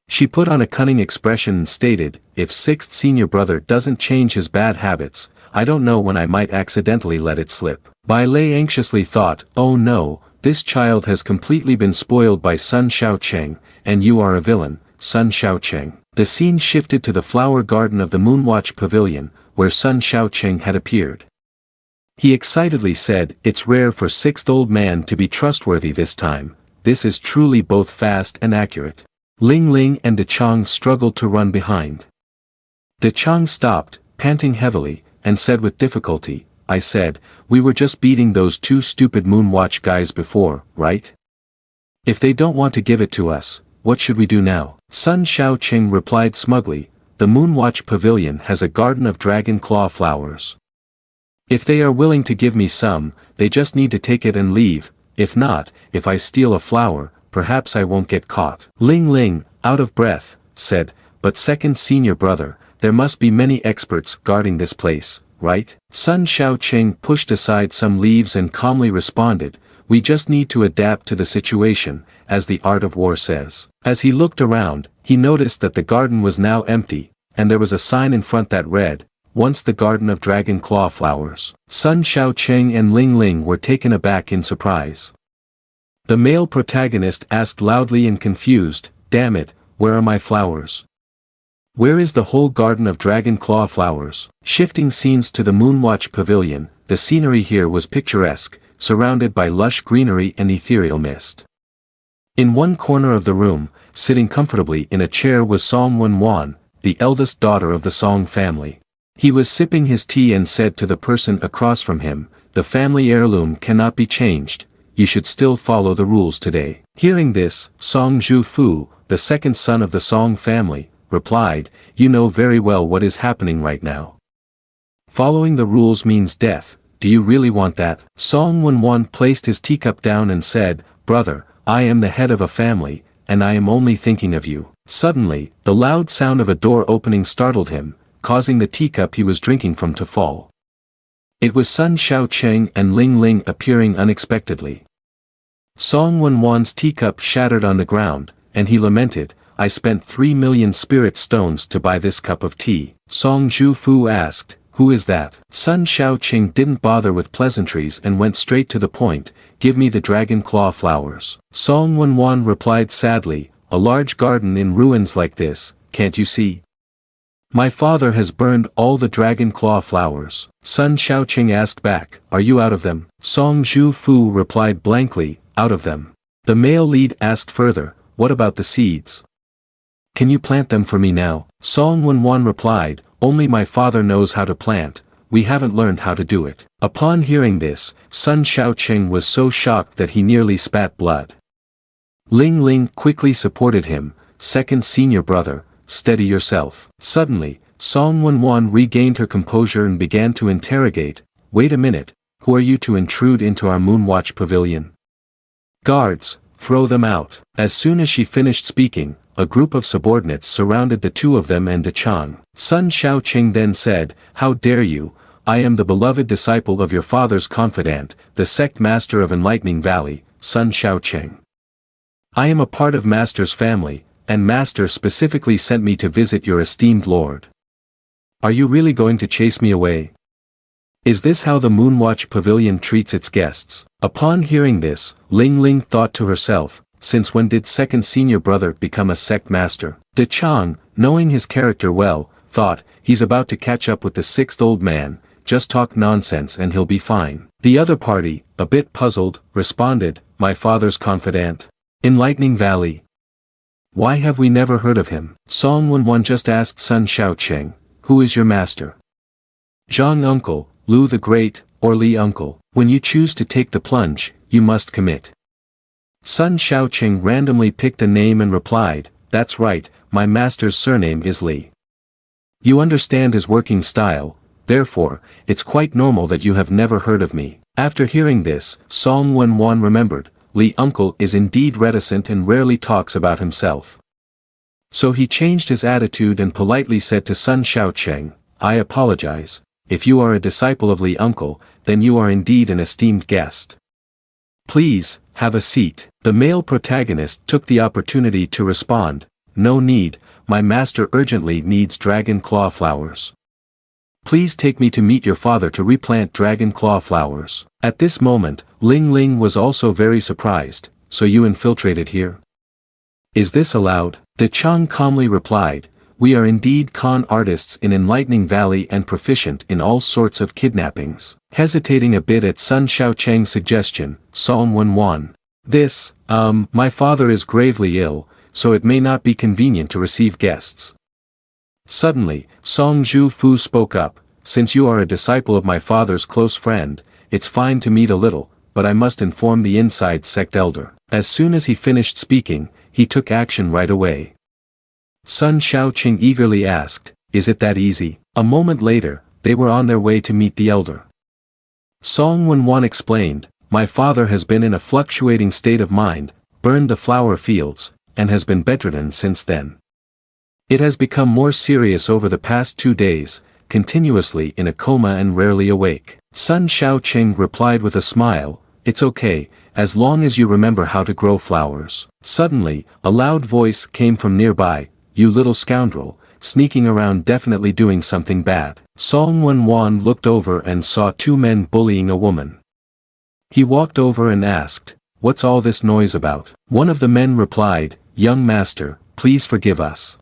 She put on a cunning expression and stated, if 6th senior brother doesn't change his bad habits, I don't know when I might accidentally let it slip. Bai Lei anxiously thought, oh no, this child has completely been spoiled by Sun Shao Cheng, and you are a villain, Sun Shao Cheng. The scene shifted to the flower garden of the Moonwatch Pavilion, where Sun Shao Cheng had appeared. He excitedly said, it's rare for 6th old man to be trustworthy this time, this is truly both fast and accurate. Ling Ling and De Chang struggled to run behind. De Chang stopped, panting heavily, and said with difficulty, I said, we were just beating those two stupid moonwatch guys before, right? If they don't want to give it to us, what should we do now? Sun Shao Chang replied smugly, the moonwatch pavilion has a garden of dragon claw flowers. If they are willing to give me some, they just need to take it and leave. If not, if I steal a flower, perhaps I won't get caught. Ling Ling, out of breath, said, but second senior brother, there must be many experts guarding this place, right? Sun Shao Chang pushed aside some leaves and calmly responded, we just need to adapt to the situation, as the art of war says. As he looked around, he noticed that the garden was now empty, and there was a sign in front that read, once the garden of dragon claw flowers. Sun Shao Chang and Ling Ling were taken aback in surprise. The male protagonist asked loudly and confused, damn it, where are my flowers? Where is the whole garden of dragon claw flowers? Shifting scenes to the moonwatch pavilion, the scenery here was picturesque, surrounded by lush greenery and ethereal mist. In one corner of the room, sitting comfortably in a chair was Song Wenwan, the eldest daughter of the Song family. He was sipping his tea and said to the person across from him, the family heirloom cannot be changed, you should still follow the rules today. Hearing this, Song Zhu-fu, the second son of the Song family, replied, you know very well what is happening right now. Following the rules means death, do you really want that? Song Wenwan placed his teacup down and said, brother, I am the head of a family, and I am only thinking of you. Suddenly, the loud sound of a door opening startled him, causing the teacup he was drinking from to fall. It was Sun Shao Chang and Ling Ling appearing unexpectedly. Song Wenwan's teacup shattered on the ground, and he lamented, I spent 3 million spirit stones to buy this cup of tea. Song Zhu-fu asked, who is that? Sun Shao Chang didn't bother with pleasantries and went straight to the point, give me the dragon claw flowers. Song Wenwan replied sadly, a large garden in ruins like this, can't you see? My father has burned all the dragon claw flowers. Sun Shao Chang asked back, are you out of them? Song Zhu-fu replied blankly, out of them. The male lead asked further, what about the seeds? Can you plant them for me now? Song Wenwan replied, only my father knows how to plant, we haven't learned how to do it. Upon hearing this, Sun Shao Chang was so shocked that he nearly spat blood. Ling Ling quickly supported him, second senior brother, steady yourself. Suddenly, Song Wenwan regained her composure and began to interrogate, wait a minute, who are you to intrude into our moonwatch pavilion? Guards, throw them out. As soon as she finished speaking, a group of subordinates surrounded the two of them and De Chang. Sun Shao Chang then said, how dare you, I am the beloved disciple of your father's confidant, the sect master of Enlightening Valley, Sun Shao Chang. I am a part of Master's family, and Master specifically sent me to visit your esteemed lord. Are you really going to chase me away? Is this how the Moonwatch Pavilion treats its guests? Upon hearing this, Ling Ling thought to herself, since when did second senior brother become a sect master? De Chang, knowing his character well, thought, he's about to catch up with the sixth old man, just talk nonsense and he'll be fine. The other party, a bit puzzled, responded, my father's confidant. Enlightening Valley. Why have we never heard of him? Song Wenwan just asked Sun Shao Chang, who is your master? Zhang uncle, Lu the Great, or Li uncle. When you choose to take the plunge, you must commit. Sun Shao Chang randomly picked a name and replied, that's right, my master's surname is Li. You understand his working style, therefore, it's quite normal that you have never heard of me. After hearing this, Song Wenwan remembered, Li uncle is indeed reticent and rarely talks about himself. So he changed his attitude and politely said to Sun Shao Chang, I apologize, if you are a disciple of Li uncle, then you are indeed an esteemed guest. Please, have a seat. The male protagonist took the opportunity to respond, no need, my master urgently needs dragon claw flowers. Please take me to meet your father to replant dragon claw flowers. At this moment, Ling Ling was also very surprised, so you infiltrated here? Is this allowed? De Chang calmly replied, we are indeed con artists in Enlightening Valley and proficient in all sorts of kidnappings. Hesitating a bit at Sun Shao Chang's suggestion, Song Wenwan. My father is gravely ill, so it may not be convenient to receive guests. Suddenly, Song Zhu-fu spoke up, since you are a disciple of my father's close friend, it's fine to meet a little, but I must inform the inside sect elder. As soon as he finished speaking, he took action right away. Sun Xiaoqing eagerly asked, is it that easy? A moment later, they were on their way to meet the elder. Song Wenwan explained, my father has been in a fluctuating state of mind, burned the flower fields, and has been bedridden since then. It has become more serious over the past 2 days, continuously in a coma and rarely awake. Sun Xiaoqing replied with a smile, it's okay, as long as you remember how to grow flowers. Suddenly, a loud voice came from nearby, you little scoundrel, sneaking around definitely doing something bad. Song Wenwan looked over and saw 2 men bullying a woman. He walked over and asked, what's all this noise about? One of the men replied, young master, please forgive us.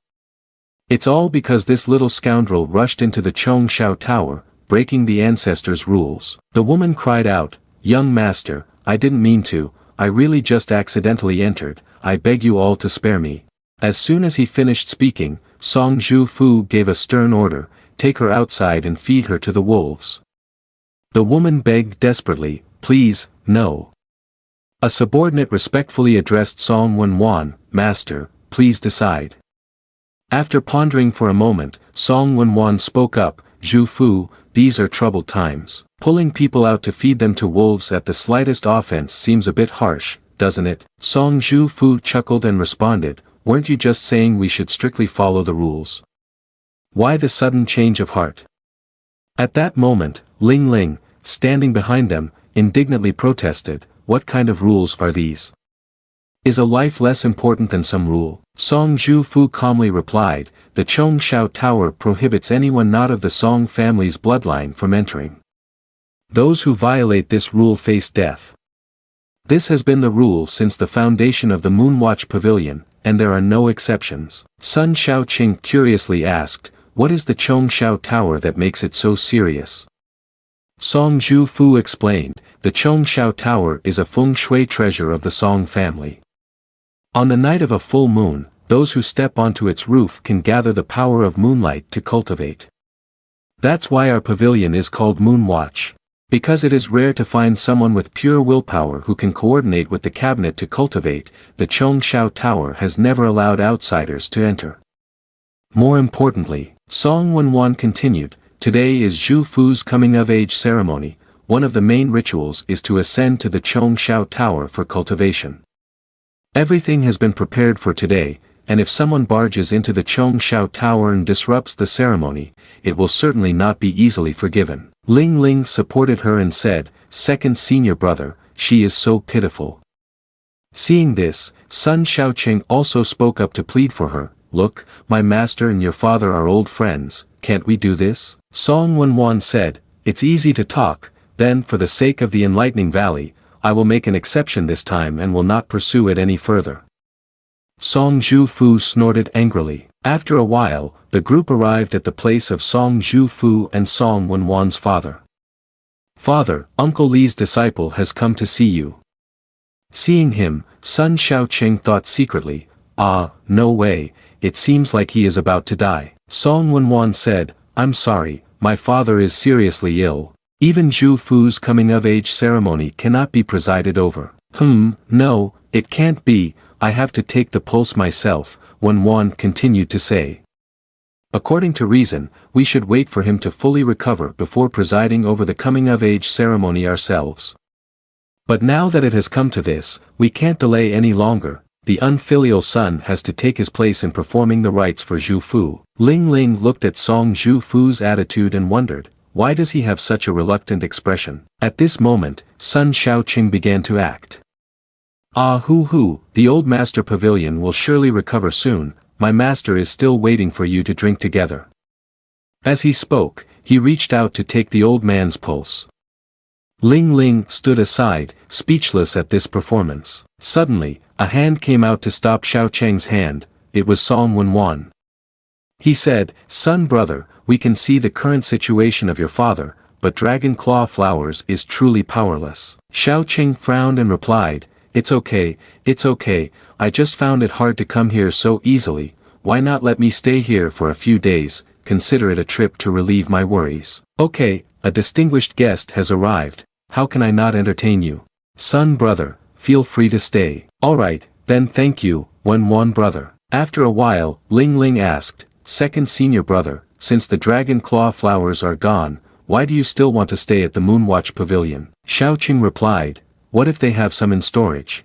It's all because this little scoundrel rushed into the Chongshao Tower, breaking the ancestors' rules. The woman cried out, young master, I didn't mean to, I really just accidentally entered, I beg you all to spare me. As soon as he finished speaking, Song Zhufu gave a stern order, take her outside and feed her to the wolves. The woman begged desperately, please, no. A subordinate respectfully addressed Song Wenwan, master, please decide. After pondering for a moment, Song Wenwan spoke up, Zhufu, these are troubled times. Pulling people out to feed them to wolves at the slightest offense seems a bit harsh, doesn't it? Song Zhufu chuckled and responded, weren't you just saying we should strictly follow the rules? Why the sudden change of heart? At that moment, Ling Ling, standing behind them, indignantly protested, what kind of rules are these? Is a life less important than some rule? Song Zhufu calmly replied, the Chongshao Tower prohibits anyone not of the Song family's bloodline from entering. Those who violate this rule face death. This has been the rule since the foundation of the Moonwatch Pavilion, and there are no exceptions. Sun Xiaoqing curiously asked, what is the Chongshao Tower that makes it so serious? Song Zhufu explained, the Chongshao Tower is a feng shui treasure of the Song family. On the night of a full moon, those who step onto its roof can gather the power of moonlight to cultivate. That's why our pavilion is called Moonwatch. Because it is rare to find someone with pure willpower who can coordinate with the cabinet to cultivate, the Chongshao Tower has never allowed outsiders to enter. More importantly, Song Wenwan continued, today is Zhu Fu's coming-of-age ceremony, one of the main rituals is to ascend to the Chongshao Tower for cultivation. Everything has been prepared for today, and if someone barges into the Chongshao Tower and disrupts the ceremony, it will certainly not be easily forgiven. Ling Ling supported her and said, second senior brother, she is so pitiful. Seeing this, Sun Xiaoqing also spoke up to plead for her, look, my master and your father are old friends, can't we do this? Song Wenwan said, it's easy to talk, then for the sake of the enlightening valley, I will make an exception this time and will not pursue it any further. Song Zhufu snorted angrily. After a while, the group arrived at the place of Song Zhufu and Song Wenwan's father. Father, Uncle Li's disciple has come to see you. Seeing him, Sun Xiaoqing thought secretly, no way, it seems like he is about to die. Song Wenwan said, I'm sorry, my father is seriously ill. Even Zhu Fu's coming-of-age ceremony cannot be presided over. No, it can't be, I have to take the pulse myself, Wenwan continued to say. According to reason, we should wait for him to fully recover before presiding over the coming-of-age ceremony ourselves. But now that it has come to this, we can't delay any longer, the unfilial son has to take his place in performing the rites for Zhu Fu. Ling Ling looked at Song Zhu Fu's attitude and wondered, why does he have such a reluctant expression? At this moment, Sun Xiaoqing began to act. The old master pavilion will surely recover soon, my master is still waiting for you to drink together. As he spoke, he reached out to take the old man's pulse. Ling Ling stood aside, speechless at this performance. Suddenly, a hand came out to stop Xiao Chang's hand, it was Song Wenwan. He said, son brother, we can see the current situation of your father, but Dragon Claw Flowers is truly powerless. Xiao Chang frowned and replied, it's okay, I just found it hard to come here so easily, why not let me stay here for a few days, consider it a trip to relieve my worries. Okay, a distinguished guest has arrived, how can I not entertain you? Sun brother, feel free to stay. Alright, then thank you, Wen brother. After a while, Ling Ling asked, second senior brother, since the dragon claw flowers are gone, why do you still want to stay at the moonwatch pavilion? Sha Chang replied, what if they have some in storage?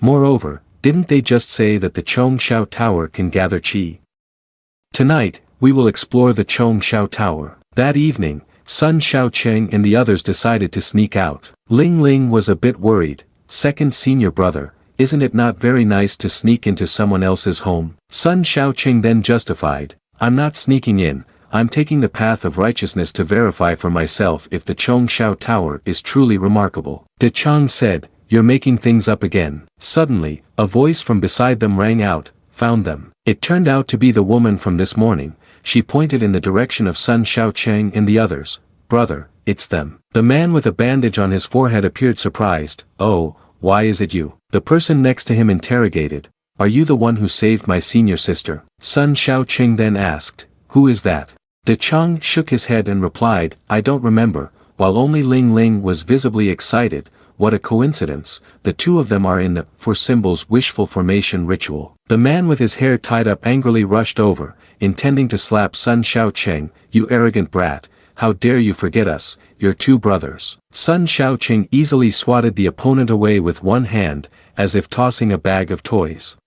Moreover, didn't they just say that the Chongshao Tower can gather qi? Tonight, we will explore the Chongshao Tower. That evening, Sun Sha Chang and the others decided to sneak out. Ling Ling was a bit worried, second senior brother, isn't it not very nice to sneak into someone else's home? Sun Sha Chang then justified, I'm not sneaking in, I'm taking the path of righteousness to verify for myself if the Chongshao Tower is truly remarkable. De Chang said, you're making things up again. Suddenly, a voice from beside them rang out, found them. It turned out to be the woman from this morning. She pointed in the direction of Sun Sha Chang and the others. Brother, it's them. The man with a bandage on his forehead appeared surprised. Oh, why is it you? The person next to him interrogated. Are you the one who saved my senior sister? Sun Sha Chang then asked, who is that? De Chang shook his head and replied, I don't remember, while only Ling Ling was visibly excited. What a coincidence, the two of them are in the for symbols wishful formation ritual. The man with his hair tied up angrily rushed over, intending to slap Sun Sha Chang, you arrogant brat, how dare you forget us, your two brothers. Sun Sha Chang easily swatted the opponent away with one hand, as if tossing a bag of toys.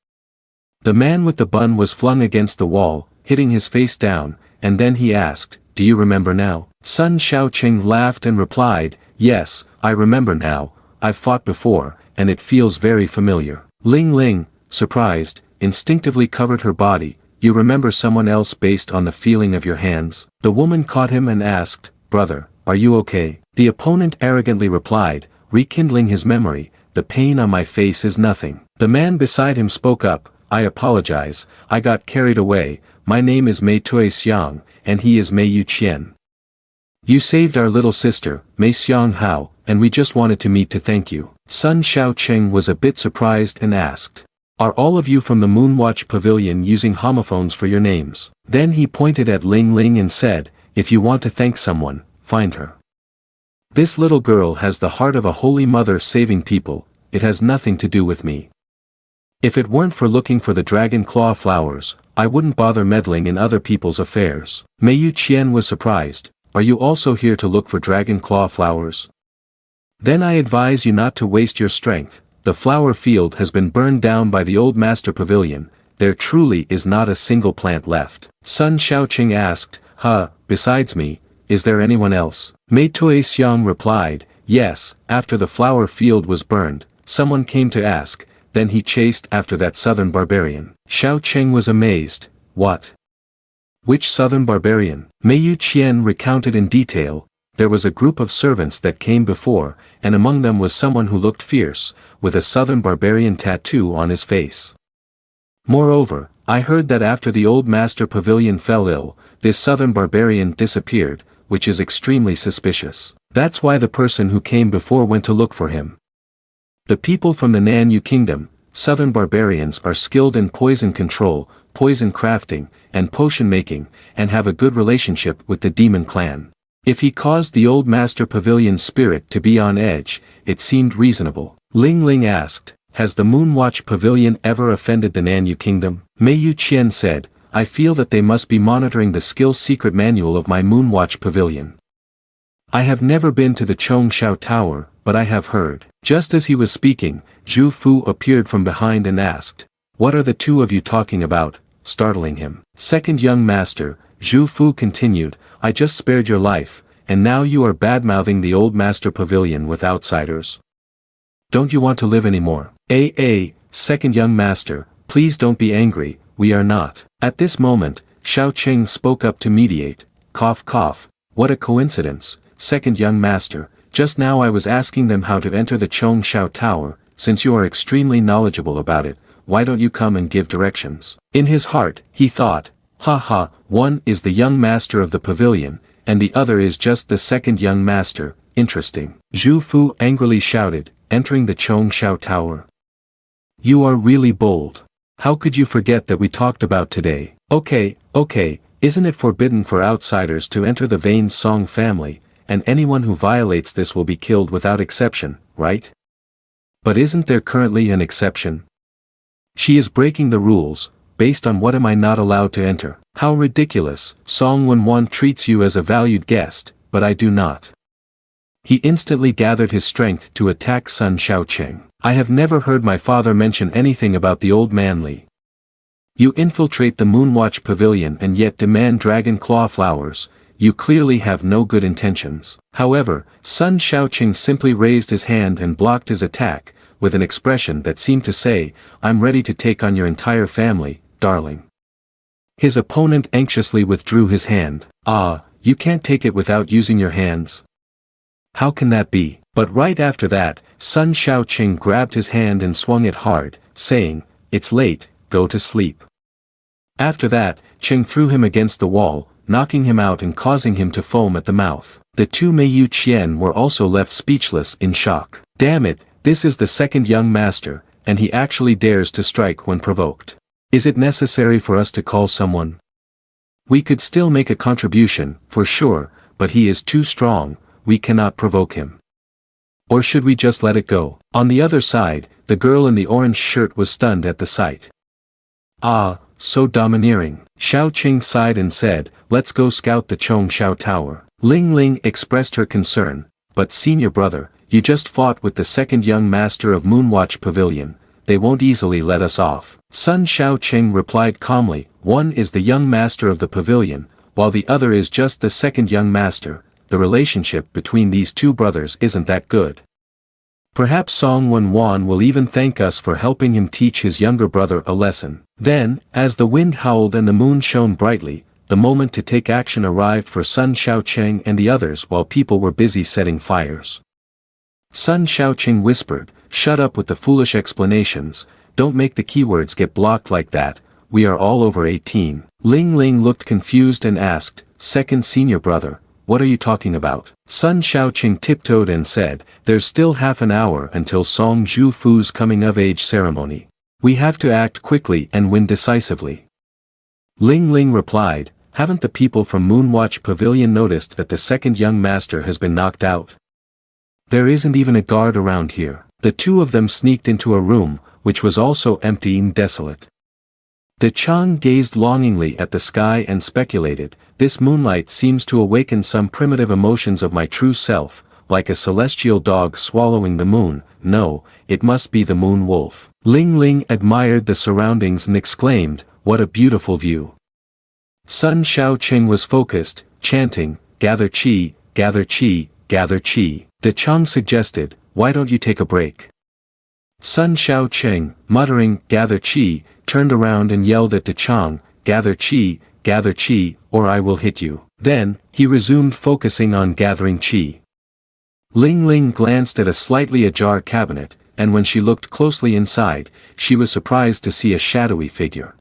The man with the bun was flung against the wall, hitting his face down, and then he asked, do you remember now? Sun Sha Chang laughed and replied, yes, I remember now, I've fought before, and it feels very familiar. Ling Ling, surprised, instinctively covered her body, you remember someone else based on the feeling of your hands? The woman caught him and asked, brother, are you okay? The opponent arrogantly replied, rekindling his memory, the pain on my face is nothing. The man beside him spoke up, I apologize, I got carried away, my name is Mei Tui Xiang, and he is Mei Yu Qian. You saved our little sister, Mei Xiang Hao, and we just wanted to meet to thank you. Sun Sha Chang was a bit surprised and asked, are all of you from the Moonwatch Pavilion using homophones for your names? Then he pointed at Ling Ling and said, if you want to thank someone, find her. This little girl has the heart of a holy mother saving people, it has nothing to do with me. If it weren't for looking for the dragon claw flowers, I wouldn't bother meddling in other people's affairs. Mei Yu Qian was surprised, are you also here to look for dragon claw flowers? Then I advise you not to waste your strength, the flower field has been burned down by the old master pavilion, there truly is not a single plant left. Sun Sha Chang asked, besides me, is there anyone else? Mei Tui Xiang replied, yes, after the flower field was burned, someone came to ask, then he chased after that southern barbarian. Sha Chang was amazed, what? Which southern barbarian? Mei Yu Qian recounted in detail, there was a group of servants that came before, and among them was someone who looked fierce, with a southern barbarian tattoo on his face. Moreover, I heard that after the old master pavilion fell ill, this southern barbarian disappeared, which is extremely suspicious. That's why the person who came before went to look for him. The people from the Nanyu kingdom, southern barbarians are skilled in poison control, poison crafting, and potion making, and have a good relationship with the demon clan. If he caused the old master pavilion's spirit to be on edge, it seemed reasonable. Ling Ling asked, has the Moonwatch Pavilion ever offended the Nanyu kingdom? Mei Yu Qian said, I feel that they must be monitoring the skill secret manual of my Moonwatch Pavilion. I have never been to the Chongshao Tower, but I have heard. Just as he was speaking, Zhu Fu appeared from behind and asked, what are the two of you talking about, startling him. Second young master, Zhu Fu continued, I just spared your life, and now you are bad-mouthing the old master pavilion with outsiders. Don't you want to live anymore? Second young master, please don't be angry, we are not. At this moment, Sha Chang spoke up to mediate, cough cough, what a coincidence, second young master, just now I was asking them how to enter the Chongshao Tower, since you are extremely knowledgeable about it, why don't you come and give directions? In his heart, he thought, one is the young master of the pavilion, and the other is just the second young master, interesting. Zhu Fu angrily shouted, entering the Chongshao Tower. You are really bold. How could you forget that we talked about today? Okay, Isn't it forbidden for outsiders to enter the Vane's Song family, and anyone who violates this will be killed without exception, right? But isn't there currently an exception? She is breaking the rules. Based on what am I not allowed to enter? How ridiculous. Song Won treats you as a valued guest, but I do not. He instantly gathered his strength to attack Sun Sha Chang. I have never heard my father mention anything about the old man Li. You infiltrate the Moonwatch Pavilion and yet demand dragon claw flowers. You clearly have no good intentions. However, Sun Sha Chang simply raised his hand and blocked his attack, with an expression that seemed to say, I'm ready to take on your entire family, darling. His opponent anxiously withdrew his hand. Ah, you can't take it without using your hands. How can that be? But right after that, Sun Sha Chang grabbed his hand and swung it hard, saying, it's late, go to sleep. After that, Cheng threw him against the wall, knocking him out and causing him to foam at the mouth. The two Meiyu Qian were also left speechless in shock. Damn it, this is the second young master, and he actually dares to strike when provoked. Is it necessary for us to call someone? We could still make a contribution, for sure, but he is too strong, we cannot provoke him. Or should we just let it go? On the other side, the girl in the orange shirt was stunned at the sight. Ah, so domineering. Xiao Qing sighed and said, let's go scout the Chongshao Tower. Ling Ling expressed her concern, but senior brother, you just fought with the second young master of Moonwatch Pavilion, they won't easily let us off. Sun Xiao Qing replied calmly, one is the young master of the pavilion, while the other is just the second young master. The relationship between these two brothers isn't that good. Perhaps Song Wan will even thank us for helping him teach his younger brother a lesson. Then, as the wind howled and the moon shone brightly, the moment to take action arrived for Sun Xiaoqing and the others while people were busy setting fires. Sun Xiaoqing whispered, shut up with the foolish explanations, don't make the keywords get blocked like that, we are all over 18. Ling Ling looked confused and asked, second senior brother, what are you talking about? Sun Xiaoqing tiptoed and said, there's still half an hour until Song Zhufu's coming-of-age ceremony. We have to act quickly and win decisively. Ling Ling replied, haven't the people from Moonwatch Pavilion noticed that the second young master has been knocked out? There isn't even a guard around here. The two of them sneaked into a room, which was also empty and desolate. De Chang gazed longingly at the sky and speculated, this moonlight seems to awaken some primitive emotions of my true self, like a celestial dog swallowing the moon. No, it must be the moon wolf. Ling Ling admired the surroundings and exclaimed, what a beautiful view. Sun Xiaoqing was focused, chanting, gather qi, gather qi, gather qi. De Chang suggested, why don't you take a break? Sun Xiaoqing, muttering, gather qi, turned around and yelled at De Chang, gather qi, or I will hit you. Then, he resumed focusing on gathering qi. Ling Ling glanced at a slightly ajar cabinet, and when she looked closely inside, she was surprised to see a shadowy figure.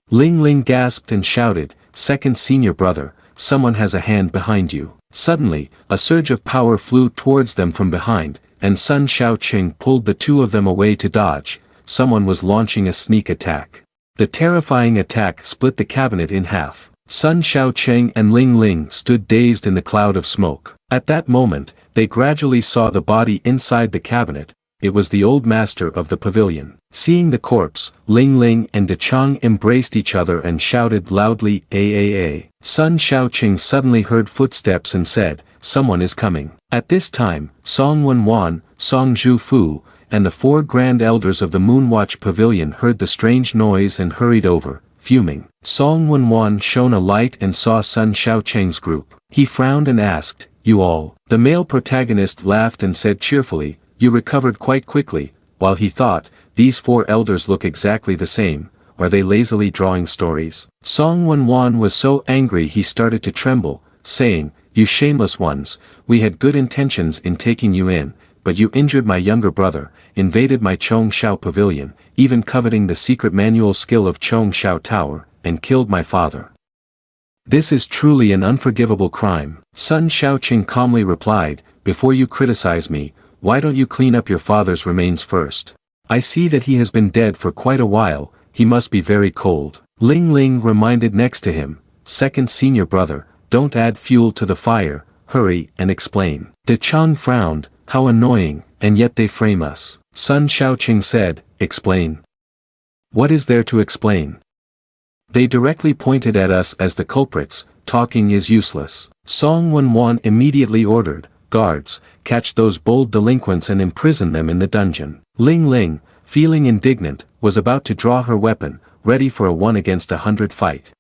Ling Ling gasped and shouted, second senior brother, someone has a hand behind you. Suddenly, a surge of power flew towards them from behind, and Sun Xiaoqing pulled the two of them away to dodge. Someone was launching a sneak attack. The terrifying attack split the cabinet in half. Sun Xiaoqing and Ling Ling stood dazed in the cloud of smoke. At that moment, they gradually saw the body inside the cabinet. It was the old master of the pavilion. Seeing the corpse, Ling Ling and De Chang embraced each other and shouted loudly, "Aa!" Sun Xiaoqing suddenly heard footsteps and said, someone is coming. At this time, Song Wan, Song Zhufu, and the four grand elders of the Moonwatch Pavilion heard the strange noise and hurried over, fuming. Song Wan shone a light and saw Sun Xiaoqing's group. He frowned and asked, you all? The male protagonist laughed and said cheerfully, you recovered quite quickly, while he thought, these four elders look exactly the same, are they lazily drawing stories? Song Wan was so angry he started to tremble, saying, you shameless ones, we had good intentions in taking you in, but you injured my younger brother, invaded my Chongshao Pavilion, even coveting the secret manual skill of Chongshao Tower, and killed my father. This is truly an unforgivable crime. Sun Xiaoqing calmly replied, before you criticize me, why don't you clean up your father's remains first? I see that he has been dead for quite a while, he must be very cold. Ling Ling reminded next to him, second senior brother, don't add fuel to the fire, hurry and explain. De Chang frowned, how annoying, and yet they frame us. Sun Shaoqing said, explain. What is there to explain? They directly pointed at us as the culprits, talking is useless. Song Wenwan immediately ordered, guards, catch those bold delinquents and imprison them in the dungeon. Ling Ling, feeling indignant, was about to draw her weapon, ready for a 1-against-100 fight.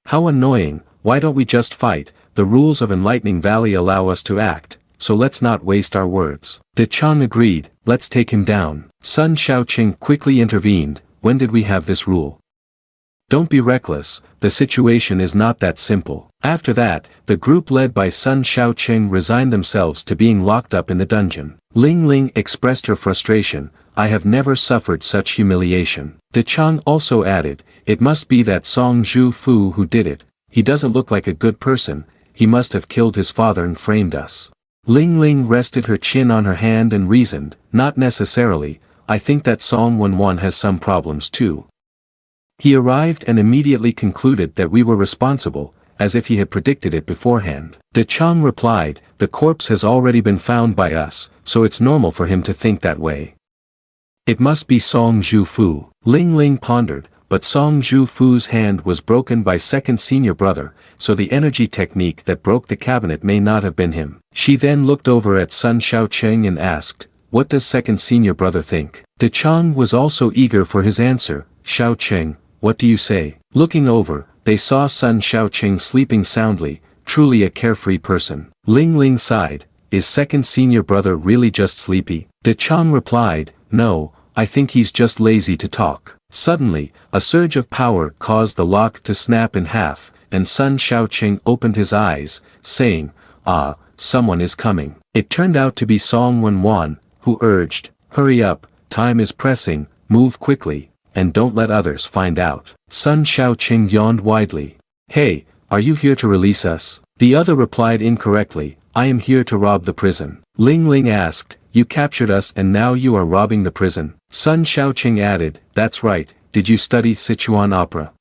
How annoying, why don't we just fight? The rules of Enlightening Valley allow us to act, so let's not waste our words. De Chang agreed, let's take him down. Sun Shaoqing quickly intervened, when did we have this rule? Don't be reckless, the situation is not that simple. After that, the group led by Sun Shaoqing resigned themselves to being locked up in the dungeon. Ling Ling expressed her frustration, I have never suffered such humiliation. De Chang also added, it must be that Song Zhu Fu who did it, he doesn't look like a good person, he must have killed his father and framed us. Ling Ling rested her chin on her hand and reasoned, not necessarily, I think that Song Wenwan has some problems too. He arrived and immediately concluded that we were responsible, as if he had predicted it beforehand. De Chang replied, the corpse has already been found by us, so it's normal for him to think that way. It must be Song Zhu Fu. Ling Ling pondered, but Song Zhu Fu's hand was broken by second senior brother, so the energy technique that broke the cabinet may not have been him. She then looked over at Sun Shaoqing and asked, what does second senior brother think? De Chang was also eager for his answer, Shaoqing, what do you say? Looking over, they saw Sun Shaoqing sleeping soundly, truly a carefree person. Ling Ling sighed, is second senior brother really just sleepy? De Chang replied, no, I think he's just lazy to talk. Suddenly, a surge of power caused the lock to snap in half, and Sun Shaoqing opened his eyes, saying, ah, someone is coming. It turned out to be Song Wenwan, who urged, hurry up, time is pressing, move quickly, and don't let others find out. Sun Shaoqing yawned widely. Hey, are you here to release us? The other replied incorrectly, I am here to rob the prison. Ling Ling asked, you captured us and now you are robbing the prison? Sun Shaoqing added, that's right, did you study Sichuan opera?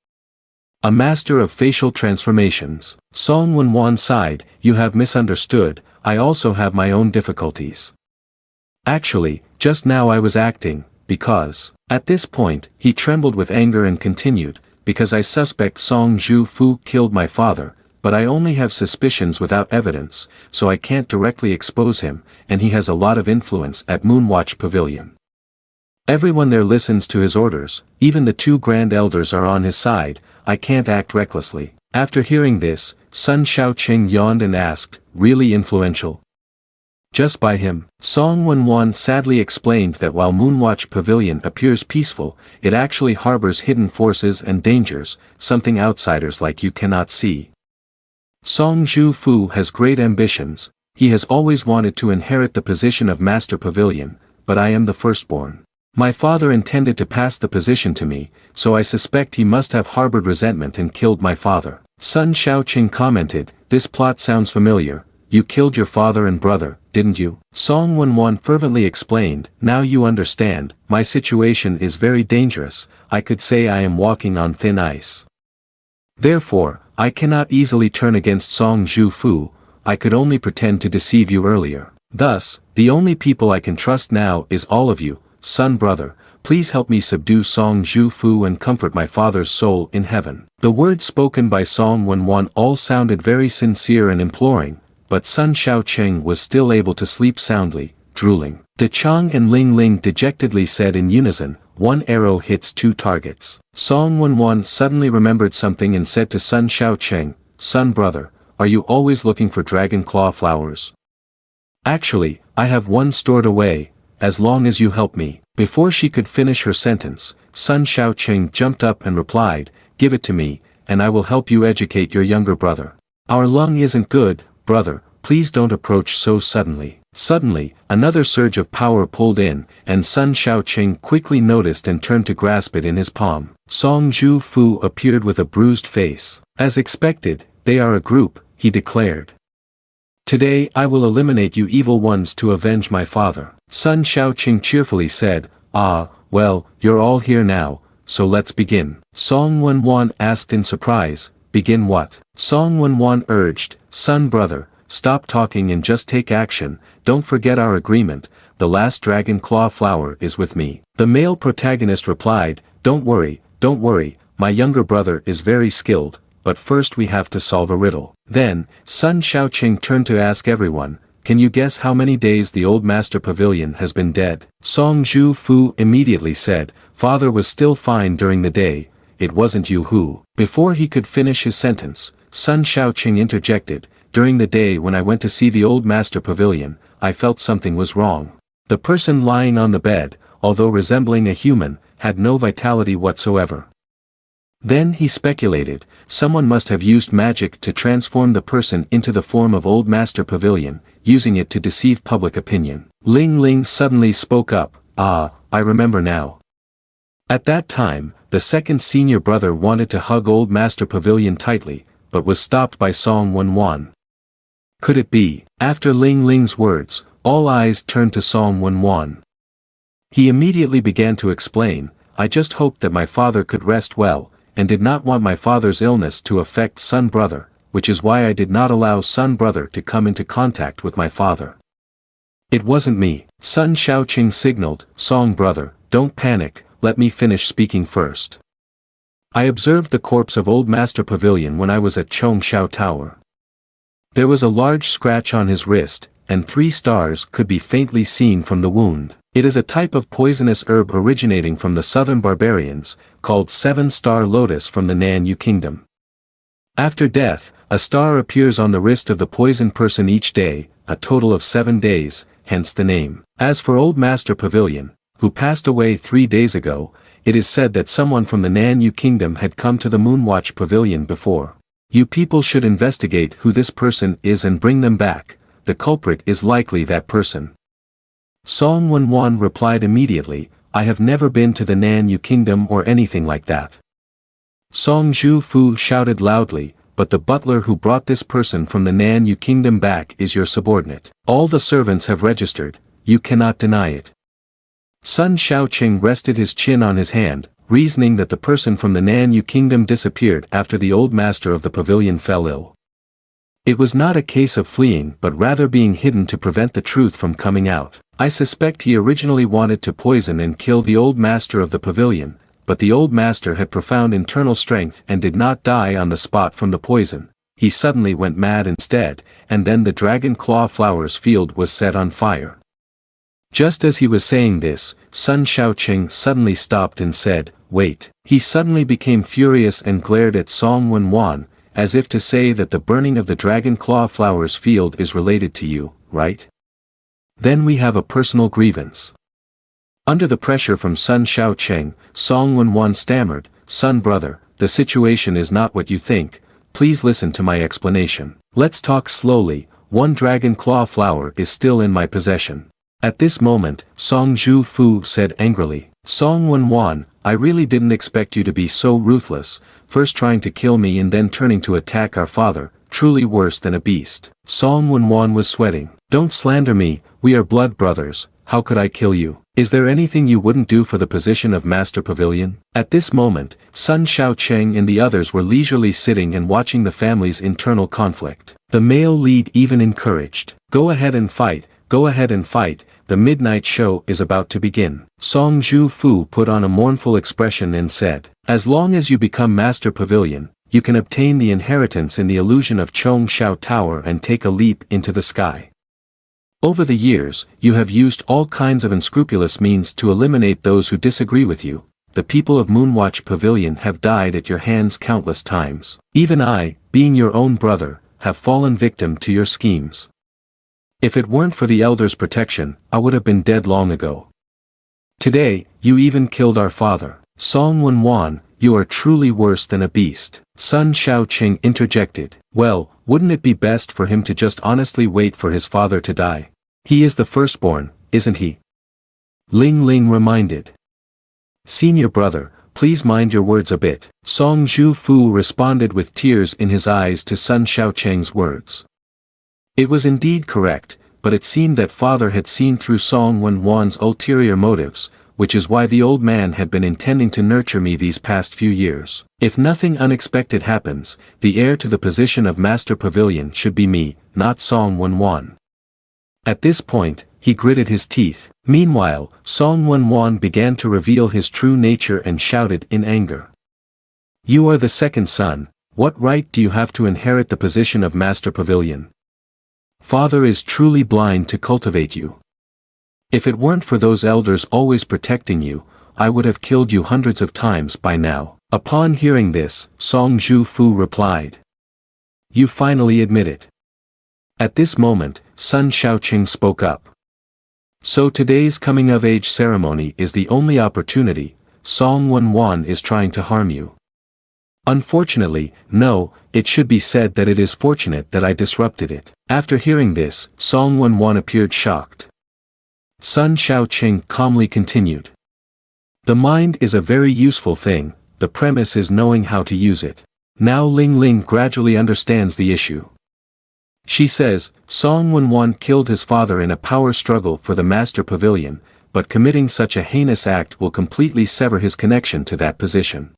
A master of facial transformations. Song Wenwan sighed, you have misunderstood, I also have my own difficulties. Actually, just now I was acting, because, at this point, he trembled with anger and continued, because I suspect Song Zhu Fu killed my father, but I only have suspicions without evidence, so I can't directly expose him, and he has a lot of influence at Moonwatch Pavilion. Everyone there listens to his orders, even the 2 grand elders are on his side, I can't act recklessly. After hearing this, Sun Shaoqing yawned and asked, really influential? Just by him. Song Wenwan sadly explained that while Moonwatch Pavilion appears peaceful, it actually harbors hidden forces and dangers, something outsiders like you cannot see. Song Zhu Fu has great ambitions, he has always wanted to inherit the position of Master Pavilion, but I am the firstborn. My father intended to pass the position to me, so I suspect he must have harbored resentment and killed my father. Sun Shaoqing commented, this plot sounds familiar, you killed your father and brother, didn't you? Song Wenwan fervently explained, now you understand, my situation is very dangerous, I could say I am walking on thin ice. Therefore, I cannot easily turn against Song Zhu Fu, I could only pretend to deceive you earlier. Thus, the only people I can trust now is all of you, son brother, please help me subdue Song Zhu Fu and comfort my father's soul in heaven. The words spoken by Song Wenwan all sounded very sincere and imploring, but Sun Shaoqing was still able to sleep soundly, drooling. De Chang and Ling Ling dejectedly said in unison, one arrow hits 2 targets. Song Wenwan suddenly remembered something and said to Sun Shaoqing, son brother, are you always looking for dragon claw flowers? Actually, I have one stored away, as long as you help me. Before she could finish her sentence, Sun Shaoqing jumped up and replied, give it to me, and I will help you educate your younger brother. Our lung isn't good, brother, please don't approach so suddenly. Suddenly, another surge of power pulled in, and Sun Shaoqing quickly noticed and turned to grasp it in his palm. Song Zhu Fu appeared with a bruised face. As expected, they are a group, he declared. Today I will eliminate you evil ones to avenge my father. Sun Shaoqing cheerfully said, ah, well, you're all here now, so let's begin. Song Wenwan asked in surprise, begin what? Song Wan urged, son brother, stop talking and just take action, don't forget our agreement, the last dragon claw flower is with me. The male protagonist replied, don't worry, my younger brother is very skilled, but first we have to solve a riddle. Then, Sun Shaoqing turned to ask everyone, can you guess how many days the old master pavilion has been dead? Song Zhu Fu immediately said, father was still fine during the day, it wasn't you who. Before he could finish his sentence, Sun Shaoqing interjected, during the day when I went to see the old master pavilion, I felt something was wrong. The person lying on the bed, although resembling a human, had no vitality whatsoever. Then he speculated, someone must have used magic to transform the person into the form of old master pavilion, using it to deceive public opinion. Ling Ling suddenly spoke up, ah, I remember now. At that time, the second senior brother wanted to hug old master pavilion tightly, but was stopped by Song Wan. Could it be? After Ling Ling's words, all eyes turned to Song Wan. He immediately began to explain, I just hoped that my father could rest well, and did not want my father's illness to affect son brother, which is why I did not allow son brother to come into contact with my father. It wasn't me. Sun Shaoqing signaled, Song brother, don't panic, let me finish speaking first. I observed the corpse of old master pavilion when I was at Chongshao Tower. There was a large scratch on his wrist, and 3 stars could be faintly seen from the wound. It is a type of poisonous herb originating from the southern barbarians, called 7-star lotus from the Nanyu kingdom. After death, a star appears on the wrist of the poisoned person each day, a total of 7 days, hence the name. As for old master pavilion, who passed away 3 days ago, it is said that someone from the Nanyu kingdom had come to the moonwatch pavilion before. You people should investigate who this person is and bring them back, the culprit is likely that person. Song Wan replied immediately, I have never been to the Nanyu kingdom or anything like that. Song Zhu Fu shouted loudly, but the butler who brought this person from the Nanyu kingdom back is your subordinate. All the servants have registered, you cannot deny it. Sun Shaoqing rested his chin on his hand, reasoning that the person from the Nanyu kingdom disappeared after the old master of the pavilion fell ill. It was not a case of fleeing but rather being hidden to prevent the truth from coming out. I suspect he originally wanted to poison and kill the old master of the pavilion, but the old master had profound internal strength and did not die on the spot from the poison. He suddenly went mad instead, and then the dragon claw flowers field was set on fire. Just as he was saying this, Sun Shaoqing suddenly stopped and said, wait. He suddenly became furious and glared at Song Wan, as if to say that the burning of the dragon claw flowers field is related to you, right? Then we have a personal grievance. Under the pressure from Sun Shaoqing, Song Wan stammered, son brother, the situation is not what you think, please listen to my explanation. Let's talk slowly, 1 dragon claw flower is still in my possession. At this moment, Song Zhu Fu said angrily, Song Wan, I really didn't expect you to be so ruthless, first trying to kill me and then turning to attack our father, truly worse than a beast. Song Wan was sweating. Don't slander me, we are blood brothers, how could I kill you? Is there anything you wouldn't do for the position of Master Pavilion? At this moment, Sun Shaoqing and the others were leisurely sitting and watching the family's internal conflict. The male lead even encouraged, go ahead and fight, the midnight show is about to begin. Song Zhu Fu put on a mournful expression and said, as long as you become Master Pavilion, you can obtain the inheritance in the illusion of Chongshao Tower and take a leap into the sky. Over the years, you have used all kinds of unscrupulous means to eliminate those who disagree with you. The people of Moonwatch Pavilion have died at your hands countless times. Even I, being your own brother, have fallen victim to your schemes. If it weren't for the elders' protection, I would have been dead long ago. Today, you even killed our father. Song Wan, you are truly worse than a beast. Sun Shaoqing interjected, well, wouldn't it be best for him to just honestly wait for his father to die? He is the firstborn, isn't he? Ling Ling reminded. Senior brother, please mind your words a bit. Song Zhu Fu responded with tears in his eyes to Sun Shaoqing's words. It was indeed correct, but it seemed that father had seen through Song Wan's ulterior motives, which is why the old man had been intending to nurture me these past few years. If nothing unexpected happens, the heir to the position of Master Pavilion should be me, not Song Wenwan. At this point, he gritted his teeth. Meanwhile, Song Wenwan began to reveal his true nature and shouted in anger. You are the second son, what right do you have to inherit the position of Master Pavilion? Father is truly blind to cultivate you. If it weren't for those elders always protecting you, I would have killed you hundreds of times by now. Upon hearing this, Song Zhu-fu replied. You finally admit it. At this moment, Sun Xiaoqing spoke up. So today's coming-of-age ceremony is the only opportunity. Song Wenwan is trying to harm you. Unfortunately, no, it should be said that it is fortunate that I disrupted it. After hearing this, Song Wenwan appeared shocked. Sun Xiaoqing calmly continued. The mind is a very useful thing, the premise is knowing how to use it. Now Ling Ling gradually understands the issue. She says, Song Wenwan killed his father in a power struggle for the Master Pavilion, but committing such a heinous act will completely sever his connection to that position.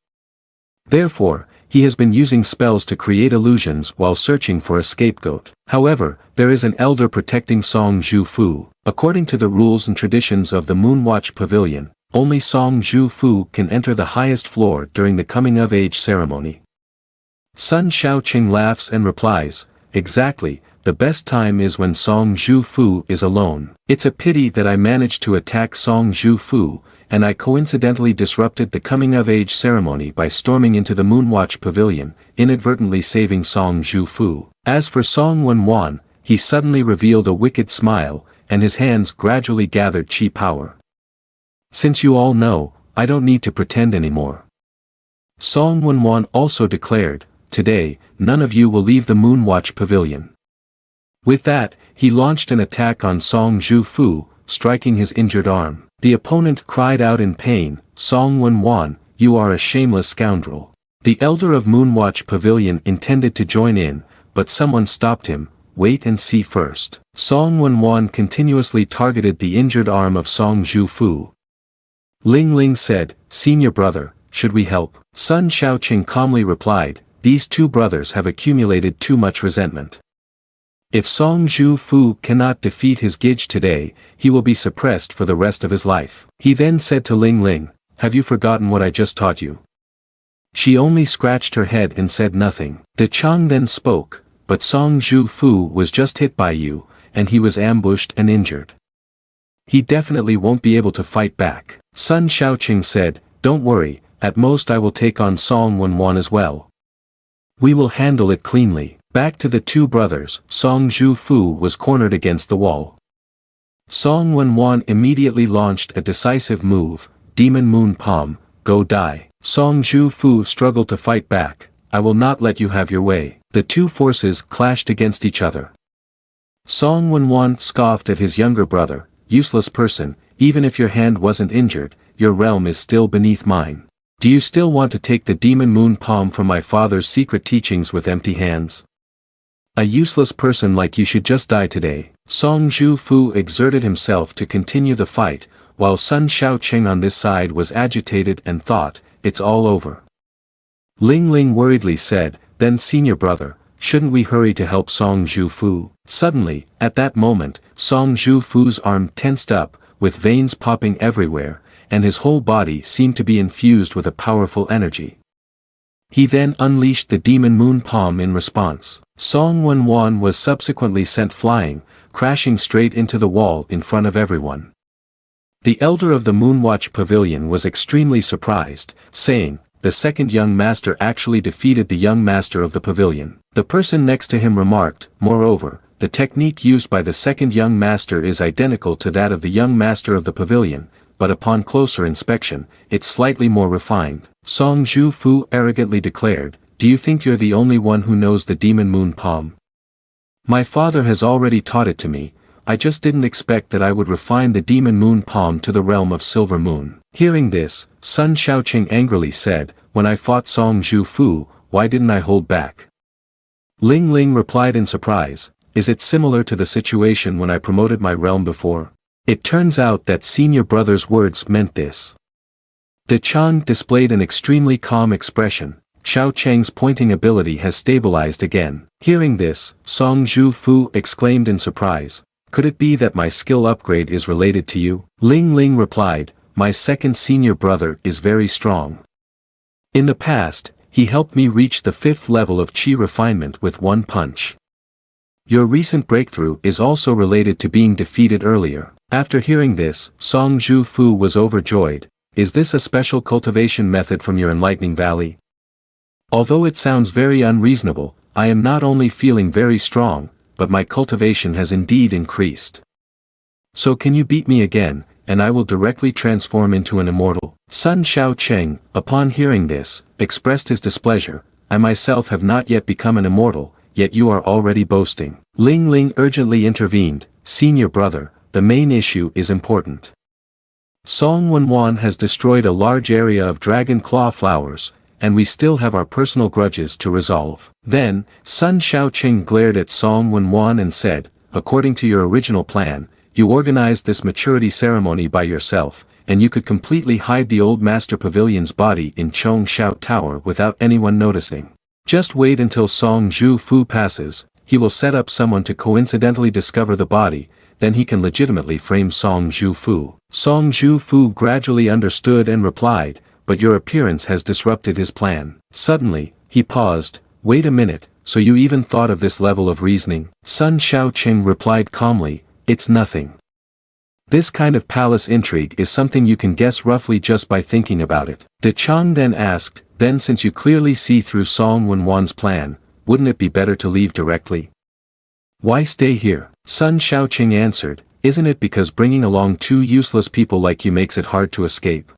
Therefore, he has been using spells to create illusions while searching for a scapegoat. However, there is an elder protecting Song Zhu-fu. According to the rules and traditions of the Moonwatch Pavilion, only Song Zhu-fu can enter the highest floor during the coming-of-age ceremony. Sun Xiaoqing laughs and replies, exactly, the best time is when Song Zhu-fu is alone. It's a pity that I managed to attack Song Zhu-fu, and I coincidentally disrupted the coming-of-age ceremony by storming into the Moonwatch Pavilion, inadvertently saving Song Zhu-fu. As for Song Wenwan, he suddenly revealed a wicked smile, and his hands gradually gathered chi power. Since you all know, I don't need to pretend anymore. Song Wenwan also declared, today, none of you will leave the Moonwatch Pavilion. With that, he launched an attack on Song Zhu-fu, striking his injured arm. The opponent cried out in pain, Song Wenwan, you are a shameless scoundrel. The elder of Moonwatch Pavilion intended to join in, but someone stopped him. Wait and see first. Song Wenwan continuously targeted the injured arm of Song Zhu-fu. Ling Ling said, Senior brother, should we help? Sun Xiaoqing calmly replied, these two brothers have accumulated too much resentment. If Song Zhu-fu cannot defeat his Gij today, he will be suppressed for the rest of his life. He then said to Ling Ling, have you forgotten what I just taught you? She only scratched her head and said nothing. De Chang then spoke, but Song Zhu-fu was just hit by you, and he was ambushed and injured. He definitely won't be able to fight back. Sun Xiaoqing said, don't worry, at most I will take on Song Wenwan as well. We will handle it cleanly. Back to the two brothers, Song Zhu-fu was cornered against the wall. Song Wenwan immediately launched a decisive move, Demon Moon Palm, go die. Song Zhu-fu struggled to fight back, I will not let you have your way. The two forces clashed against each other. Song Wenwan scoffed at his younger brother, useless person, even if your hand wasn't injured, your realm is still beneath mine. Do you still want to take the Demon Moon Palm from my father's secret teachings with empty hands? A useless person like you should just die today. Song Zhu-fu exerted himself to continue the fight, while Sun Xiaoqing on this side was agitated and thought, it's all over. Ling Ling worriedly said, then senior brother, shouldn't we hurry to help Song Zhu-fu? Suddenly, at that moment, Song Zhu-fu's arm tensed up, with veins popping everywhere, and his whole body seemed to be infused with a powerful energy. He then unleashed the Demon Moon Palm in response. Song Wenwan was subsequently sent flying, crashing straight into the wall in front of everyone. The elder of the Moonwatch Pavilion was extremely surprised, saying, the second young master actually defeated the young master of the pavilion. The person next to him remarked, moreover, the technique used by the second young master is identical to that of the young master of the pavilion, but upon closer inspection, it's slightly more refined. Song Zhu-fu arrogantly declared, do you think you're the only one who knows the Demon Moon Palm? My father has already taught it to me, I just didn't expect that I would refine the Demon Moon Palm to the realm of Silver Moon. Hearing this, Sun Xiaoqing angrily said, when I fought Song Zhu-fu, why didn't I hold back? Ling Ling replied in surprise, is it similar to the situation when I promoted my realm before? It turns out that senior brother's words meant this. De Chang displayed an extremely calm expression. Sha Chang's pointing ability has stabilized again. Hearing this, Song Zhu Fu exclaimed in surprise. Could it be that my skill upgrade is related to you? Ling Ling replied, my second senior brother is very strong. In the past, he helped me reach the 5th level of chi refinement with one punch. Your recent breakthrough is also related to being defeated earlier. After hearing this, Song Zhu Fu was overjoyed. Is this a special cultivation method from your enlightening valley? Although it sounds very unreasonable, I am not only feeling very strong, but my cultivation has indeed increased. So can you beat me again, and I will directly transform into an immortal? Sun Sha Chang, upon hearing this, expressed his displeasure. I myself have not yet become an immortal, yet you are already boasting. Ling Ling urgently intervened, senior brother, the main issue is important. Song Wenwan has destroyed a large area of dragon claw flowers, and we still have our personal grudges to resolve. Then, Sun Xiaoqing glared at Song Wenwan and said, according to your original plan, you organized this maturity ceremony by yourself, and you could completely hide the old Master Pavilion's body in Chongxiao Tower without anyone noticing. Just wait until Song Zhu Fu passes, he will set up someone to coincidentally discover the body, then he can legitimately frame Song Zhu Fu. Song Zhu Fu gradually understood and replied, but your appearance has disrupted his plan. Suddenly, he paused, wait a minute, so you even thought of this level of reasoning? Sun Xiaoqing replied calmly, it's nothing. This kind of palace intrigue is something you can guess roughly just by thinking about it. De Chang then asked, then since you clearly see through Song Wenwan's plan, wouldn't it be better to leave directly? Why stay here? Sun Xiaoqing answered, isn't it because bringing along 2 useless people like you makes it hard to escape?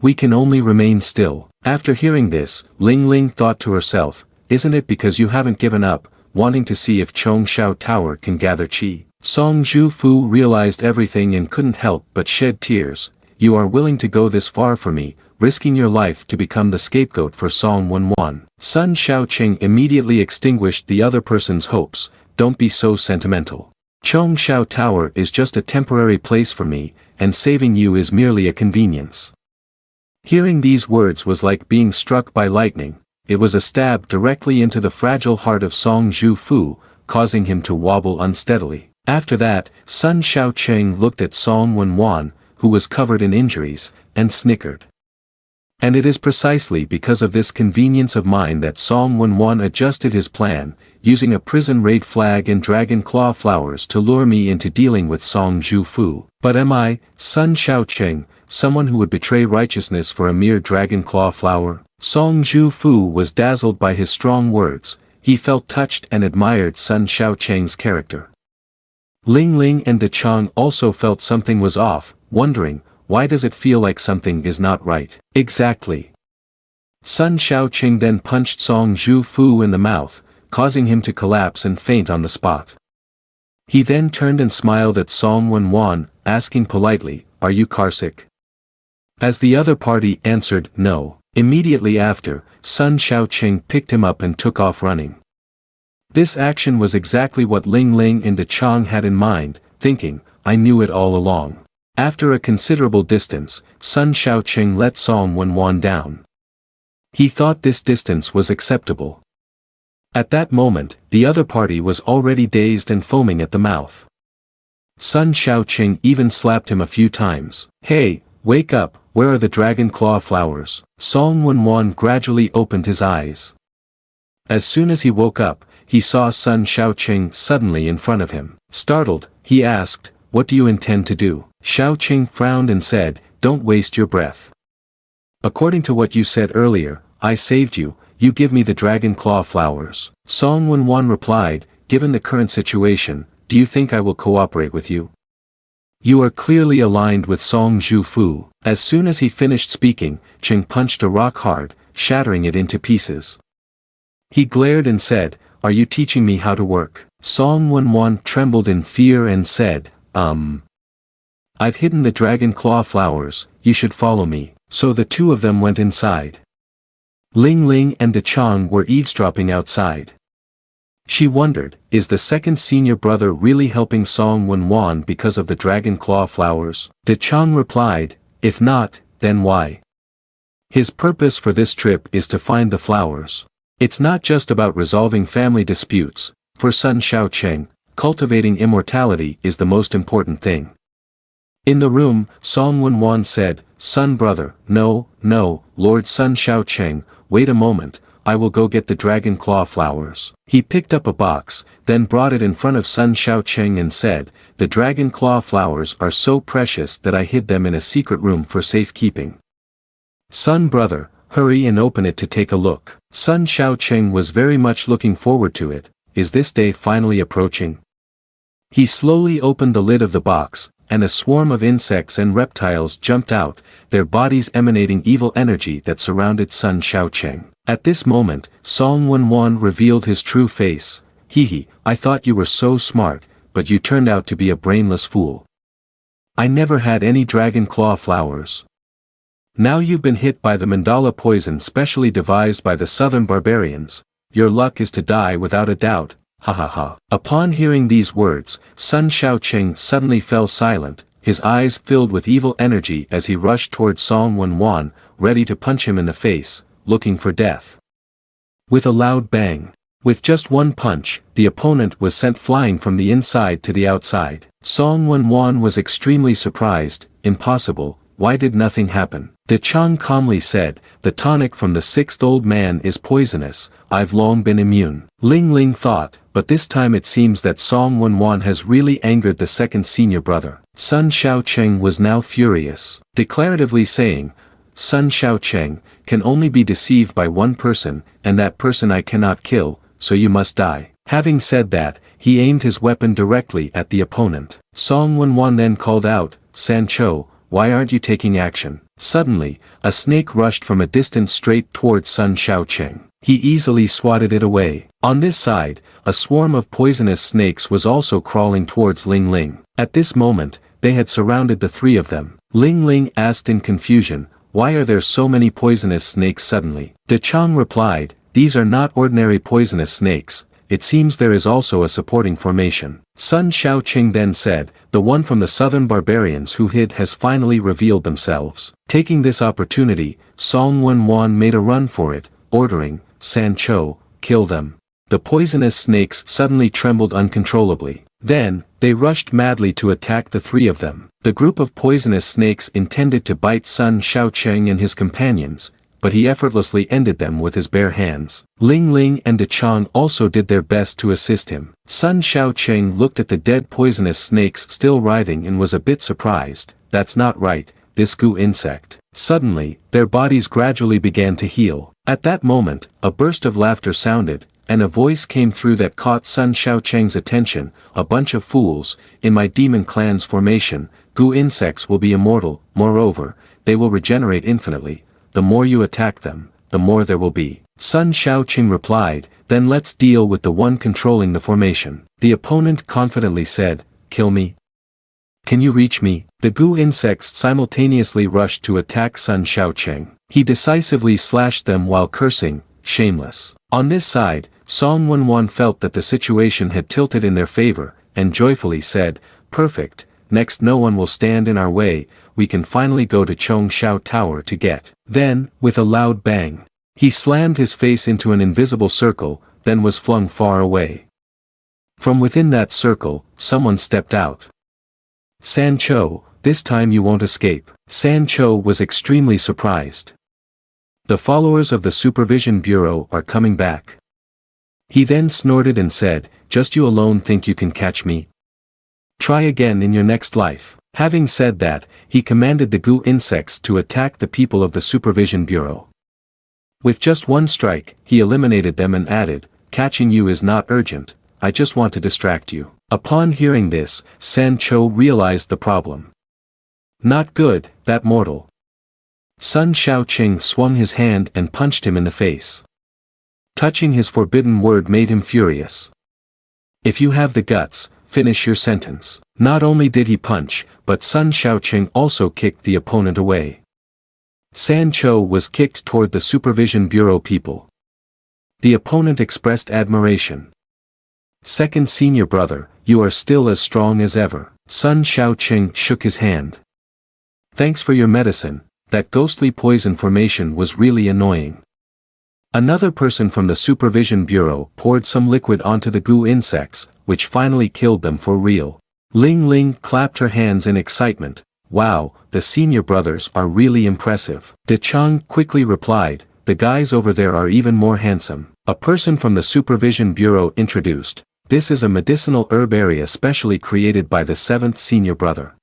We can only remain still. After hearing this, Ling Ling thought to herself, isn't it because you haven't given up, wanting to see if Chongxiao Tower can gather chi? Song Zhu Fu realized everything and couldn't help but shed tears. You are willing to go this far for me, risking your life to become the scapegoat for Song Wenwan. Sun Xiaoqing immediately extinguished the other person's hopes. Don't be so sentimental. Chongxiao Tower is just a temporary place for me, and saving you is merely a convenience. Hearing these words was like being struck by lightning. It was a stab directly into the fragile heart of Song Zhu Fu, causing him to wobble unsteadily. After that, Sun Xiaoqing looked at Song Wenwan, who was covered in injuries, and snickered. And it is precisely because of this convenience of mine that Song Wenwan adjusted his plan, using a prison raid flag and dragon claw flowers to lure me into dealing with Song Zhu Fu. But am I, Sun Xiaoqing, someone who would betray righteousness for a mere dragon claw flower? Song Zhu Fu was dazzled by his strong words. He felt touched and admired Sun Xiaoqing's character. Ling Ling and De Chang also felt something was off, wondering, why does it feel like something is not right? Exactly. Sun Xiaoqing then punched Song Zhu Fu in the mouth, causing him to collapse and faint on the spot. He then turned and smiled at Song Wenwan, asking politely, are you carsick? As the other party answered, no. Immediately after, Sun Xiaoqing picked him up and took off running. This action was exactly what Ling Ling and De Chang had in mind, thinking, I knew it all along. After a considerable distance, Sun Xiaoqing let Song Wenwan down. He thought this distance was acceptable. At that moment, the other party was already dazed and foaming at the mouth. Sun Xiaoqing even slapped him a few times. Hey, wake up, where are the dragon claw flowers? Song Wenwan gradually opened his eyes. As soon as he woke up, he saw Sun Xiaoqing suddenly in front of him. Startled, he asked, what do you intend to do? Xiaoqing frowned and said, don't waste your breath. According to what you said earlier, I saved you, you give me the dragon claw flowers. Song Wenwan replied, given the current situation, do you think I will cooperate with you? You are clearly aligned with Song Zhu Fu. As soon as he finished speaking, Cheng punched a rock hard, shattering it into pieces. He glared and said, are you teaching me how to work? Song Wenwan trembled in fear and said, I've hidden the dragon claw flowers, you should follow me. So the two of them went inside. Ling Ling and De Chang were eavesdropping outside. She wondered, is the second senior brother really helping Song Wenwan because of the dragon claw flowers? De Chang replied, if not, then why? His purpose for this trip is to find the flowers. It's not just about resolving family disputes. For Sun Sha Chang, cultivating immortality is the most important thing. In the room, Song Wenwan said, son brother, no, Lord Sun Sha Chang, wait a moment, I will go get the dragon claw flowers. He picked up a box, then brought it in front of Sun Sha Chang and said, the dragon claw flowers are so precious that I hid them in a secret room for safekeeping. Son brother, hurry and open it to take a look. Sun Sha Chang was very much looking forward to it. Is this day finally approaching? He slowly opened the lid of the box, and a swarm of insects and reptiles jumped out, their bodies emanating evil energy that surrounded Sun Sha Chang. At this moment, Song Wenwan revealed his true face. Hee, I thought you were so smart, but you turned out to be a brainless fool. I never had any dragon claw flowers. Now you've been hit by the mandala poison specially devised by the southern barbarians. Your luck is to die without a doubt, ha ha ha. Upon hearing these words, Sun Sha Chang suddenly fell silent, his eyes filled with evil energy as he rushed toward Song Wenwan, ready to punch him in the face, looking for death. With a loud bang. With just one punch, the opponent was sent flying from the inside to the outside. Song Wenwan was extremely surprised. Impossible, why did nothing happen? De Chang calmly said, the tonic from the sixth old man is poisonous, I've long been immune. Ling Ling thought, but this time it seems that Song Wenwan has really angered the second senior brother. Sun Sha Chang was now furious, declaratively saying, Sun Sha Chang can only be deceived by one person, and that person I cannot kill, so you must die. Having said that, he aimed his weapon directly at the opponent. Song Wenwan then called out, Sancho, why aren't you taking action? Suddenly, a snake rushed from a distance straight towards Sun Sha Chang. He easily swatted it away. On this side, a swarm of poisonous snakes was also crawling towards Ling Ling. At this moment, they had surrounded the three of them. Ling Ling asked in confusion, why are there so many poisonous snakes suddenly? De Chang replied, these are not ordinary poisonous snakes, it seems there is also a supporting formation. Sun Sha Chang then said, the one from the southern barbarians who hid has finally revealed themselves. Taking this opportunity, Song Wenwan made a run for it, ordering, Sancho, kill them. The poisonous snakes suddenly trembled uncontrollably. Then, they rushed madly to attack the three of them. The group of poisonous snakes intended to bite Sun Sha Chang and his companions, but he effortlessly ended them with his bare hands. Ling Ling and De Chang also did their best to assist him. Sun Sha Chang looked at the dead poisonous snakes still writhing and was a bit surprised. That's not right, this goo insect. Suddenly, their bodies gradually began to heal. At that moment, a burst of laughter sounded, and a voice came through that caught Sun Sha Chang's attention, a bunch of fools, in my demon clan's formation, goo insects will be immortal, moreover, they will regenerate infinitely. The more you attack them, the more there will be. Sun Sha Chang replied, then let's deal with the one controlling the formation. The opponent confidently said, kill me. Can you reach me? The goo insects simultaneously rushed to attack Sun Sha Chang. He decisively slashed them while cursing, shameless. On this side, Song Wenwan felt that the situation had tilted in their favor, and joyfully said, perfect, next no one will stand in our way, we can finally go to Chong Shao Tower to get. Then, with a loud bang, he slammed his face into an invisible circle, then was flung far away. From within that circle, someone stepped out. Sancho, this time you won't escape. Sancho was extremely surprised. The followers of the Supervision Bureau are coming back. He then snorted and said, just you alone think you can catch me? Try again in your next life. Having said that, he commanded the goo insects to attack the people of the Supervision Bureau. With just one strike, he eliminated them and added, catching you is not urgent, I just want to distract you. Upon hearing this, Sancho realized the problem. Not good, that mortal. Sun Sha Chang swung his hand and punched him in the face. Touching his forbidden word made him furious. If you have the guts, finish your sentence. Not only did he punch, but Sun Sha Chang also kicked the opponent away. Sancho was kicked toward the Supervision Bureau people. The opponent expressed admiration. Second senior brother, you are still as strong as ever. Sun Shao Chang shook his hand. Thanks for your medicine, that ghostly poison formation was really annoying. Another person from the Supervision Bureau poured some liquid onto the goo insects, which finally killed them for real. Ling Ling clapped her hands in excitement. Wow, the senior brothers are really impressive. De Chang quickly replied, the guys over there are even more handsome. A person from the Supervision Bureau introduced, this is a medicinal herb area specially created by the 7th senior brother.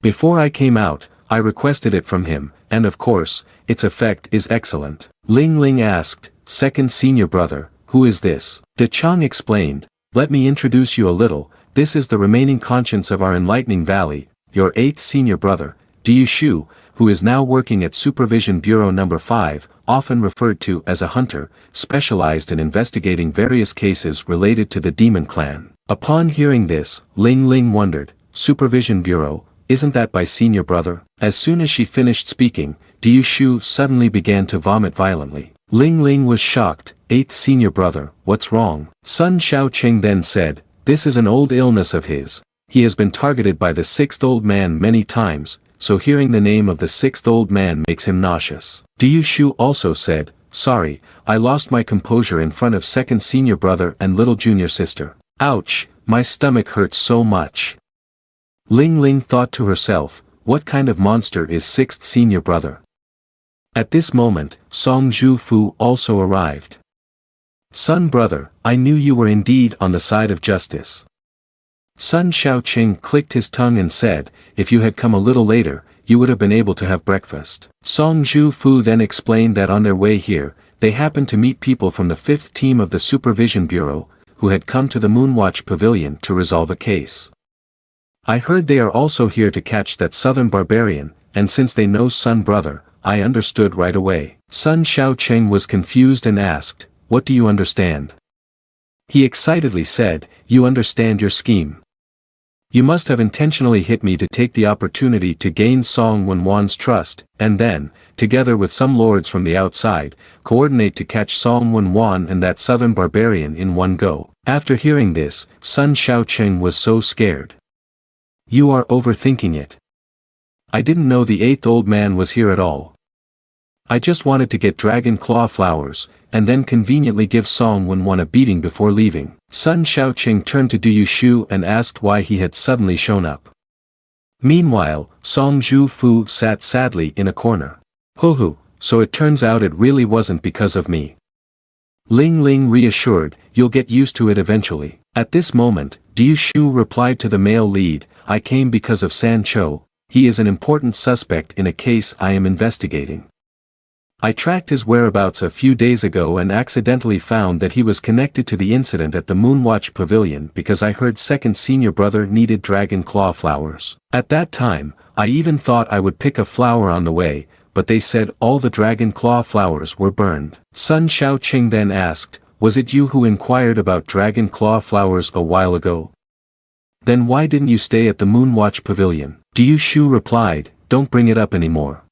Before I came out, I requested it from him, and of course, its effect is excellent. Ling Ling asked, second senior brother, who is this? De Chang explained, let me introduce you a little, this is the remaining conscience of our enlightening valley, your 8th senior brother, Diu Shu, who is now working at Supervision Bureau No. 5, often referred to as a hunter, specialized in investigating various cases related to the demon clan. Upon hearing this, Ling Ling wondered, Supervision Bureau, isn't that by senior brother? As soon as she finished speaking, Diu Shu suddenly began to vomit violently. Ling Ling was shocked, 8th senior brother, what's wrong? Sun Shao Chang then said, this is an old illness of his. He has been targeted by the 6th old man many times, so hearing the name of the 6th old man makes him nauseous. Diu Shu also said, sorry, I lost my composure in front of second senior brother and little junior sister. Ouch, my stomach hurts so much. Ling Ling thought to herself, what kind of monster is 6th senior brother? At this moment, Song Zhu Fu also arrived. Son brother, I knew you were indeed on the side of justice. Sun Shao Chang clicked his tongue and said, if you had come a little later, you would have been able to have breakfast. Song Zhu Fu then explained that on their way here, they happened to meet people from the 5th team of the Supervision Bureau, who had come to the Moonwatch Pavilion to resolve a case. I heard they are also here to catch that southern barbarian, and since they know Sun brother, I understood right away. Sun Shao Chang was confused and asked, what do you understand? He excitedly said, you understand your scheme. You must have intentionally hit me to take the opportunity to gain Song Wenwan's trust, and then, together with some lords from the outside, coordinate to catch Song Wenwan and that southern barbarian in one go. After hearing this, Sun Shao Chang was so scared. You are overthinking it. I didn't know the 8th old man was here at all. I just wanted to get dragon claw flowers, and then conveniently give Song Wenwan a beating before leaving. Sun Shao Chang turned to Diu Shu and asked why he had suddenly shown up. Meanwhile, Song Zhu Fu sat sadly in a corner. Hoo, so it turns out it really wasn't because of me. Ling Ling reassured, you'll get used to it eventually. At this moment, Diu Shu replied to the male lead, I came because of San Cho, he is an important suspect in a case I am investigating. I tracked his whereabouts a few days ago and accidentally found that he was connected to the incident at the Moonwatch Pavilion because I heard second senior brother needed dragon claw flowers. At that time, I even thought I would pick a flower on the way, but they said all the dragon claw flowers were burned. Sun Shao Chang then asked, was it you who inquired about dragon claw flowers a while ago? Then why didn't you stay at the Moonwatch Pavilion? Diu Shu replied, don't bring it up anymore.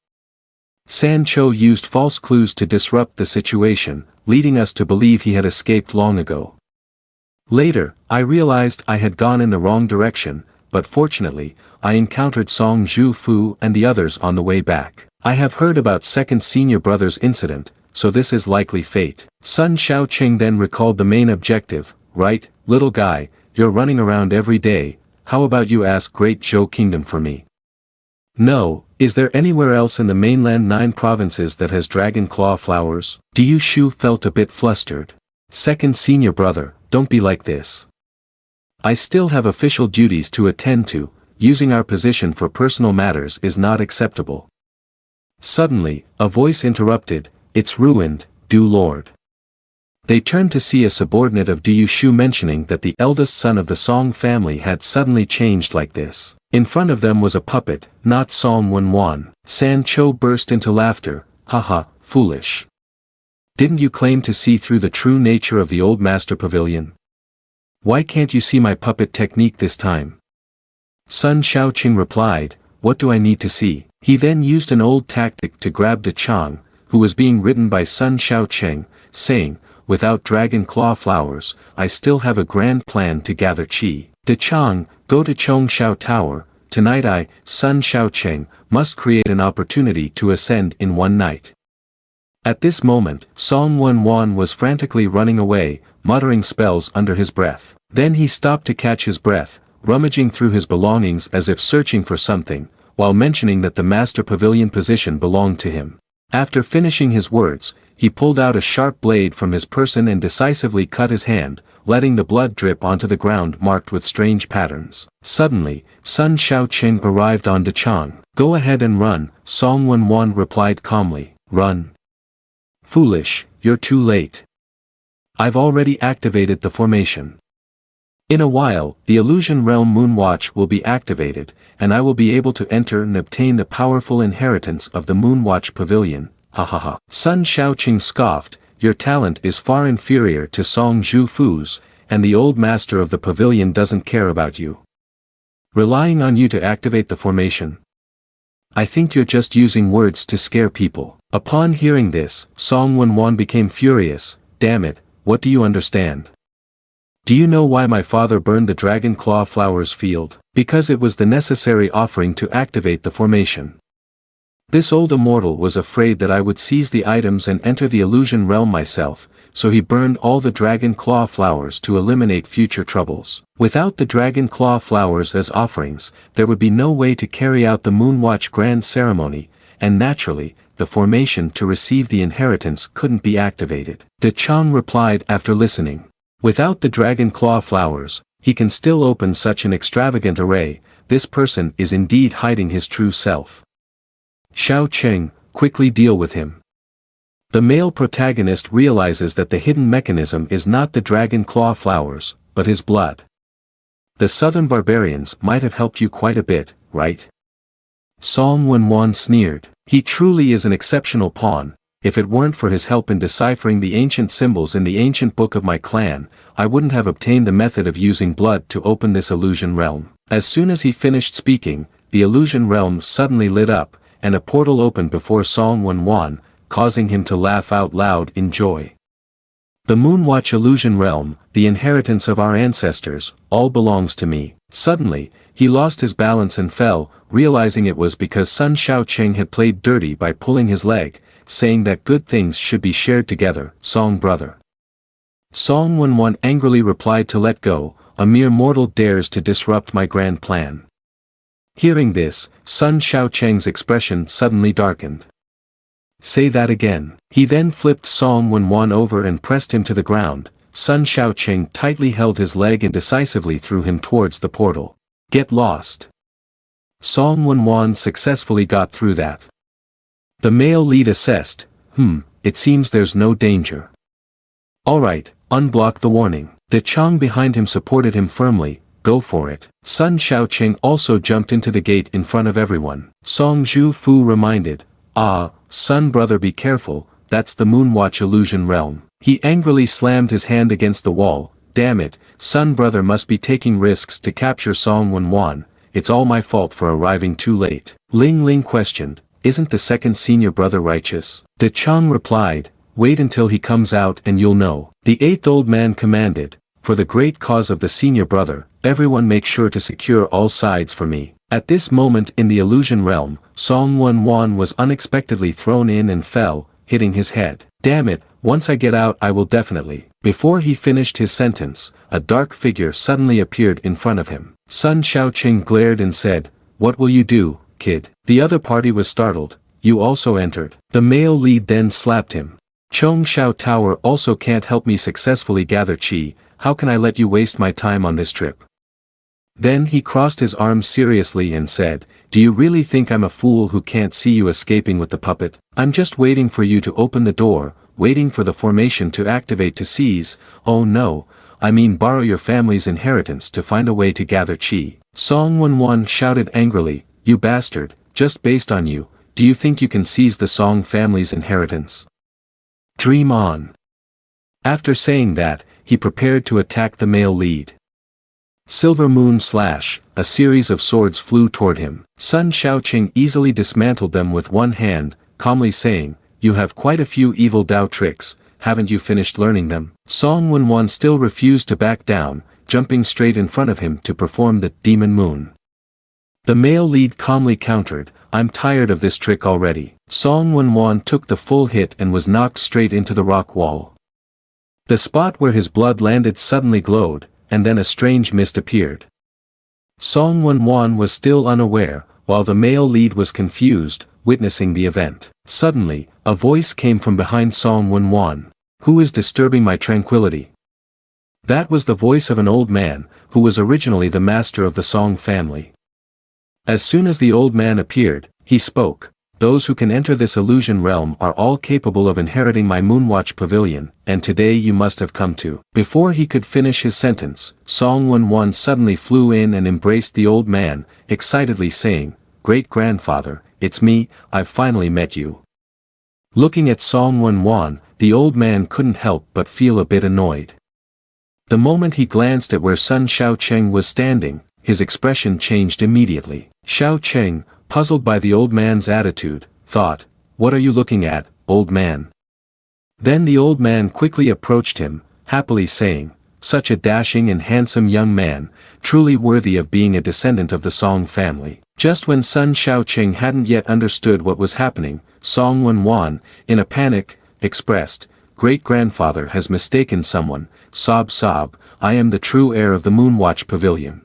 San Cho used false clues to disrupt the situation, leading us to believe he had escaped long ago. Later, I realized I had gone in the wrong direction, but fortunately, I encountered Song Zhu Fu and the others on the way back. I have heard about second senior brother's incident, so this is likely fate. Sun Shao Chang then recalled the main objective, right, little guy, you're running around every day, how about you ask Great Zhou Kingdom for me? No, is there anywhere else in the mainland 9 provinces that has dragon claw flowers? Diu Shu felt a bit flustered. Second senior brother, don't be like this. I still have official duties to attend to, using our position for personal matters is not acceptable. Suddenly, a voice interrupted, it's ruined, Du Lord. They turned to see a subordinate of Diu Shu mentioning that the eldest son of the Song family had suddenly changed like this. In front of them was a puppet, not Song Wenwan. San Cho burst into laughter, haha, foolish. Didn't you claim to see through the true nature of the old master pavilion? Why can't you see my puppet technique this time? Sun Shao Chang replied, what do I need to see? He then used an old tactic to grab De Chang, who was being ridden by Sun Shao Chang, saying, without dragon claw flowers, I still have a grand plan to gather chi. De Chang, go to Chongshao Tower. Tonight I, Sun Sha Chang, must create an opportunity to ascend in one night. At this moment, Song Wen was frantically running away, muttering spells under his breath. Then he stopped to catch his breath, rummaging through his belongings as if searching for something, while mentioning that the master pavilion position belonged to him. After finishing his words, he pulled out a sharp blade from his person and decisively cut his hand, letting the blood drip onto the ground marked with strange patterns. Suddenly, Sun Shao Cheng arrived on De Chang. Go ahead and run, Song Wen replied calmly. Run. Foolish, you're too late. I've already activated the formation. In a while, the illusion realm moonwatch will be activated, and I will be able to enter and obtain the powerful inheritance of the moonwatch pavilion. Ha ha ha. Sun Shaoqing scoffed, your talent is far inferior to Song Zhu Fu's, and the old master of the pavilion doesn't care about you. Relying on you to activate the formation. I think you're just using words to scare people. Upon hearing this, Song Wen became furious. Damn it, what do you understand? Do you know why my father burned the dragon claw flowers field? Because it was the necessary offering to activate the formation. This old immortal was afraid that I would seize the items and enter the illusion realm myself, so he burned all the dragon claw flowers to eliminate future troubles. Without the dragon claw flowers as offerings, there would be no way to carry out the moonwatch grand ceremony, and naturally, the formation to receive the inheritance couldn't be activated. De Chang replied after listening. Without the dragon claw flowers, he can still open such an extravagant array. This person is indeed hiding his true self. Shao Cheng, quickly deal with him. The male protagonist realizes that the hidden mechanism is not the dragon claw flowers, but his blood. The southern barbarians might have helped you quite a bit, right? Song Wen sneered. He truly is an exceptional pawn. If it weren't for his help in deciphering the ancient symbols in the ancient book of my clan, I wouldn't have obtained the method of using blood to open this illusion realm. As soon as he finished speaking, the illusion realm suddenly lit up, and a portal opened before Song Wen, causing him to laugh out loud in joy. The Moonwatch illusion realm, the inheritance of our ancestors, all belongs to me. Suddenly, he lost his balance and fell, realizing it was because Sun Shaoqing had played dirty by pulling his leg, saying that good things should be shared together. Song brother. Song Wen angrily replied to let go, a mere mortal dares to disrupt my grand plan. Hearing this, Sun Shaoqing's expression suddenly darkened. Say that again. He then flipped Song Wen over and pressed him to the ground. Sun Shaoqing tightly held his leg and decisively threw him towards the portal. Get lost. Song Wen successfully got through that. The male lead assessed, it seems there's no danger. Alright, unblock the warning. De Chang behind him supported him firmly, go for it. Sun Shaoqing also jumped into the gate in front of everyone. Song Zhu Fu reminded, Sun brother be careful, that's the Moonwatch illusion realm. He angrily slammed his hand against the wall, damn it, Sun brother must be taking risks to capture Song Wen, it's all my fault for arriving too late. Ling Ling questioned, isn't the second senior brother righteous? De Chang replied, wait until he comes out and you'll know. The eighth old man commanded, for the great cause of the senior brother, everyone make sure to secure all sides for me. At this moment in the illusion realm, Song Wen was unexpectedly thrown in and fell, hitting his head. Damn it, once I get out I will definitely. Before he finished his sentence, a dark figure suddenly appeared in front of him. Sun Shaoqing glared and said, what will you do, kid? The other party was startled. You also entered. The male lead then slapped him. Chongshao Tower also can't help me successfully gather chi, how can I let you waste my time on this trip? Then he crossed his arms seriously and said, do you really think I'm a fool who can't see you escaping with the puppet? I'm just waiting for you to open the door, waiting for the formation to activate to seize, oh no, I mean borrow your family's inheritance to find a way to gather chi. Song Wen shouted angrily, you bastard, just based on you, do you think you can seize the Song family's inheritance? Dream on. After saying that, he prepared to attack the male lead. Silver Moon Slash, a series of swords flew toward him. Sun Shaoqing easily dismantled them with one hand, calmly saying, you have quite a few evil Dao tricks, haven't you finished learning them? Song Won still refused to back down, jumping straight in front of him to perform the Demon Moon. The male lead calmly countered, I'm tired of this trick already. Song Won took the full hit and was knocked straight into the rock wall. The spot where his blood landed suddenly glowed, and then a strange mist appeared. Song Won was still unaware, while the male lead was confused, witnessing the event. Suddenly, a voice came from behind Song Won. Who is disturbing my tranquility? That was the voice of an old man, who was originally the master of the Song family. As soon as the old man appeared, he spoke, those who can enter this illusion realm are all capable of inheriting my moonwatch pavilion, and today you must have come to. Before he could finish his sentence, Song Won suddenly flew in and embraced the old man, excitedly saying, Great-grandfather, it's me, I've finally met you. Looking at Song Won, the old man couldn't help but feel a bit annoyed. The moment he glanced at where son Sha Chang was standing, his expression changed immediately. Sha Chang, puzzled by the old man's attitude, thought, what are you looking at, old man? Then the old man quickly approached him, happily saying, such a dashing and handsome young man, truly worthy of being a descendant of the Song family. Just when son Sha Chang hadn't yet understood what was happening, Song Won, in a panic, expressed, great-grandfather has mistaken someone, sob sob, I am the true heir of the moonwatch pavilion.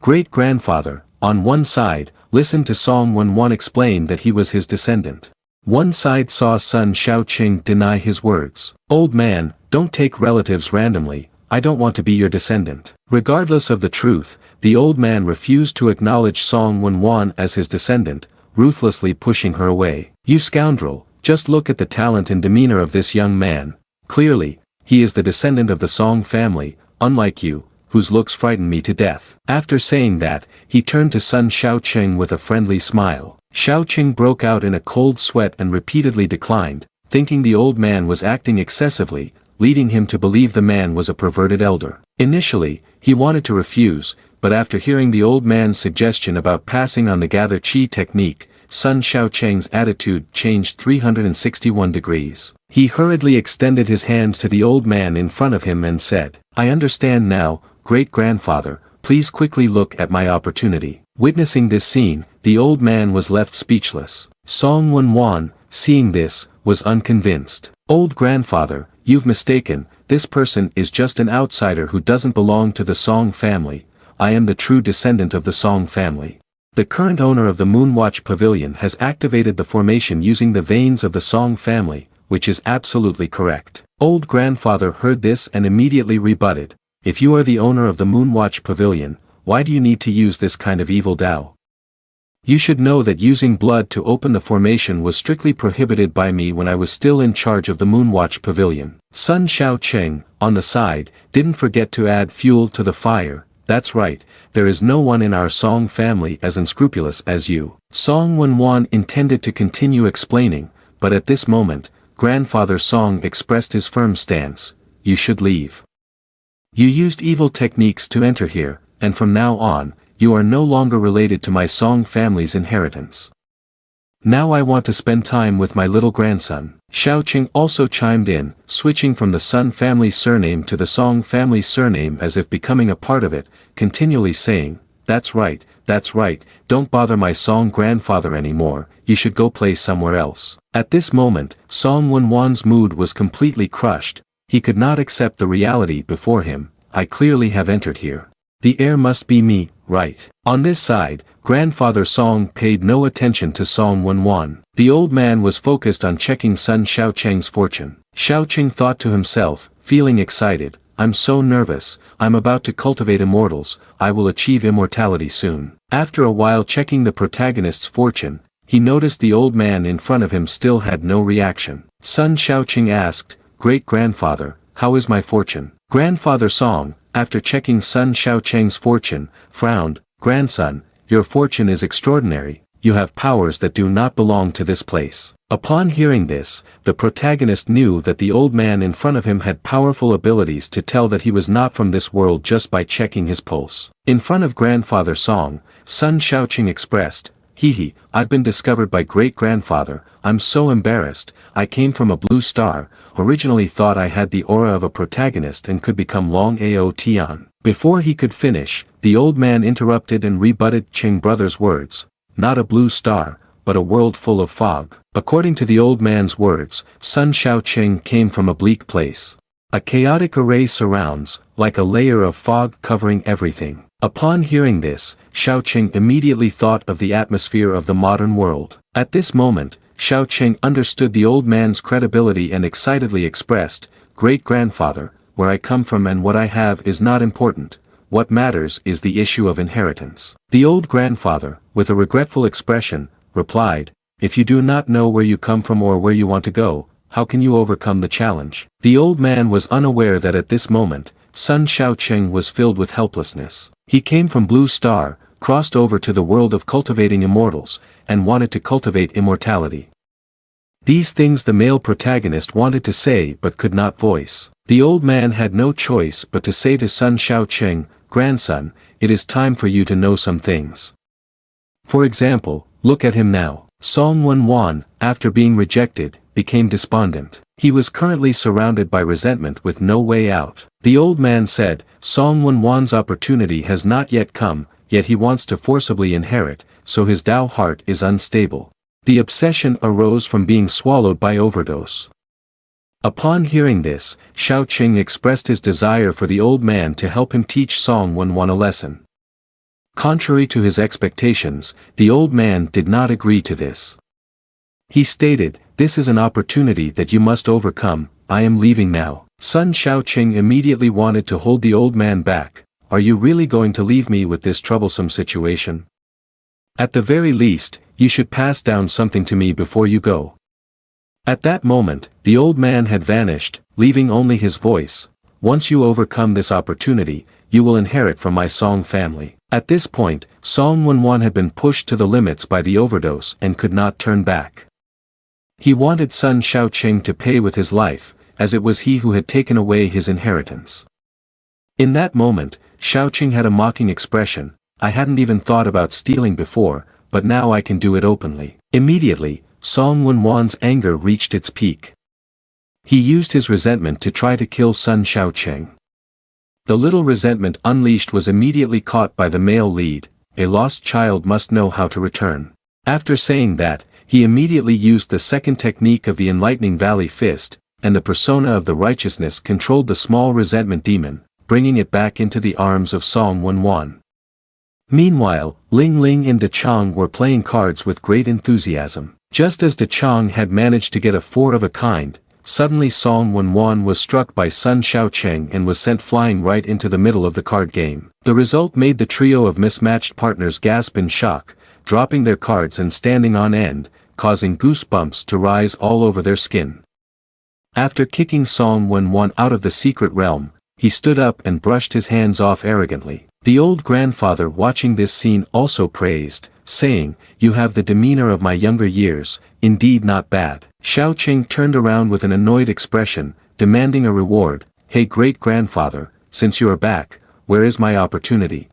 Great-grandfather, on one side, listened to Song Won explain that he was his descendant. One side saw son Sha Chang deny his words. Old man, don't take relatives randomly, I don't want to be your descendant. Regardless of the truth, the old man refused to acknowledge Song Won as his descendant, ruthlessly pushing her away. You scoundrel, just look at the talent and demeanor of this young man. Clearly, he is the descendant of the Song family, unlike you, whose looks frighten me to death. After saying that, he turned to son Sha Chang with a friendly smile. Sha Chang broke out in a cold sweat and repeatedly declined, thinking the old man was acting excessively, leading him to believe the man was a perverted elder. Initially, he wanted to refuse, but after hearing the old man's suggestion about passing on the gather chi technique, son Sha Chang's attitude changed 361 degrees. He hurriedly extended his hand to the old man in front of him and said, I understand now, great-grandfather, please quickly look at my opportunity. Witnessing this scene, the old man was left speechless. Song Won, seeing this, was unconvinced. Old grandfather, you've mistaken, this person is just an outsider who doesn't belong to the Song family, I am the true descendant of the Song family. The current owner of the Moonwatch Pavilion has activated the formation using the veins of the Song family, which is absolutely correct. Old grandfather heard this and immediately rebutted, if you are the owner of the Moonwatch Pavilion, why do you need to use this kind of evil Tao? You should know that using blood to open the formation was strictly prohibited by me when I was still in charge of the Moonwatch Pavilion. Son Sha Chang, on the side, didn't forget to add fuel to the fire, that's right, there is no one in our Song family as unscrupulous as you. Song Won intended to continue explaining, but at this moment, Grandfather Song expressed his firm stance, you should leave. You used evil techniques to enter here, and from now on, you are no longer related to my Song family's inheritance. Now I want to spend time with my little grandson. Sha Chang also chimed in, switching from the Sun family's surname to the Song family's surname as if becoming a part of it, continually saying, that's right, don't bother my Song grandfather anymore, you should go play somewhere else. At this moment, Song Won's mood was completely crushed, he could not accept the reality before him, I clearly have entered here. The heir must be me, right? On this side, Grandfather Song paid no attention to Song Won. The old man was focused on checking son Sha Chang's fortune. Sha Chang thought to himself, feeling excited, I'm so nervous, I'm about to cultivate immortals, I will achieve immortality soon. After a while checking the protagonist's fortune, he noticed the old man in front of him still had no reaction. Son Sha Chang asked, Great-grandfather, how is my fortune? Grandfather Song, after checking son Sha Chang's fortune, frowned, Grandson, your fortune is extraordinary, you have powers that do not belong to this place. Upon hearing this, the protagonist knew that the old man in front of him had powerful abilities to tell that he was not from this world just by checking his pulse. In front of Grandfather Song, son Sha Chang expressed, Hee, I've been discovered by great-grandfather, I'm so embarrassed, I came from a blue star, originally thought I had the aura of a protagonist and could become Long Ao Tian. Before he could finish, the old man interrupted and rebutted Cheng brother's words, not a blue star, but a world full of fog. According to the old man's words, Sun Shao Cheng came from a bleak place. A chaotic array surrounds, like a layer of fog covering everything. Upon hearing this, Shao Cheng immediately thought of the atmosphere of the modern world. At this moment, Shao Cheng understood the old man's credibility and excitedly expressed, "Great-grandfather, where I come from and what I have is not important, what matters is the issue of inheritance." The old grandfather, with a regretful expression, replied, "If you do not know where you come from or where you want to go, how can you overcome the challenge?" The old man was unaware that at this moment, Sun Shao Cheng was filled with helplessness. He came from Blue Star, crossed over to the world of cultivating immortals, and wanted to cultivate immortality. These things the male protagonist wanted to say but could not voice. The old man had no choice but to say to Sun Shao Cheng, "Grandson, it is time for you to know some things. For example, look at him now." Song Wan, after being rejected, became despondent. He was currently surrounded by resentment with no way out. The old man said, Song Wan's opportunity has not yet come, yet he wants to forcibly inherit, so his Tao heart is unstable. The obsession arose from being swallowed by overdose. Upon hearing this, Shao Cheng expressed his desire for the old man to help him teach Song Wan a lesson. Contrary to his expectations, the old man did not agree to this. He stated, "This is an opportunity that you must overcome, I am leaving now." Sun Shao Cheng immediately wanted to hold the old man back. "Are you really going to leave me with this troublesome situation? At the very least, you should pass down something to me before you go." At that moment, the old man had vanished, leaving only his voice. "Once you overcome this opportunity, you will inherit from my Song family." At this point, Song Wan had been pushed to the limits by the overdose and could not turn back. He wanted Sun Shao Cheng to pay with his life, as it was he who had taken away his inheritance. In that moment, Shao Cheng had a mocking expression, "I hadn't even thought about stealing before, but now I can do it openly." Immediately, Song Wan's anger reached its peak. He used his resentment to try to kill Sun Shao Cheng. The little resentment unleashed was immediately caught by the male lead, "A lost child must know how to return." After saying that, he immediately used the second technique of the Enlightening Valley Fist, and the persona of the righteousness controlled the small resentment demon, bringing it back into the arms of Song Wan. Meanwhile, Ling Ling and De Chang were playing cards with great enthusiasm. Just as De Chang had managed to get a 4 of a kind, suddenly Song Wan was struck by Sun Shao Cheng and was sent flying right into the middle of the card game. The result made the trio of mismatched partners gasp in shock, dropping their cards and standing on end, causing goosebumps to rise all over their skin. After kicking Song Wan out of the secret realm, he stood up and brushed his hands off arrogantly. The old grandfather watching this scene also praised, saying, "You have the demeanor of my younger years, indeed not bad." Shao Cheng turned around with an annoyed expression, demanding a reward. "Hey great-grandfather, since you are back, where is my opportunity?"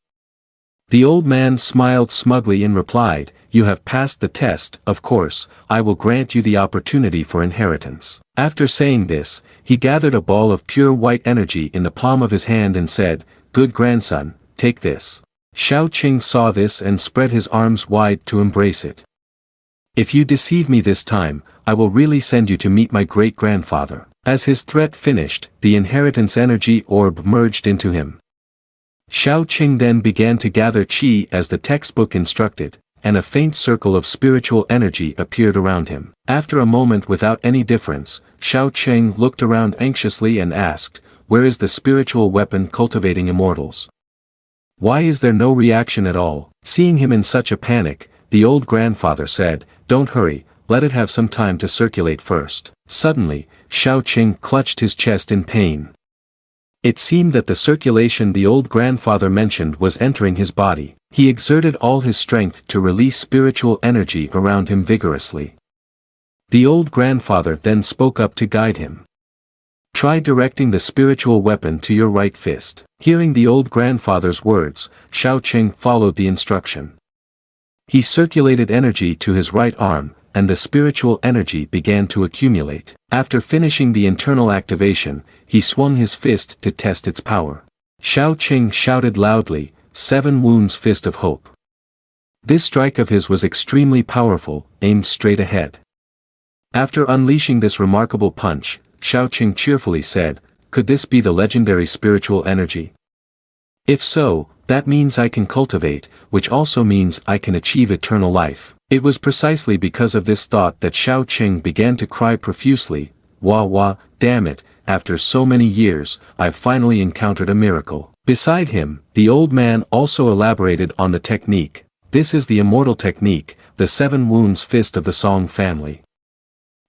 The old man smiled smugly and replied, "You have passed the test, of course, I will grant you the opportunity for inheritance." After saying this, he gathered a ball of pure white energy in the palm of his hand and said, "Good grandson, take this." Shao Cheng saw this and spread his arms wide to embrace it. "If you deceive me this time, I will really send you to meet my great-grandfather." As his threat finished, the inheritance energy orb merged into him. Shao Cheng then began to gather qi as the textbook instructed, and a faint circle of spiritual energy appeared around him. After a moment without any difference, Shao Cheng looked around anxiously and asked, "Where is the spiritual weapon cultivating immortals? Why is there no reaction at all?" Seeing him in such a panic, the old grandfather said, "Don't hurry, let it have some time to circulate first." Suddenly, Shao Cheng clutched his chest in pain. It seemed that the circulation the old grandfather mentioned was entering his body. He exerted all his strength to release spiritual energy around him vigorously. The old grandfather then spoke up to guide him. "Try directing the spiritual weapon to your right fist." Hearing the old grandfather's words, Shao Cheng followed the instruction. He circulated energy to his right arm, and the spiritual energy began to accumulate. After finishing the internal activation, he swung his fist to test its power. Sha Chang shouted loudly, "7 wounds fist of hope." This strike of his was extremely powerful, aimed straight ahead. After unleashing this remarkable punch, Sha Chang cheerfully said, "Could this be the legendary spiritual energy? If so, that means I can cultivate, which also means I can achieve eternal life." It was precisely because of this thought that Sha Chang began to cry profusely, "Wah wah, damn it, after so many years, I've finally encountered a miracle." Beside him, the old man also elaborated on the technique. "This is the immortal technique, the 7 wounds fist of the Song family.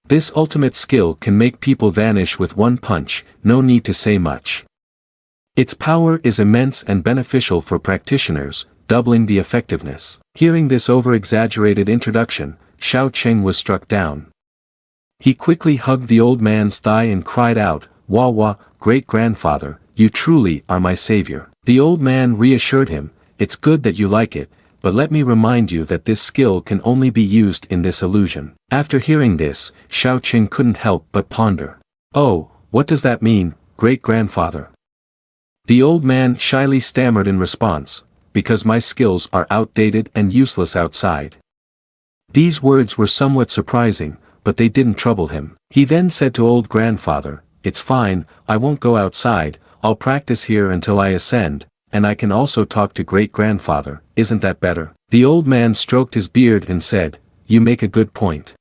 This ultimate skill can make people vanish with one punch, no need to say much. Its power is immense and beneficial for practitioners, doubling the effectiveness." Hearing this over-exaggerated introduction, Sha Chang was struck down. He quickly hugged the old man's thigh and cried out, "Wah wah, great-grandfather, you truly are my savior." The old man reassured him, "It's good that you like it, but let me remind you that this skill can only be used in this illusion." After hearing this, Sha Chang couldn't help but ponder. "Oh, what does that mean, great-grandfather?" The old man shyly stammered in response, "Because my skills are outdated and useless outside." These words were somewhat surprising, but they didn't trouble him. He then said to old grandfather, "It's fine, I won't go outside, I'll practice here until I ascend, and I can also talk to great-grandfather, isn't that better?" The old man stroked his beard and said, "You make a good point."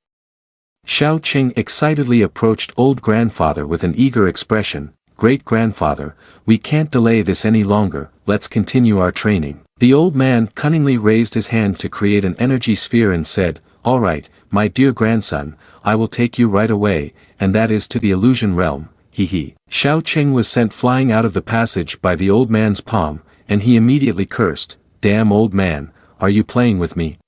Sha Chang excitedly approached old grandfather with an eager expression, "Great-grandfather, we can't delay this any longer, let's continue our training." The old man cunningly raised his hand to create an energy sphere and said, "All right, my dear grandson, I will take you right away, and that is to the illusion realm, he. Sha Chang was sent flying out of the passage by the old man's palm, and he immediately cursed, "Damn old man, are you playing with me?"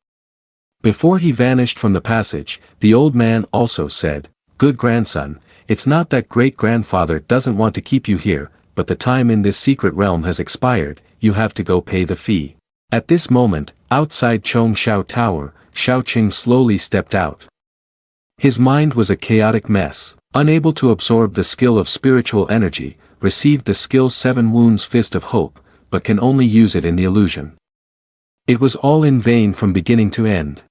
Before he vanished from the passage, the old man also said, "Good grandson, it's not that great-grandfather doesn't want to keep you here, but the time in this secret realm has expired, you have to go pay the fee." At this moment, outside Chong Shao Tower, Sha Chang slowly stepped out. His mind was a chaotic mess, unable to absorb the skill of spiritual energy, received the skill 7 wounds fist of hope, but can only use it in the illusion. It was all in vain from beginning to end.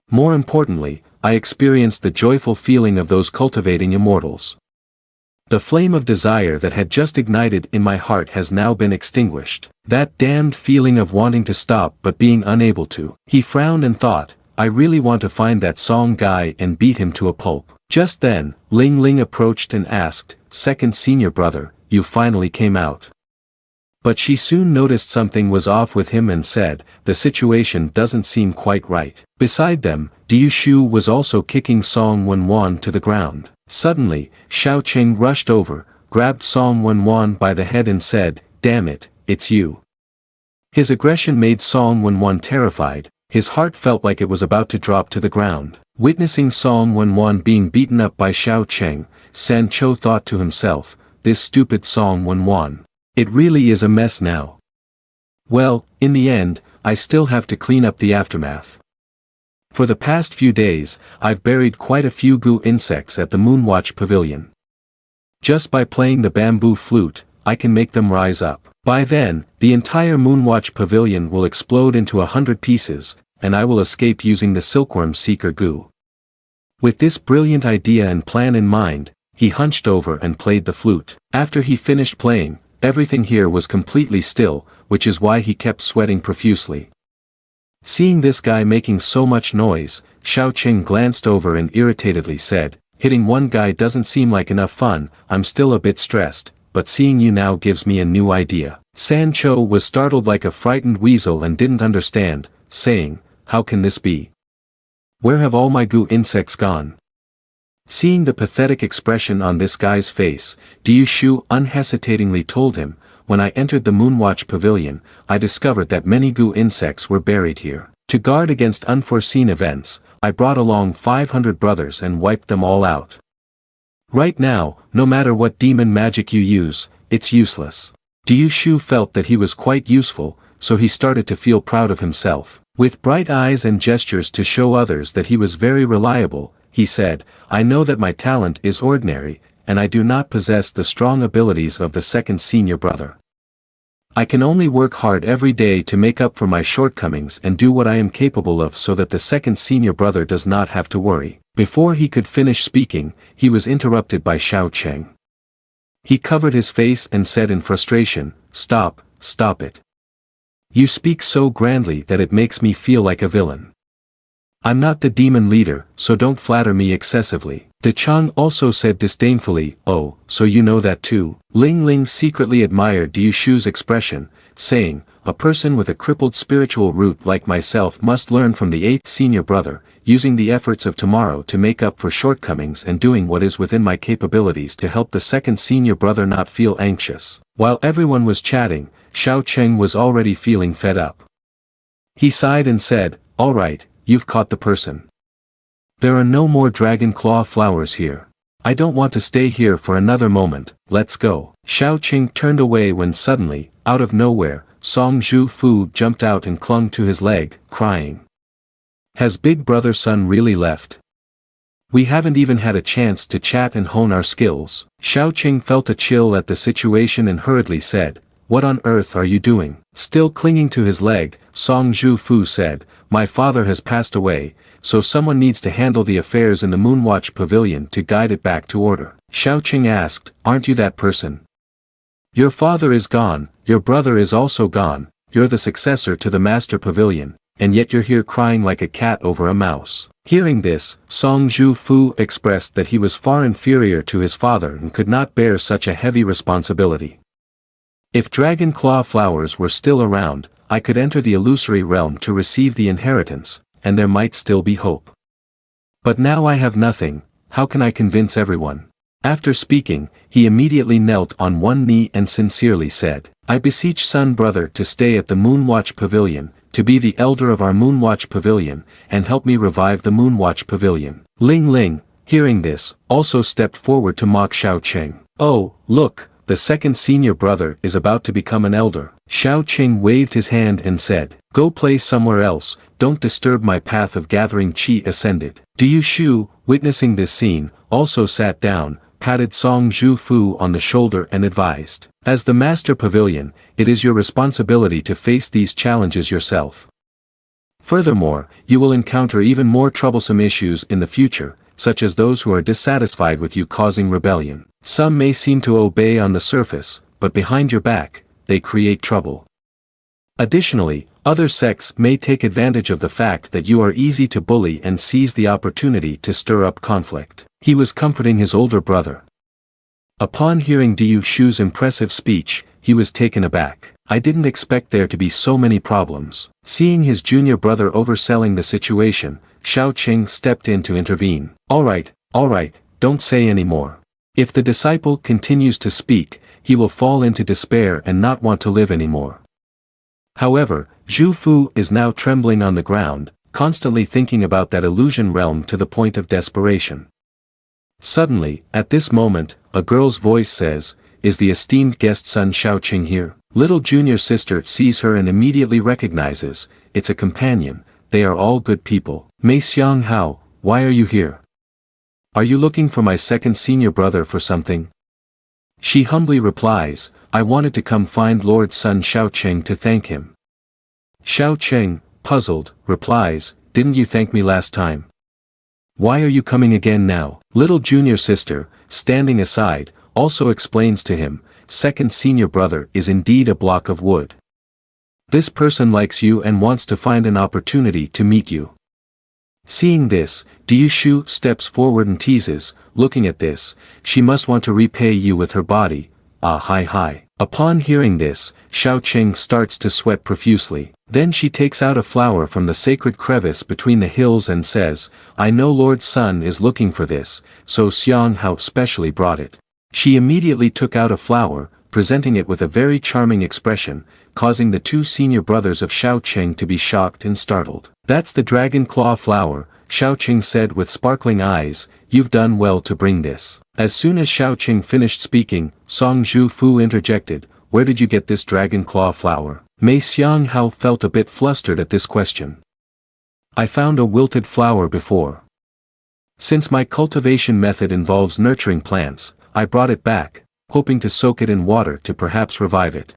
More importantly, I experienced the joyful feeling of those cultivating immortals. The flame of desire that had just ignited in my heart has now been extinguished. That damned feeling of wanting to stop but being unable to. He frowned and thought, "I really want to find that Song guy and beat him to a pulp." Just then, Ling Ling approached and asked, "Second senior brother, you finally came out." But she soon noticed something was off with him and said, "The situation doesn't seem quite right." Beside them, Diu Shu was also kicking Song Wenwan to the ground. Suddenly, Sha Chang rushed over, grabbed Song Wenwan by the head and said, "Damn it, it's you." His aggression made Song Wenwan terrified, his heart felt like it was about to drop to the ground. Witnessing Song Wenwan being beaten up by Sha Chang, San Cho thought to himself, "This stupid Song Wenwan. It really is a mess now. Well, in the end, I still have to clean up the aftermath. For the past few days, I've buried quite a few goo insects at the moonwatch pavilion. Just by playing the bamboo flute, I can make them rise up. By then, the entire moonwatch pavilion will explode into 100 pieces, and I will escape using the silkworm seeker goo." With this brilliant idea and plan in mind, he hunched over and played the flute. After he finished playing, everything here was completely still, which is why he kept sweating profusely. Seeing this guy making so much noise, Sha Chang glanced over and irritatedly said, "Hitting one guy doesn't seem like enough fun, I'm still a bit stressed, but seeing you now gives me a new idea." San Cho was startled like a frightened weasel and didn't understand, saying, "How can this be? Where have all my goo insects gone?" Seeing the pathetic expression on this guy's face, Diu Shu unhesitatingly told him, "When I entered the moonwatch pavilion, I discovered that many goo insects were buried here. To guard against unforeseen events, I brought along 500 brothers and wiped them all out. Right now, no matter what demon magic you use, it's useless." Diu Shu felt that he was quite useful, so he started to feel proud of himself. With bright eyes and gestures to show others that he was very reliable, he said, I know that my talent is ordinary, and I do not possess the strong abilities of the second senior brother. I can only work hard every day to make up for my shortcomings and do what I am capable of so that the second senior brother does not have to worry. Before he could finish speaking, he was interrupted by Sha Chang. He covered his face and said in frustration, Stop it. You speak so grandly that it makes me feel like a villain. I'm not the demon leader, so don't flatter me excessively. De Chang also said disdainfully, Oh, so you know that too. Ling Ling secretly admired Du Shu's expression, saying, A person with a crippled spiritual root like myself must learn from the 8th senior brother, using the efforts of tomorrow to make up for shortcomings and doing what is within my capabilities to help the second senior brother not feel anxious. While everyone was chatting, Sha Chang was already feeling fed up. He sighed and said, All right, you've caught the person. There are no more dragon claw flowers here. I don't want to stay here for another moment, let's go. Sha Chang turned away when suddenly, out of nowhere, Song Zhu Fu jumped out and clung to his leg, crying. Has Big Brother Sun really left? We haven't even had a chance to chat and hone our skills. Sha Chang felt a chill at the situation and hurriedly said, What on earth are you doing? Still clinging to his leg, Song Zhu Fu said, My father has passed away, so someone needs to handle the affairs in the Moonwatch Pavilion to guide it back to order. Sha Chang asked, Aren't you that person? Your father is gone, your brother is also gone, you're the successor to the Master Pavilion, and yet you're here crying like a cat over a mouse. Hearing this, Song Zhu Fu expressed that he was far inferior to his father and could not bear such a heavy responsibility. If dragon claw flowers were still around, I could enter the illusory realm to receive the inheritance, and there might still be hope. But now I have nothing, how can I convince everyone? After speaking, he immediately knelt on one knee and sincerely said, I beseech Sun Brother to stay at the Moonwatch Pavilion, to be the elder of our Moonwatch Pavilion, and help me revive the Moonwatch Pavilion. Ling Ling, hearing this, also stepped forward to mock Sha Chang. Oh, look, the second senior brother is about to become an elder. Sha Chang waved his hand and said, Go play somewhere else, don't disturb my path of gathering chi ascended. Du Shu, witnessing this scene, also sat down, patted Song Zhu Fu on the shoulder and advised, As the Master Pavilion, it is your responsibility to face these challenges yourself. Furthermore, you will encounter even more troublesome issues in the future, such as those who are dissatisfied with you causing rebellion. Some may seem to obey on the surface, but behind your back, they create trouble. Additionally, other sects may take advantage of the fact that you are easy to bully and seize the opportunity to stir up conflict. He was comforting his older brother. Upon hearing Du Shu's impressive speech, he was taken aback. I didn't expect there to be so many problems. Seeing his junior brother overselling the situation, Sha Chang stepped in to intervene. All right, don't say any more. If the disciple continues to speak, he will fall into despair and not want to live anymore. However, Zhu Fu is now trembling on the ground, constantly thinking about that illusion realm to the point of desperation. Suddenly, at this moment, a girl's voice says, Is the esteemed guest Sun Sha Chang here? Little junior sister sees her and immediately recognizes, it's a companion, they are all good people. Mei Xiang Hao, why are you here? Are you looking for my second senior brother for something? She humbly replies, I wanted to come find Lord Sun Sha Chang to thank him. Sha Chang, puzzled, replies, Didn't you thank me last time? Why are you coming again now? Little junior sister, standing aside, also explains to him, second senior brother is indeed a block of wood. This person likes you and wants to find an opportunity to meet you. Seeing this, Du Shu steps forward and teases, looking at this, she must want to repay you with her body, hi. Upon hearing this, Sha Chang starts to sweat profusely. Then she takes out a flower from the sacred crevice between the hills and says, I know Lord Sun is looking for this, so Xiang Hao specially brought it. She immediately took out a flower, presenting it with a very charming expression, causing the two senior brothers of Sha Chang to be shocked and startled. That's the dragon claw flower, Sha Chang said with sparkling eyes, you've done well to bring this. As soon as Sha Chang finished speaking, Song Zhu Fu interjected, where did you get this dragon claw flower? Mei Xiang Hao felt a bit flustered at this question. I found a wilted flower before. Since my cultivation method involves nurturing plants, I brought it back, hoping to soak it in water to perhaps revive it.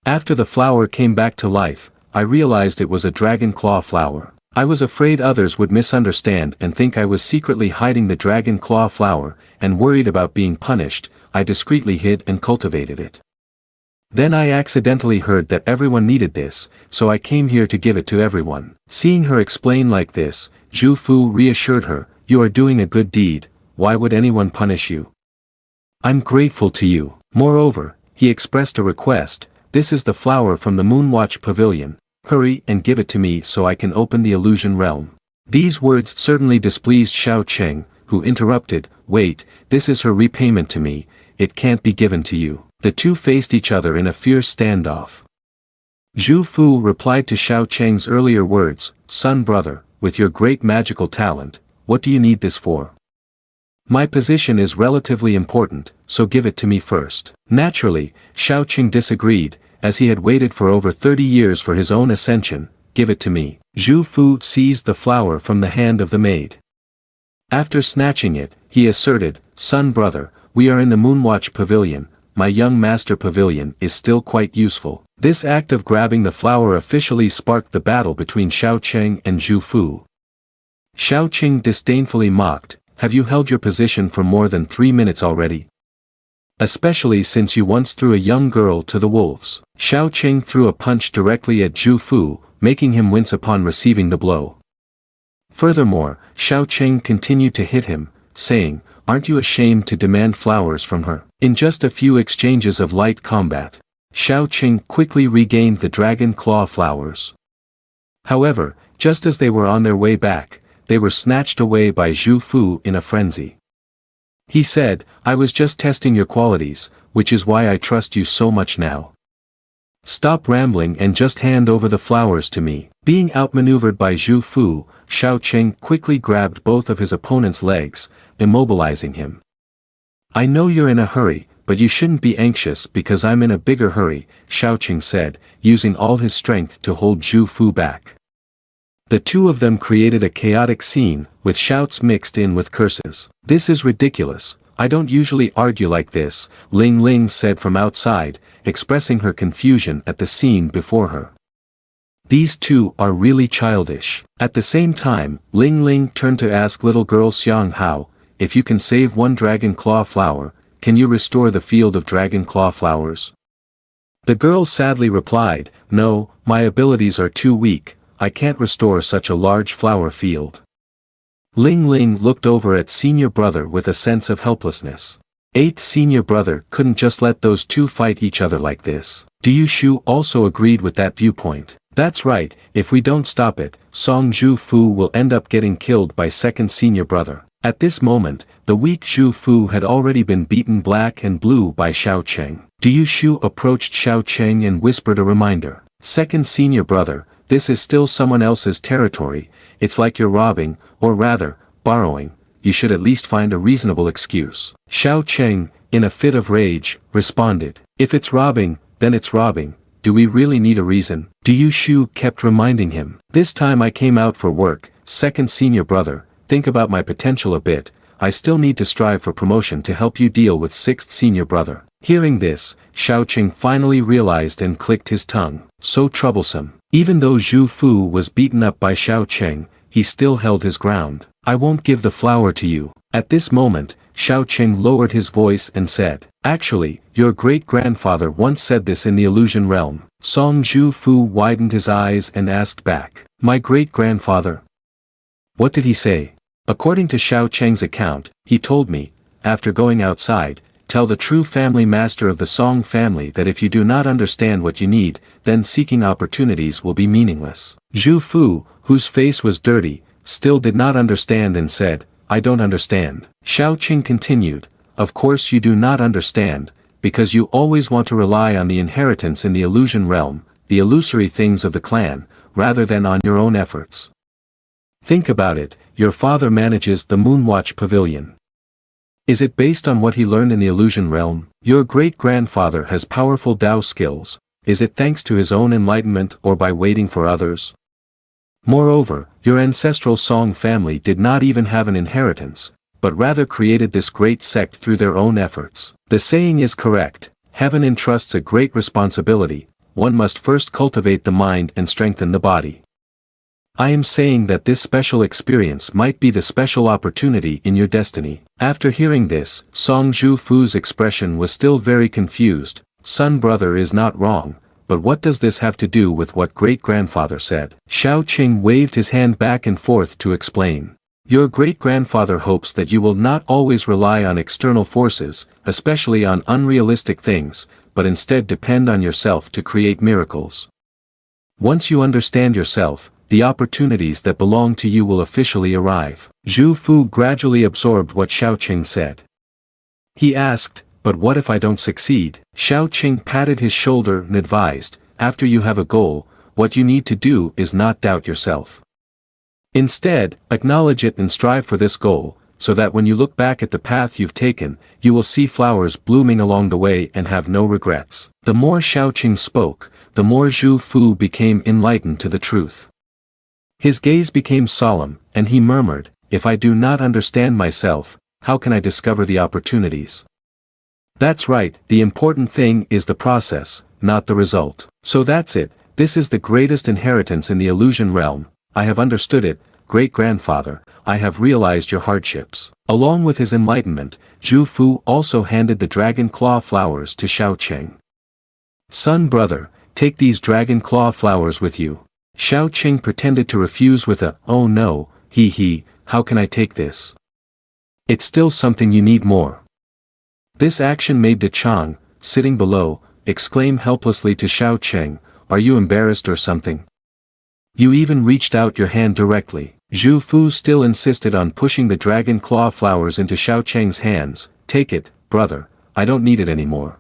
After the flower came back to life, I realized it was a dragon claw flower. I was afraid others would misunderstand and think I was secretly hiding the dragon claw flower, and worried about being punished, I discreetly hid and cultivated it. Then I accidentally heard that everyone needed this, so I came here to give it to everyone. Seeing her explain like this, Zhu Fu reassured her, "You are doing a good deed, why would anyone punish you? I'm grateful to you." Moreover, he expressed a request, "This is the flower from the moonwatch pavilion, hurry and give it to me so I can open the illusion realm." These words certainly displeased Sha Chang, who interrupted, "Wait, this is her repayment to me, it can't be given to you." The two faced each other in a fierce standoff. Zhu Fu replied to Sha Chang's earlier words, "Son brother, with your great magical talent, what do you need this for? My position is relatively important, so give it to me first." Naturally, Sha Chang disagreed, as he had waited for over 30 years for his own ascension. "Give it to me." Zhu Fu seized the flower from the hand of the maid. After snatching it, he asserted, "Son brother, we are in the moonwatch pavilion, my young master pavilion is still quite useful." This act of grabbing the flower officially sparked the battle between Sha Chang and Zhu Fu. Sha Chang disdainfully mocked, "Have you held your position for more than 3 minutes already? Especially since you once threw a young girl to the wolves." Sha Chang threw a punch directly at Zhu Fu, making him wince upon receiving the blow. Furthermore, Sha Chang continued to hit him, saying, "Aren't you ashamed to demand flowers from her?" In just a few exchanges of light combat, Sha Chang quickly regained the dragon claw flowers. However, just as they were on their way back, they were snatched away by Zhu Fu in a frenzy. He said, "I was just testing your qualities, which is why I trust you so much now. Stop rambling and just hand over the flowers to me." Being outmaneuvered by Zhu Fu, Sha Chang quickly grabbed both of his opponent's legs, immobilizing him. "I know you're in a hurry, but you shouldn't be anxious because I'm in a bigger hurry," Sha Chang said, using all his strength to hold Zhu Fu back. The two of them created a chaotic scene, with shouts mixed in with curses. "This is ridiculous, I don't usually argue like this," Ling Ling said from outside, expressing her confusion at the scene before her. "These two are really childish." At the same time, Ling Ling turned to ask little girl Xiang Hao, "If you can save one dragon claw flower, can you restore the field of dragon claw flowers?" The girl sadly replied, "No, my abilities are too weak, I can't restore such a large flower field." Ling Ling looked over at senior brother with a sense of helplessness. Eighth senior brother couldn't just let those two fight each other like this. Du Shu also agreed with that viewpoint. "That's right, if we don't stop it, Song Zhu Fu will end up getting killed by second senior brother." At this moment, the weak Zhu Fu had already been beaten black and blue by Sha Chang. Du Shu approached Sha Chang and whispered a reminder. "Second senior brother, this is still someone else's territory, it's like you're robbing, or rather, borrowing, you should at least find a reasonable excuse." Sha Chang, in a fit of rage, responded, "If it's robbing, then it's robbing, do we really need a reason?" Du Shu kept reminding him, "This time I came out for work, second senior brother, think about my potential a bit, I still need to strive for promotion to help you deal with sixth senior brother." Hearing this, Sha Chang finally realized and clicked his tongue. So troublesome. Even though Zhu Fu was beaten up by Sha Chang, he still held his ground. "I won't give the flower to you." At this moment, Sha Chang lowered his voice and said, "Actually, your great-grandfather once said this in the illusion realm." Song Zhu Fu widened his eyes and asked back, "My great-grandfather? What did he say?" According to Sha Chang's account, he told me, after going outside, "Tell the true family master of the Song family that if you do not understand what you need, then seeking opportunities will be meaningless." Zhu Fu, whose face was dirty, still did not understand and said, "I don't understand." Sha Chang continued, "Of course you do not understand, because you always want to rely on the inheritance in the illusion realm, the illusory things of the clan, rather than on your own efforts. Think about it, your father manages the moonwatch pavilion. Is it based on what he learned in the illusion realm? Your great-grandfather has powerful Dao skills, is it thanks to his own enlightenment or by waiting for others? Moreover, your ancestral Song family did not even have an inheritance, but rather created this great sect through their own efforts. The saying is correct, heaven entrusts a great responsibility, one must first cultivate the mind and strengthen the body. I am saying that this special experience might be the special opportunity in your destiny. After hearing this, Song Zhu-Fu's expression was still very confused. Son brother is not wrong, but what does this have to do with what great-grandfather said? Xiao Qing waved his hand back and forth to explain. Your great-grandfather hopes that you will not always rely on external forces, especially on unrealistic things, but instead depend on yourself to create miracles. Once you understand yourself, the opportunities that belong to you will officially arrive. Zhu Fu gradually absorbed what Xiao Qing said. He asked, but what if I don't succeed? Xiao Qing patted his shoulder and advised, after you have a goal, what you need to do is not doubt yourself. Instead, acknowledge it and strive for this goal, so that when you look back at the path you've taken, you will see flowers blooming along the way and have no regrets. The more Xiao Qing spoke, the more Zhu Fu became enlightened to the truth. His gaze became solemn, and he murmured, if I do not understand myself, how can I discover the opportunities? That's right, the important thing is the process, not the result. So that's it, this is the greatest inheritance in the illusion realm. I have understood it, great-grandfather, I have realized your hardships. Along with his enlightenment, Zhu Fu also handed the dragon claw flowers to Xiao Qing. Son brother, take these dragon claw flowers with you. Xiao Qing pretended to refuse with a, oh no, how can I take this? It's still something you need more. This action made De Chang, sitting below, exclaim helplessly to Xiao Qing, are you embarrassed or something? You even reached out your hand directly. Zhu Fu still insisted on pushing the dragon claw flowers into Xiao Qing's hands. Take it, brother, I don't need it anymore.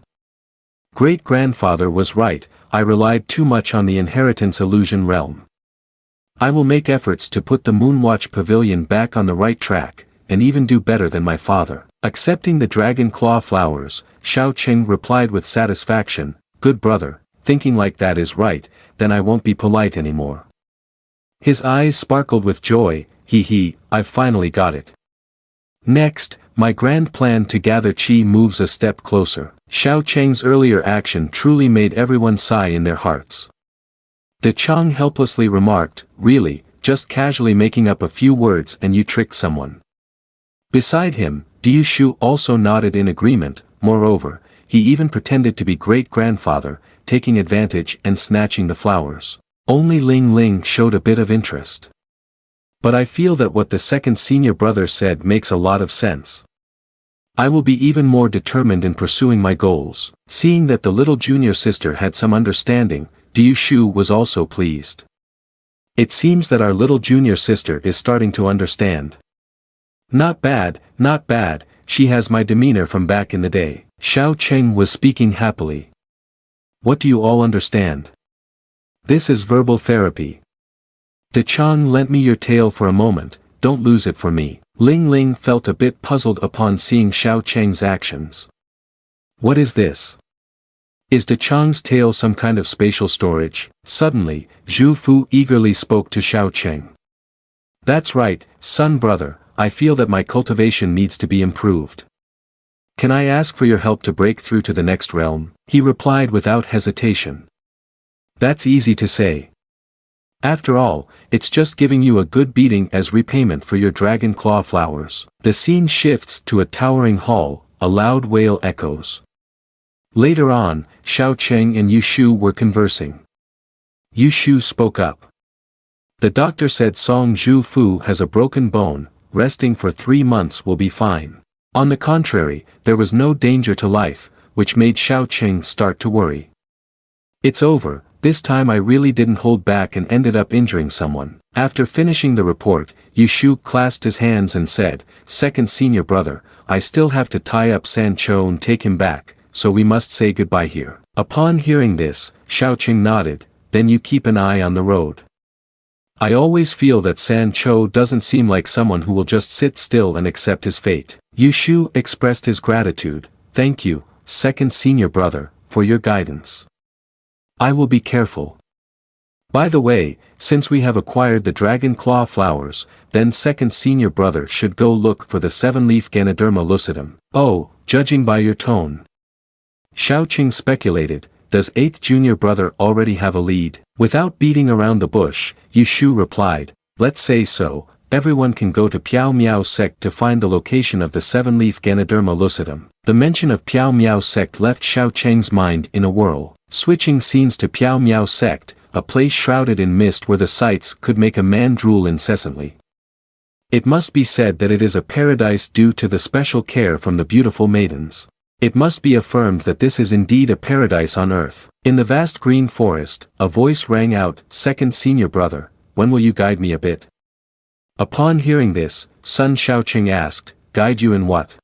Great-grandfather was right, I relied too much on the inheritance illusion realm. I will make efforts to put the moonwatch pavilion back on the right track, and even do better than my father. Accepting the dragon claw flowers, Xiao Qing replied with satisfaction, good brother, thinking like that is right, then I won't be polite anymore. His eyes sparkled with joy, I've finally got it. Next, my grand plan to gather qi moves a step closer. Xiao Qing's earlier action truly made everyone sigh in their hearts. De Chang helplessly remarked, really, just casually making up a few words and you tricked someone. Beside him, Diu Shu also nodded in agreement, moreover, he even pretended to be great-grandfather, taking advantage and snatching the flowers. Only Ling Ling showed a bit of interest. But I feel that what the second senior brother said makes a lot of sense. I will be even more determined in pursuing my goals. Seeing that the little junior sister had some understanding, Diu Shu was also pleased. It seems that our little junior sister is starting to understand. Not bad, she has my demeanor from back in the day. Xiao Qing was speaking happily. What do you all understand? This is verbal therapy. De Chang lent me your tail for a moment, don't lose it for me. Ling Ling felt a bit puzzled upon seeing Xiao Qing's actions. What is this? Is De Chang's tail some kind of spatial storage? Suddenly, Zhu Fu eagerly spoke to Xiao Qing. That's right, son brother, I feel that my cultivation needs to be improved. Can I ask for your help to break through to the next realm? He replied without hesitation. That's easy to say. After all, it's just giving you a good beating as repayment for your dragon claw flowers. The scene shifts to a towering hall, a loud wail echoes. Later on, Xiao Qing and Yu Shu were conversing. Yu Shu spoke up. The doctor said Song Zhu Fu has a broken bone, resting for 3 months will be fine. On the contrary, there was no danger to life, which made Xiao Qing start to worry. It's over, this time I really didn't hold back and ended up injuring someone. After finishing the report, Yu Shu clasped his hands and said, second senior brother, I still have to tie up Sancho and take him back, so we must say goodbye here. Upon hearing this, Xiao Qing nodded, then you keep an eye on the road. I always feel that Sancho doesn't seem like someone who will just sit still and accept his fate. Yu Shu expressed his gratitude, thank you, second senior brother, for your guidance. I will be careful. By the way, since we have acquired the dragon claw flowers, then second senior brother should go look for the 7-leaf Ganoderma lucidum. Oh, judging by your tone. Sha Chang speculated, does 8th junior brother already have a lead? Without beating around the bush, Yushu replied, let's say so, everyone can go to Meow sect to find the location of the 7-leaf Ganoderma lucidum. The mention of Meow sect left Sha Chang's mind in a whirl. Switching scenes to Meow sect, a place shrouded in mist where the sights could make a man drool incessantly. It must be said that it is a paradise due to the special care from the beautiful maidens. It must be affirmed that this is indeed a paradise on earth. In the vast green forest, a voice rang out, second senior brother, when will you guide me a bit? Upon hearing this, son Sha Chang asked, guide you in what?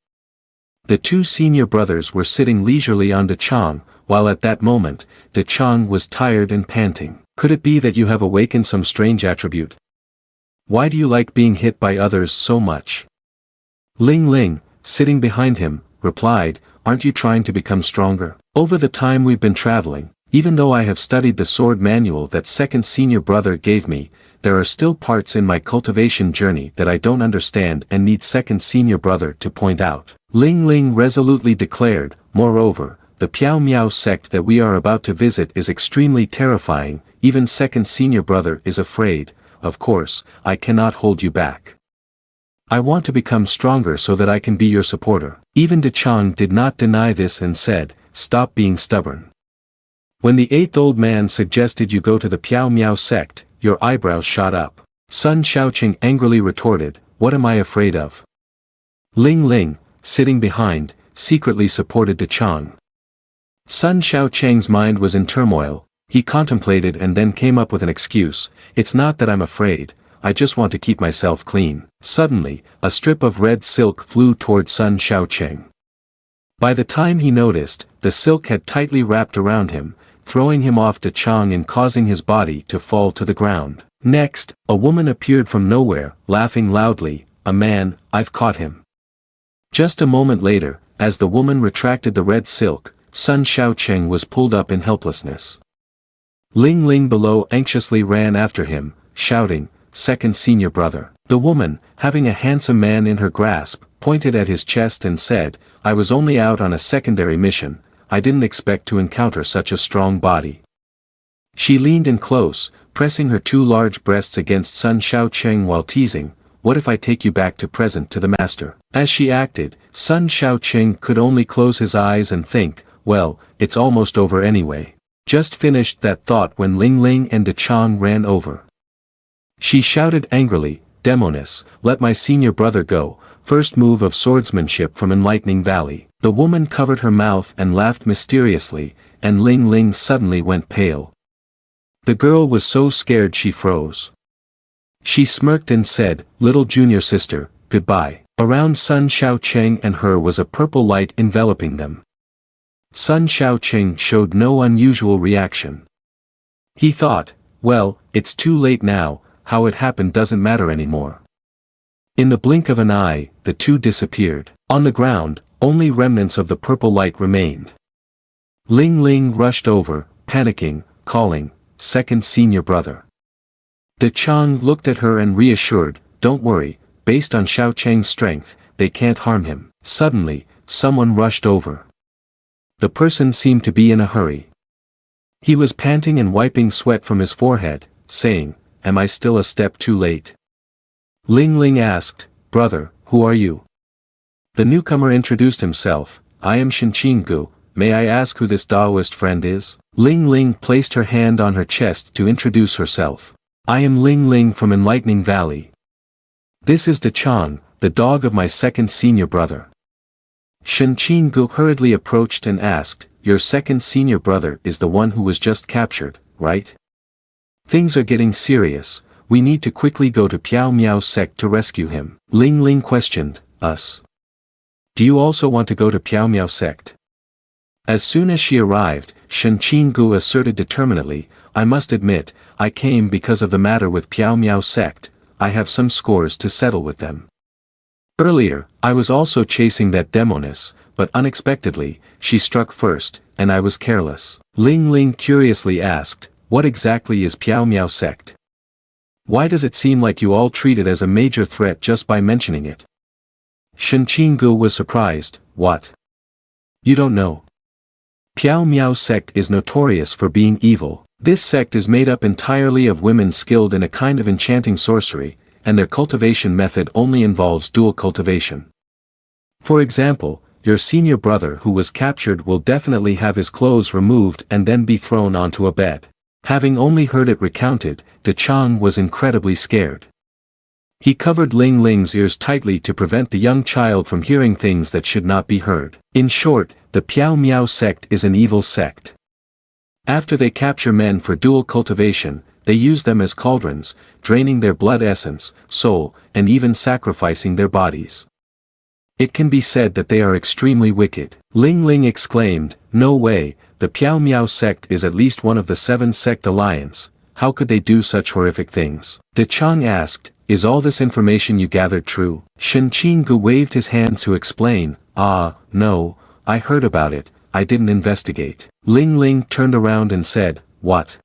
The two senior brothers were sitting leisurely on De Chang, while at that moment, De Chang was tired and panting. Could it be that you have awakened some strange attribute? Why do you like being hit by others so much? Ling Ling, sitting behind him, replied, aren't you trying to become stronger? Over the time we've been traveling, even though I have studied the sword manual that second senior brother gave me, there are still parts in my cultivation journey that I don't understand and need second senior brother to point out. Ling Ling resolutely declared, moreover, the Meow sect that we are about to visit is extremely terrifying, even second senior brother is afraid, of course, I cannot hold you back. I want to become stronger so that I can be your supporter. Even De Chang did not deny this and said, stop being stubborn. When the 8th old man suggested you go to the Meow sect, your eyebrows shot up. Son Sha Chang angrily retorted, what am I afraid of? Ling Ling, sitting behind, secretly supported De Chang. Son Sha Chang's mind was in turmoil, he contemplated and then came up with an excuse, it's not that I'm afraid, I just want to keep myself clean. Suddenly, a strip of red silk flew toward son Sha Chang. By the time he noticed, the silk had tightly wrapped around him, throwing him off De Chang and causing his body to fall to the ground. Next, a woman appeared from nowhere, laughing loudly, a man, I've caught him. Just a moment later, as the woman retracted the red silk, son Sha Chang was pulled up in helplessness. Ling Ling below anxiously ran after him, shouting, second senior brother. The woman, having a handsome man in her grasp, pointed at his chest and said, I was only out on a secondary mission, I didn't expect to encounter such a strong body. She leaned in close, pressing her two large breasts against son Sha Chang while teasing, what if I take you back to present to the master? As she acted, son Sha Chang could only close his eyes and think, well, it's almost over anyway. Just finished that thought when Ling Ling and De Chang ran over. She shouted angrily, Demoness, let my senior brother go, first move of swordsmanship from Enlightening Valley. The woman covered her mouth and laughed mysteriously, and Ling Ling suddenly went pale. The girl was so scared she froze. She smirked and said, little junior sister, goodbye. Around son Sha Chang and her was a purple light enveloping them. Son Sha Chang showed no unusual reaction. He thought, well, it's too late now, how it happened doesn't matter anymore. In the blink of an eye, the two disappeared. On the ground, only remnants of the purple light remained. Ling Ling rushed over, panicking, calling, second senior brother. De Chang looked at her and reassured, don't worry, based on Sha Chang's strength, they can't harm him. Suddenly, someone rushed over. The person seemed to be in a hurry. He was panting and wiping sweat from his forehead, saying, am I still a step too late? Ling Ling asked, brother, who are you? The newcomer introduced himself, I am Gu. May I ask who this Taoist friend is? Ling Ling placed her hand on her chest to introduce herself. I am Ling Ling from Enlightening Valley. This is De Chang, the dog of my second senior brother. Gu hurriedly approached and asked, your second senior brother is the one who was just captured, right? Things are getting serious, we need to quickly go to Meow sect to rescue him. Ling Ling questioned, us. Do you also want to go to Meow sect? As soon as she arrived, Gu asserted determinedly, I must admit, I came because of the matter with Meow sect, I have some scores to settle with them. Earlier, I was also chasing that demoness, but unexpectedly, she struck first, and I was careless. Ling Ling curiously asked, what exactly is Meow sect? Why does it seem like you all treat it as a major threat just by mentioning it? Shen Qinggu was surprised. What? You don't know? Meow sect is notorious for being evil. This sect is made up entirely of women skilled in a kind of enchanting sorcery, and their cultivation method only involves dual cultivation. For example, your senior brother who was captured will definitely have his clothes removed and then be thrown onto a bed. Having only heard it recounted, Sha Chang was incredibly scared. He covered Ling Ling's ears tightly to prevent the young child from hearing things that should not be heard. In short, the Meow sect is an evil sect. After they capture men for dual cultivation, they use them as cauldrons, draining their blood essence, soul, and even sacrificing their bodies. It can be said that they are extremely wicked. Ling Ling exclaimed, no way, the Meow sect is at least one of the 7 sect alliance, how could they do such horrific things? Sha Chang asked, is all this information you gathered true? Shen Qinggu waved his hand to explain, no, I heard about it, I didn't investigate. Ling Ling turned around and said, what?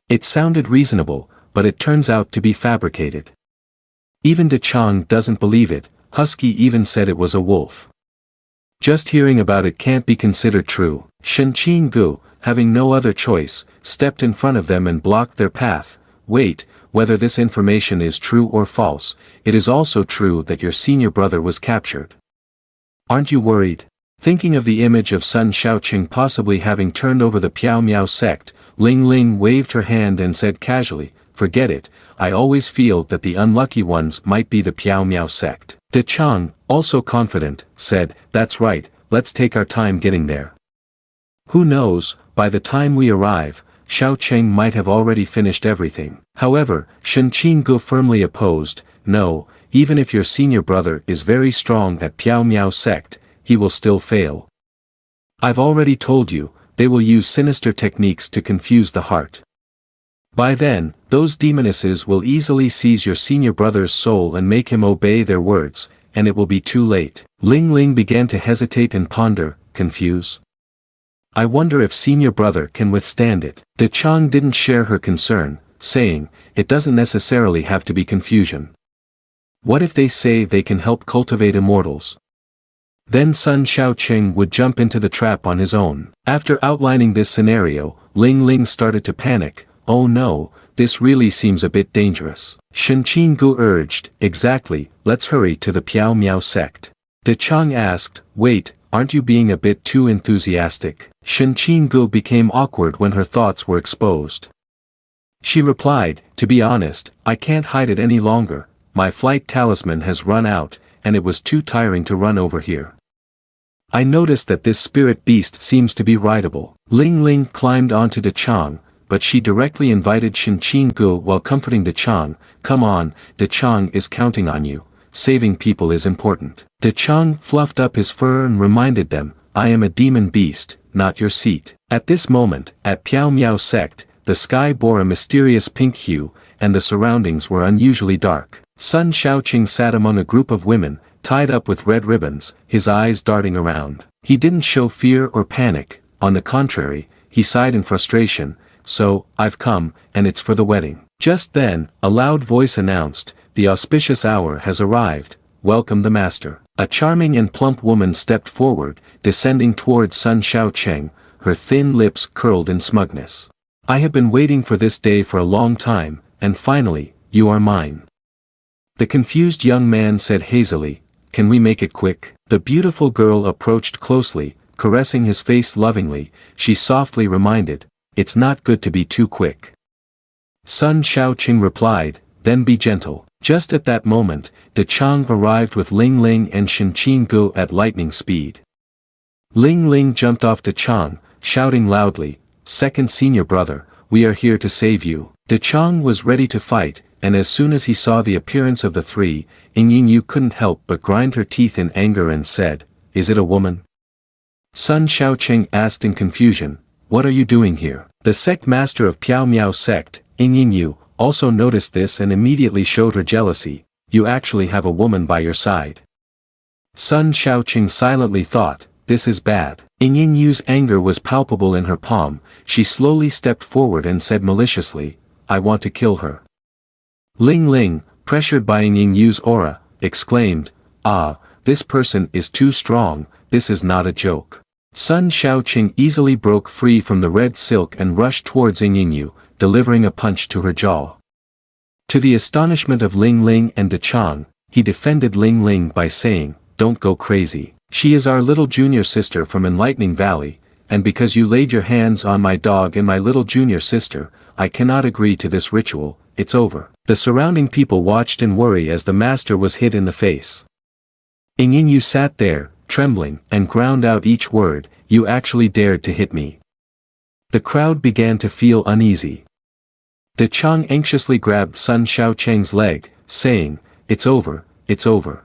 It sounded reasonable, but it turns out to be fabricated. Even Sha Chang doesn't believe it, Husky even said it was a wolf. Just hearing about it can't be considered true. Shen Qinggu, having no other choice, stepped in front of them and blocked their path. Wait, whether this information is true or false, it is also true that your senior brother was captured. Aren't you worried? Thinking of the image of Sun Shaoqing possibly having turned over the Meow sect, Ling Ling waved her hand and said casually, forget it, I always feel that the unlucky ones might be the Meow sect. Sha Chang, also confident, said, that's right, let's take our time getting there. Who knows, by the time we arrive, Shaoqing might have already finished everything. However, Shen Qinggu firmly opposed, no, even if your senior brother is very strong at Meow sect, he will still fail. I've already told you, they will use sinister techniques to confuse the heart. By then, those demonesses will easily seize your senior brother's soul and make him obey their words, and it will be too late. Ling Ling began to hesitate and ponder, confuse. I wonder if senior brother can withstand it. Sha Chang didn't share her concern, saying, it doesn't necessarily have to be confusion. What if they say they can help cultivate immortals? Then Sun Shaoqing would jump into the trap on his own. After outlining this scenario, Ling Ling started to panic, oh no, this really seems a bit dangerous. Shen Qinggu urged, exactly, let's hurry to the Meow sect. Sha Chang asked, wait, aren't you being a bit too enthusiastic? Shen Qinggu became awkward when her thoughts were exposed. She replied, to be honest, I can't hide it any longer, my flight talisman has run out, and it was too tiring to run over here. I noticed that this spirit beast seems to be rideable. Ling Ling climbed onto Sha Chang, but she directly invited Shen Qinggu while comforting Sha Chang, come on, Sha Chang is counting on you, saving people is important. Sha Chang fluffed up his fur and reminded them, I am a demon beast, not your seat. At this moment, at Meow sect, the sky bore a mysterious pink hue, and the surroundings were unusually dark. Sun Shaoqing sat among a group of women, tied up with red ribbons, his eyes darting around. He didn't show fear or panic, on the contrary, he sighed in frustration, so, I've come, and it's for the wedding. Just then, a loud voice announced, the auspicious hour has arrived, welcome the master. A charming and plump woman stepped forward, descending toward Sun Shaoqing, her thin lips curled in smugness. I have been waiting for this day for a long time, and finally, you are mine. The confused young man said hazily, can we make it quick? The beautiful girl approached closely, caressing his face lovingly, she softly reminded, it's not good to be too quick. Sun Shaoqing replied, then be gentle. Just at that moment, Sha Chang arrived with Ling Ling and Shen Qinggu at lightning speed. Ling Ling jumped off Sha Chang, shouting loudly, second senior brother, we are here to save you. Sha Chang was ready to fight, and as soon as he saw the appearance of the three, Yu couldn't help but grind her teeth in anger and said, is it a woman? Sun Shaoqing asked in confusion, what are you doing here? The sect master of Meow sect, Yu, also noticed this and immediately showed her jealousy, you actually have a woman by your side. Sun Shaoqing silently thought, this is bad. Yin Yu's anger was palpable in her palm. She slowly stepped forward and said maliciously, I want to kill her. Ling Ling, pressured by Yin Yu's aura, exclaimed, ah, this person is too strong, this is not a joke. Sun Xiaoqing easily broke free from the red silk and rushed towards Yin Yu, delivering a punch to her jaw. To the astonishment of Ling Ling and De Chang, he defended Ling Ling by saying, don't go crazy. She is our little junior sister from Enlightening Valley, and because you laid your hands on my dog and my little junior sister, I cannot agree to this ritual, it's over. The surrounding people watched in worry as the master was hit in the face. Yin Yu sat there, trembling, and ground out each word, you actually dared to hit me. The crowd began to feel uneasy. De Chang anxiously grabbed Sun Xiaocheng's leg, saying, it's over, it's over.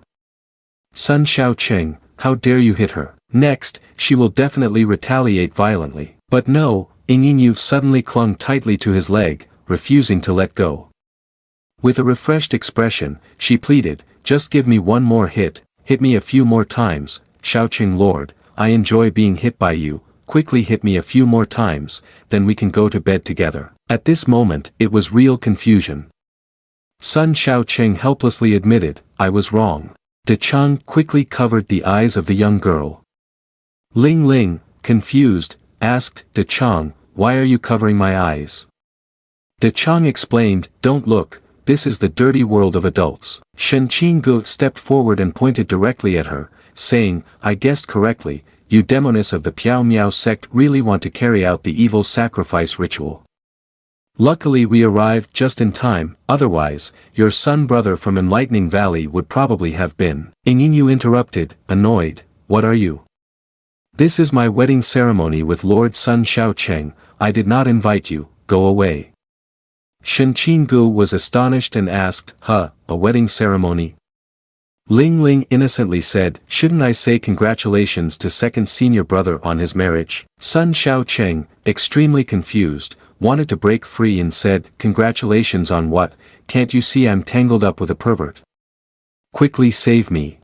Sun Xiaocheng, how dare you hit her? Next, she will definitely retaliate violently. But no, Yin Yu suddenly clung tightly to his leg, refusing to let go. With a refreshed expression, she pleaded, just give me one more hit me a few more times, Xiaoqing Lord, I enjoy being hit by you, quickly hit me a few more times, then we can go to bed together. At this moment, it was real confusion. Sun Xiaoqing helplessly admitted, I was wrong. De Chang quickly covered the eyes of the young girl. Ling Ling, confused, asked De Chang, why are you covering my eyes? De Chang explained, don't look, this is the dirty world of adults. Shen Qinggu stepped forward and pointed directly at her, saying, I guessed correctly, you demoness of the Piao Meow sect really want to carry out the evil sacrifice ritual. Luckily we arrived just in time, otherwise, your son brother from Enlightening Valley would probably have been. Yin Yu interrupted, annoyed, what are you? This is my wedding ceremony with Lord Sun Xiaocheng, I did not invite you, go away. Shen Qinggu was astonished and asked, a wedding ceremony? Ling Ling innocently said, shouldn't I say congratulations to second senior brother on his marriage? Sun Xiaocheng, extremely confused, wanted to break free and said, congratulations on what, can't you see I'm tangled up with a pervert? Quickly save me.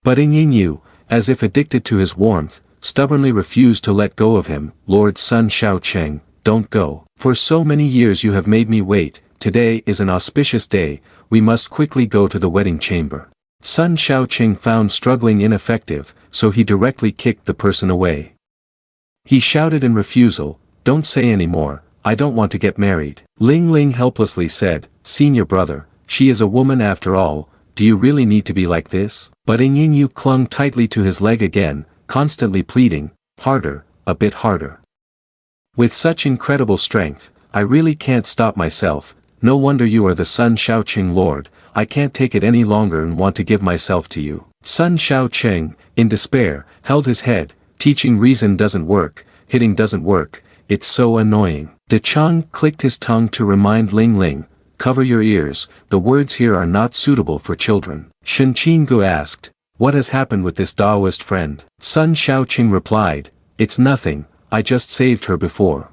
But Yin Yu, as if addicted to his warmth, stubbornly refused to let go of him. Lord Sun Xiaocheng, don't go. For so many years you have made me wait, today is an auspicious day, we must quickly go to the wedding chamber. Sun Xiaoqing found struggling ineffective, so he directly kicked the person away. He shouted in refusal, don't say any more, I don't want to get married. Ling Ling helplessly said, senior brother, she is a woman after all, do you really need to be like this? But Yin Yu clung tightly to his leg again, constantly pleading, harder, a bit harder. With such incredible strength, I really can't stop myself, no wonder you are the Sun Xiaoqing Lord, I can't take it any longer and want to give myself to you. Sun Xiaoqing, in despair, held his head, teaching reason doesn't work, hitting doesn't work, it's so annoying. De Chang clicked his tongue to remind Ling Ling, cover your ears, the words here are not suitable for children. Shen Qinggu asked, what has happened with this Taoist friend? Sun Xiaoqing replied, it's nothing, I just saved her before.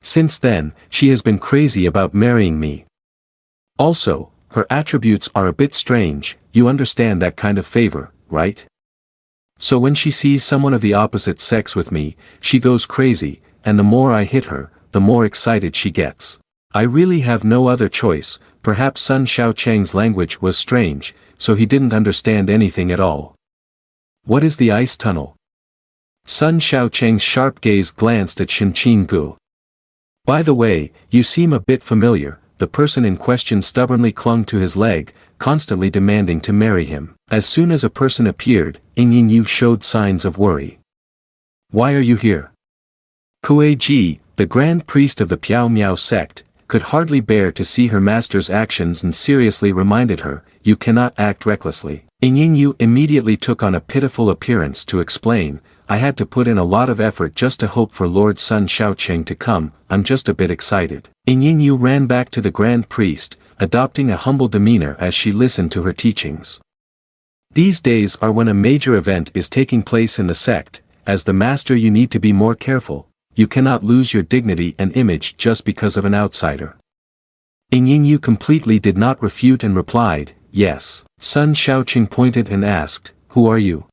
Since then, she has been crazy about marrying me. Also, her attributes are a bit strange, you understand that kind of favor, right? So when she sees someone of the opposite sex with me, she goes crazy, and the more I hit her, the more excited she gets. I really have no other choice, perhaps Sun Xiaocheng's language was strange, so he didn't understand anything at all. What is the ice tunnel? Sun Xiaocheng's sharp gaze glanced at Shen Qinggu. By the way, you seem a bit familiar, the person in question stubbornly clung to his leg, constantly demanding to marry him. As soon as a person appeared, Yin Yu showed signs of worry. Why are you here? Kue Ji, the grand priest of the Piao Meow sect, could hardly bear to see her master's actions and seriously reminded her, you cannot act recklessly. Yin Yu immediately took on a pitiful appearance to explain, I had to put in a lot of effort just to hope for Lord Sun Xiaoqing to come, I'm just a bit excited. Yin Yu ran back to the grand priest, adopting a humble demeanor as she listened to her teachings. These days are when a major event is taking place in the sect, as the master you need to be more careful, you cannot lose your dignity and image just because of an outsider. Yin Yu completely did not refute and replied, yes. Sun Xiaoqing pointed and asked, who are you?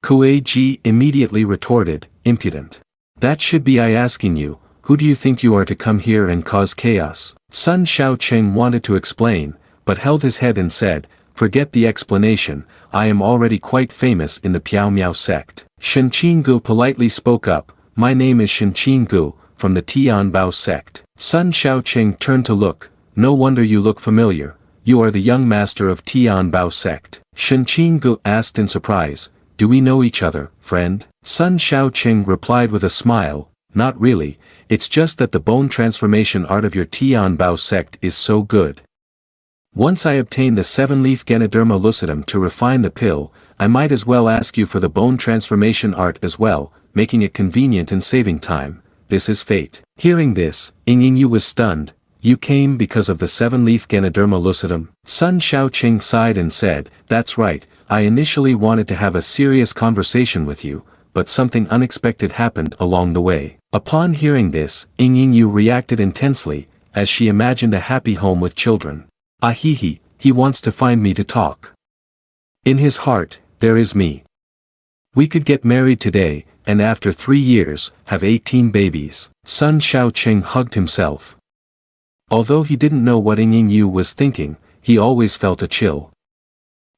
Kuei Ji immediately retorted, impudent. That should be I asking you, who do you think you are to come here and cause chaos? Sun Shao Cheng wanted to explain, but held his head and said, forget the explanation, I am already quite famous in the Piao Miao sect. Shen Qinggu politely spoke up, my name is Shen Qinggu, from the Tian Bao sect. Sun Shao Cheng turned to look, no wonder you look familiar, you are the young master of Tian Bao sect. Shen Qinggu asked in surprise, do we know each other, friend? Sun Shao Cheng replied with a smile, not really, it's just that the bone transformation art of your Tian Bao sect is so good. Once I obtain the 7-leaf Ganoderma lucidum to refine the pill, I might as well ask you for the bone transformation art as well, making it convenient and saving time. This is fate. Hearing this, Yingyu was stunned. You came because of the 7-leaf Ganoderma lucidum? Sun Shao Cheng sighed and said, that's right, I initially wanted to have a serious conversation with you, but something unexpected happened along the way. Upon hearing this, Yingyu reacted intensely, as she imagined a happy home with children. Ahihi, he wants to find me to talk. In his heart, there is me. We could get married today, and after 3 years, have 18 babies. Sun Shao Cheng hugged himself. Although he didn't know what Yingyu was thinking, he always felt a chill.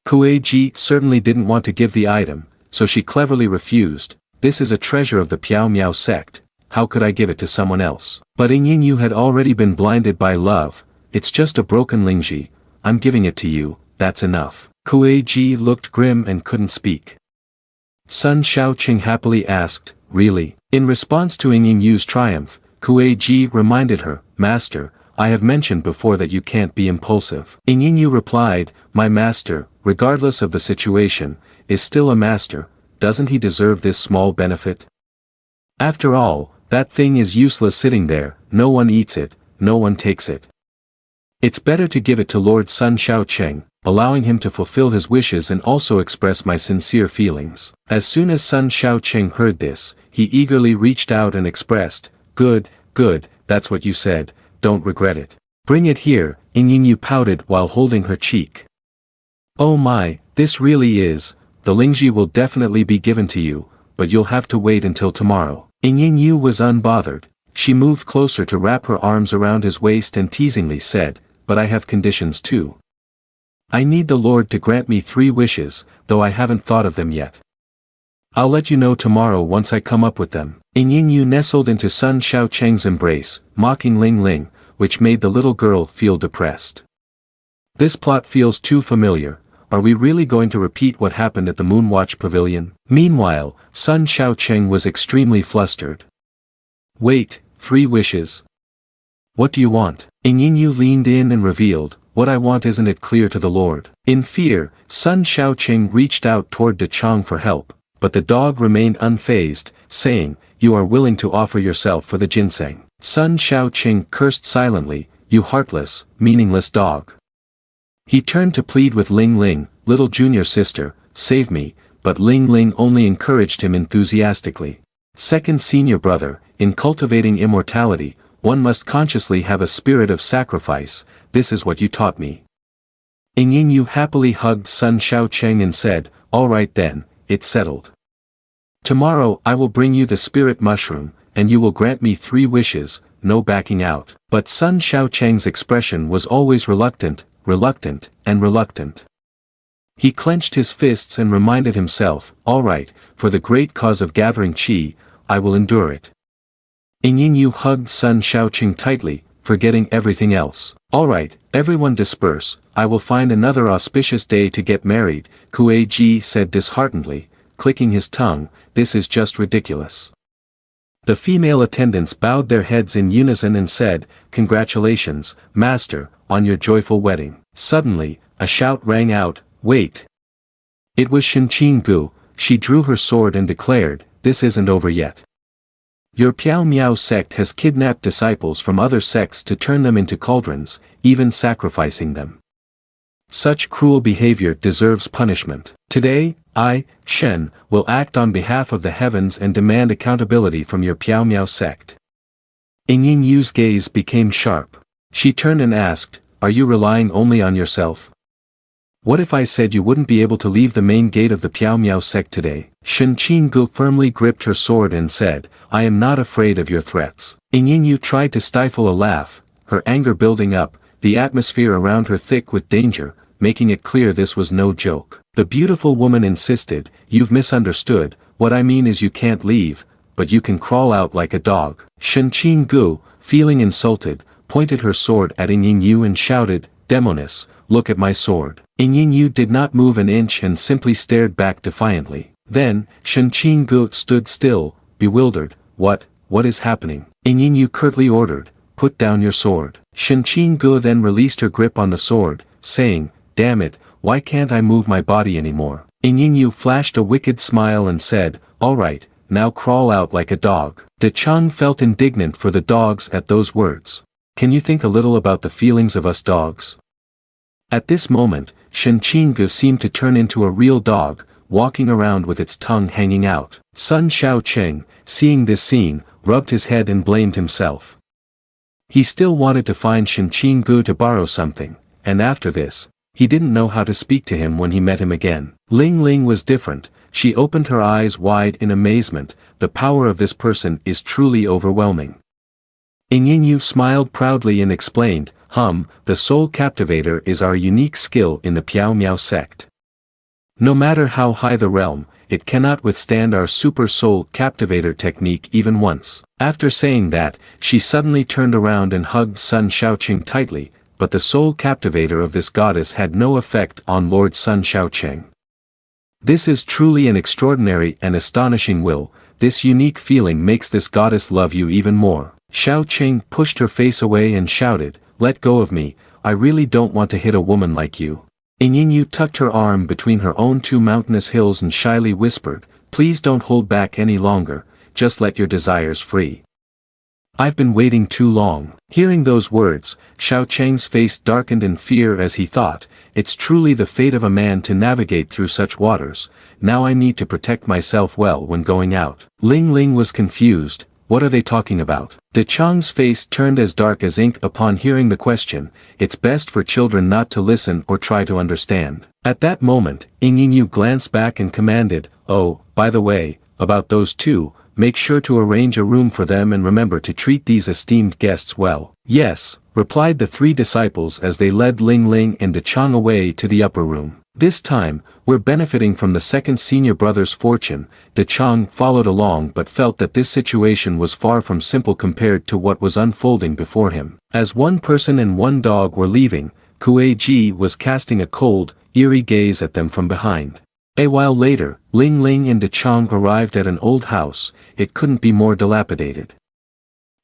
Kuei Ji certainly didn't want to give the item, so she cleverly refused. This is a treasure of the Piao Miao sect, how could I give it to someone else? But Yingyu had already been blinded by love. It's just a broken Lingji, I'm giving it to you, that's enough. Kuei Ji looked grim and couldn't speak. Sun Shao Cheng happily asked, really? In response to Yingyu's triumph, Kuei Ji reminded her, Master, I have mentioned before that you can't be impulsive. Yingyu replied, my master, regardless of the situation, is still a master, doesn't he deserve this small benefit? After all, that thing is useless sitting there, no one eats it, no one takes it. It's better to give it to Lord Sun Shao Cheng, allowing him to fulfill his wishes and also express my sincere feelings. As soon as Sun Shao Cheng heard this, he eagerly reached out and expressed, good, that's what you said, don't regret it. Bring it here, Yingyu pouted while holding her cheek. Oh my, this really is, the Lingji will definitely be given to you, but you'll have to wait until tomorrow. Yingyu was unbothered. She moved closer to wrap her arms around his waist and teasingly said, but I have conditions too. I need the Lord to grant me 3 wishes, though I haven't thought of them yet. I'll let you know tomorrow once I come up with them. Yingyu nestled into Sun Shao Cheng's embrace, mocking Ling Ling, which made the little girl feel depressed. This plot feels too familiar, are we really going to repeat what happened at the Moonwatch Pavilion? Meanwhile, Sun Shao Cheng was extremely flustered. Wait, 3 wishes? What do you want? Yingyu leaned in and revealed, what I want isn't it clear to the Lord? In fear, Sun Shao Cheng reached out toward De Chang for help, but the dog remained unfazed, saying, you are willing to offer yourself for the ginseng. Sun Shao Cheng cursed silently, you heartless, meaningless dog. He turned to plead with Ling Ling, little junior sister, save me, but Ling Ling only encouraged him enthusiastically. Second senior brother, in cultivating immortality, one must consciously have a spirit of sacrifice, this is what you taught me. Yingyu happily hugged Sun Shao Cheng and said, all right then, it's settled. Tomorrow I will bring you the spirit mushroom, and you will grant me 3 wishes, no backing out. But Sun Shao Cheng's expression was always reluctant, and reluctant. He clenched his fists and reminded himself, all right, for the great cause of gathering qi, I will endure it. Yingyu hugged Sun Shao Cheng tightly, forgetting everything else. All right, everyone disperse, I will find another auspicious day to get married, Kuei Ji said disheartenedly, clicking his tongue, this is just ridiculous. The female attendants bowed their heads in unison and said, congratulations, master, on your joyful wedding. Suddenly, a shout rang out, wait. It was Shen Qinggu, she drew her sword and declared, this isn't over yet. Your Piao Miao sect has kidnapped disciples from other sects to turn them into cauldrons, even sacrificing them. Such cruel behavior deserves punishment. Today, I, Shen, will act on behalf of the heavens and demand accountability from your Piao Miao sect. Yingyu's gaze became sharp. She turned and asked, are you relying only on yourself? What if I said you wouldn't be able to leave the main gate of the Meow sect today? Shen Qinggu firmly gripped her sword and said, I am not afraid of your threats. Yingyu tried to stifle a laugh, her anger building up, the atmosphere around her thick with danger, making it clear this was no joke. The beautiful woman insisted, you've misunderstood, what I mean is you can't leave, but you can crawl out like a dog. Shen Qinggu, feeling insulted, pointed her sword at Yingyu and shouted, Demoness, look at my sword. Yingyu did not move an inch and simply stared back defiantly. Then, Shen Qinggu stood still, bewildered. What is happening? Yingyu curtly ordered, put down your sword. Shen Qinggu then released her grip on the sword, saying, damn it, why can't I move my body anymore? Yingyu flashed a wicked smile and said, alright, now crawl out like a dog. De Chang felt indignant for the dogs at those words. Can you think a little about the feelings of us dogs? At this moment, Shen Qinggu seemed to turn into a real dog, walking around with its tongue hanging out. Sun Sha Chang, seeing this scene, rubbed his head and blamed himself. He still wanted to find Shen Qinggu to borrow something, and after this, he didn't know how to speak to him when he met him again. Ling Ling was different, she opened her eyes wide in amazement, the power of this person is truly overwhelming. Yingyu smiled proudly and explained, the soul captivator is our unique skill in the Meow sect. No matter how high the realm, it cannot withstand our super soul captivator technique even once. After saying that, she suddenly turned around and hugged Sun Shaoqing tightly, but the soul captivator of this goddess had no effect on Lord Sun Shaoqing. This is truly an extraordinary and astonishing will, this unique feeling makes this goddess love you even more. Shaoqing pushed her face away and shouted, let go of me, I really don't want to hit a woman like you. Yingyu tucked her arm between her own two mountainous hills and shyly whispered, please don't hold back any longer, just let your desires free. I've been waiting too long. Hearing those words, Shaoqing's face darkened in fear as he thought, it's truly the fate of a man to navigate through such waters, now I need to protect myself well when going out. Ling Ling was confused, what are they talking about? De Chang's face turned as dark as ink upon hearing the question, it's best for children not to listen or try to understand. At that moment, Yingyu glanced back and commanded, oh, by the way, about those two, make sure to arrange a room for them and remember to treat these esteemed guests well. Yes, replied the three disciples as they led Ling Ling and De Chang away to the upper room. This time, we're benefiting from the second senior brother's fortune. De Chang followed along but felt that this situation was far from simple compared to what was unfolding before him. As one person and one dog were leaving, Kue Ji was casting a cold, eerie gaze at them from behind. A while later, Ling Ling and De Chang arrived at an old house, it couldn't be more dilapidated.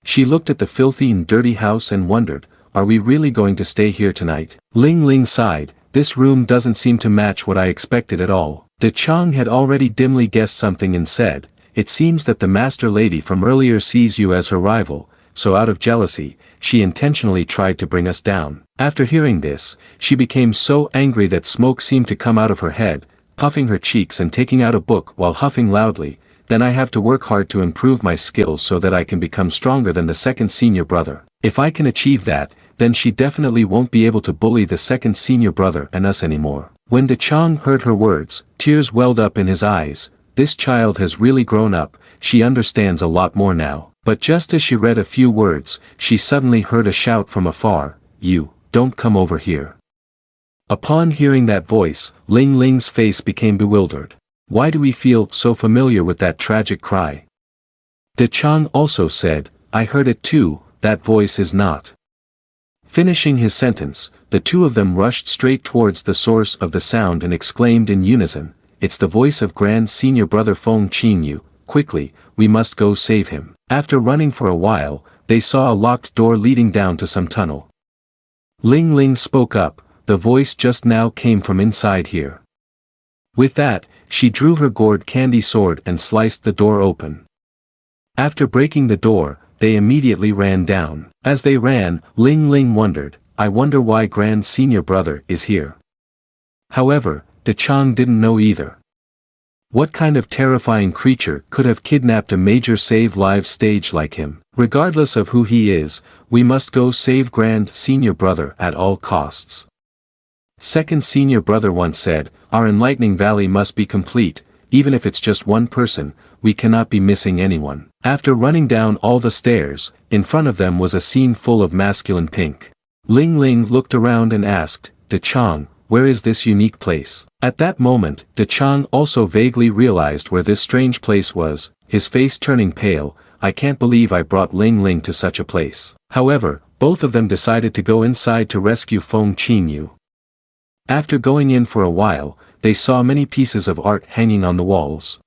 She looked at the filthy and dirty house and wondered, are we really going to stay here tonight? Ling Ling sighed, this room doesn't seem to match what I expected at all. De Chang had already dimly guessed something and said, it seems that the master lady from earlier sees you as her rival, so out of jealousy, she intentionally tried to bring us down. After hearing this, she became so angry that smoke seemed to come out of her head, puffing her cheeks and taking out a book while huffing loudly, then I have to work hard to improve my skills so that I can become stronger than the second senior brother. If I can achieve that, then she definitely won't be able to bully the second senior brother and us anymore. When De Chang heard her words, tears welled up in his eyes, this child has really grown up, she understands a lot more now. But just as she read a few words, she suddenly heard a shout from afar, you, don't come over here. Upon hearing that voice, Ling Ling's face became bewildered. Why do we feel so familiar with that tragic cry? De Chang also said, I heard it too, that voice is not. Finishing his sentence, the two of them rushed straight towards the source of the sound and exclaimed in unison, it's the voice of Grand Senior Brother Feng Qingyu, quickly, we must go save him. After running for a while, they saw a locked door leading down to some tunnel. Ling Ling spoke up, the voice just now came from inside here. With that, she drew her gourd candy sword and sliced the door open. After breaking the door, they immediately ran down. As they ran, Ling Ling wondered, I wonder why Grand Senior Brother is here. However, De Chang didn't know either. What kind of terrifying creature could have kidnapped a major save lives stage like him? Regardless of who he is, we must go save Grand Senior Brother at all costs. second senior brother once said, our enlightening valley must be complete, even if it's just one person, we cannot be missing anyone. After running down all the stairs, in front of them was a scene full of masculine pink. Ling Ling looked around and asked, De Chang, where is this unique place? At that moment, De Chang also vaguely realized where this strange place was, his face turning pale. I can't believe I brought Ling Ling to such a place. However, both of them decided to go inside to rescue Feng Qinyu. After going in for a while, they saw many pieces of art hanging on the walls.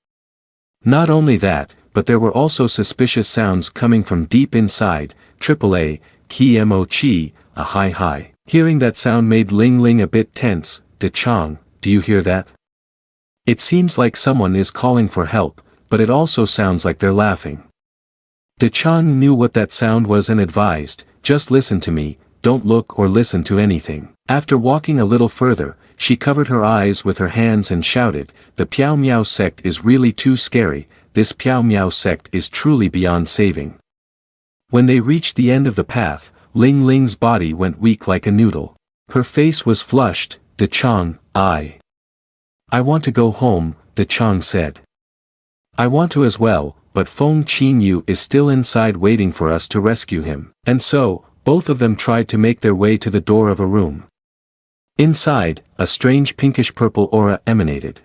Not only that, but there were also suspicious sounds coming from deep inside. AAA, Ki Mo Chi, a hi. Hearing that sound made Ling Ling a bit tense. De Chang, do you hear that? It seems like someone is calling for help, but it also sounds like they're laughing. De Chang knew what that sound was and advised, just listen to me, don't look or listen to anything. After walking a little further, she covered her eyes with her hands and shouted, the Piao Meow sect is really too scary, this Piao Meow sect is truly beyond saving. When they reached the end of the path, Ling Ling's body went weak like a noodle. Her face was flushed. De Chang, I want to go home, De Chang said. I want to as well, but Feng Qinyu is still inside waiting for us to rescue him. And so, both of them tried to make their way to the door of a room. Inside, a strange pinkish-purple aura emanated.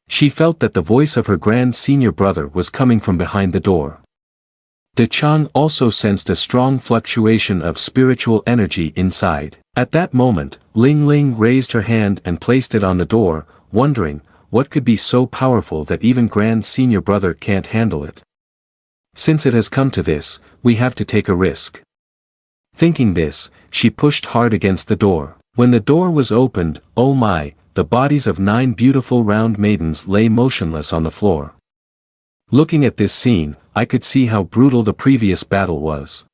She felt that the voice of her grand senior brother was coming from behind the door. De Chang also sensed a strong fluctuation of spiritual energy inside. At that moment, Ling Ling raised her hand and placed it on the door, wondering, what could be so powerful that even grand senior brother can't handle it? Since it has come to this, we have to take a risk. Thinking this, she pushed hard against the door. When the door was opened, oh my, the bodies of 9 beautiful round maidens lay motionless on the floor. Looking at this scene, I could see how brutal the previous battle was.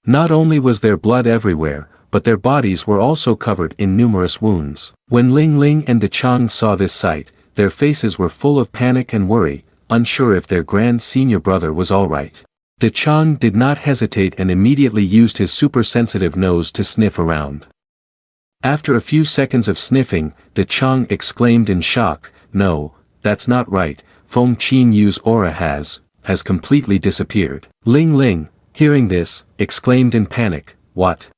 Not only was there blood everywhere, but their bodies were also covered in numerous wounds. When Ling Ling and De Chang saw this sight, their faces were full of panic and worry, unsure if their grand senior brother was alright. De Chang did not hesitate and immediately used his super-sensitive nose to sniff around. After a few seconds of sniffing, De Chang exclaimed in shock, no, that's not right, Feng Qinyu's aura has completely disappeared. Ling Ling, hearing this, exclaimed in panic, what?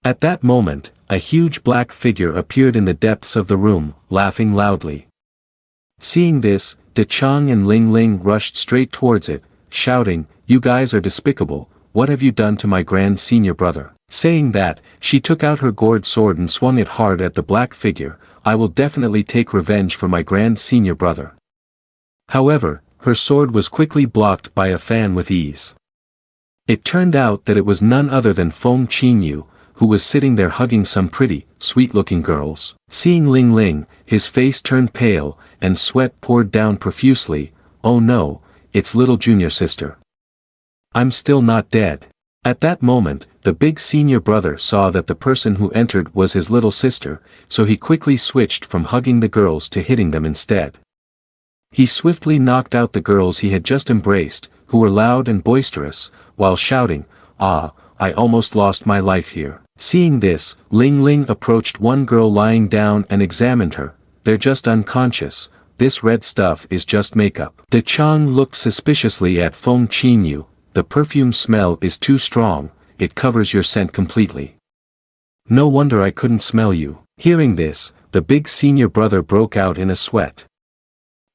At that moment, a huge black figure appeared in the depths of the room, laughing loudly. Seeing this, De Chang and Ling Ling rushed straight towards it, shouting, you guys are despicable, what have you done to my grand senior brother? Saying that, she took out her gourd sword and swung it hard at the black figure, I will definitely take revenge for my grand senior brother. However, her sword was quickly blocked by a fan with ease. It turned out that it was none other than Feng Qinyu, who was sitting there hugging some pretty, sweet-looking girls. Seeing Ling Ling, his face turned pale, and sweat poured down profusely, oh no, it's little junior sister. I'm still not dead. At that moment, the big senior brother saw that the person who entered was his little sister, so he quickly switched from hugging the girls to hitting them instead. He swiftly knocked out the girls he had just embraced, who were loud and boisterous, while shouting, ah, I almost lost my life here. Seeing this, Ling Ling approached one girl lying down and examined her, they're just unconscious, this red stuff is just makeup. De Chang looked suspiciously at Feng Qinyu, the perfume smell is too strong, it covers your scent completely. No wonder I couldn't smell you. Hearing this, the big senior brother broke out in a sweat.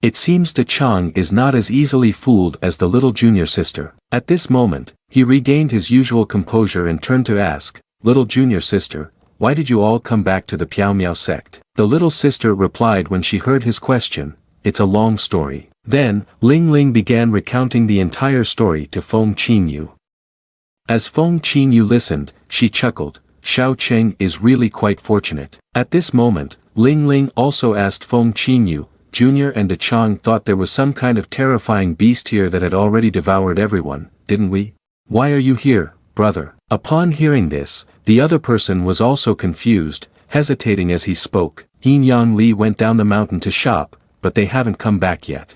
It seems De Chang is not as easily fooled as the little junior sister. At this moment, he regained his usual composure and turned to ask, little junior sister, why did you all come back to the Piao Meow sect? The little sister replied when she heard his question, it's a long story. Then, Ling Ling began recounting the entire story to Feng Qinyu. As Feng Qinyu listened, she chuckled, Sha Chang is really quite fortunate. At this moment, Ling Ling also asked Feng Qinyu, Junior and De Chang thought there was some kind of terrifying beast here that had already devoured everyone, didn't we? Why are you here, brother? Upon hearing this, the other person was also confused, hesitating as he spoke. Hin Yang Li went down the mountain to shop, but they haven't come back yet.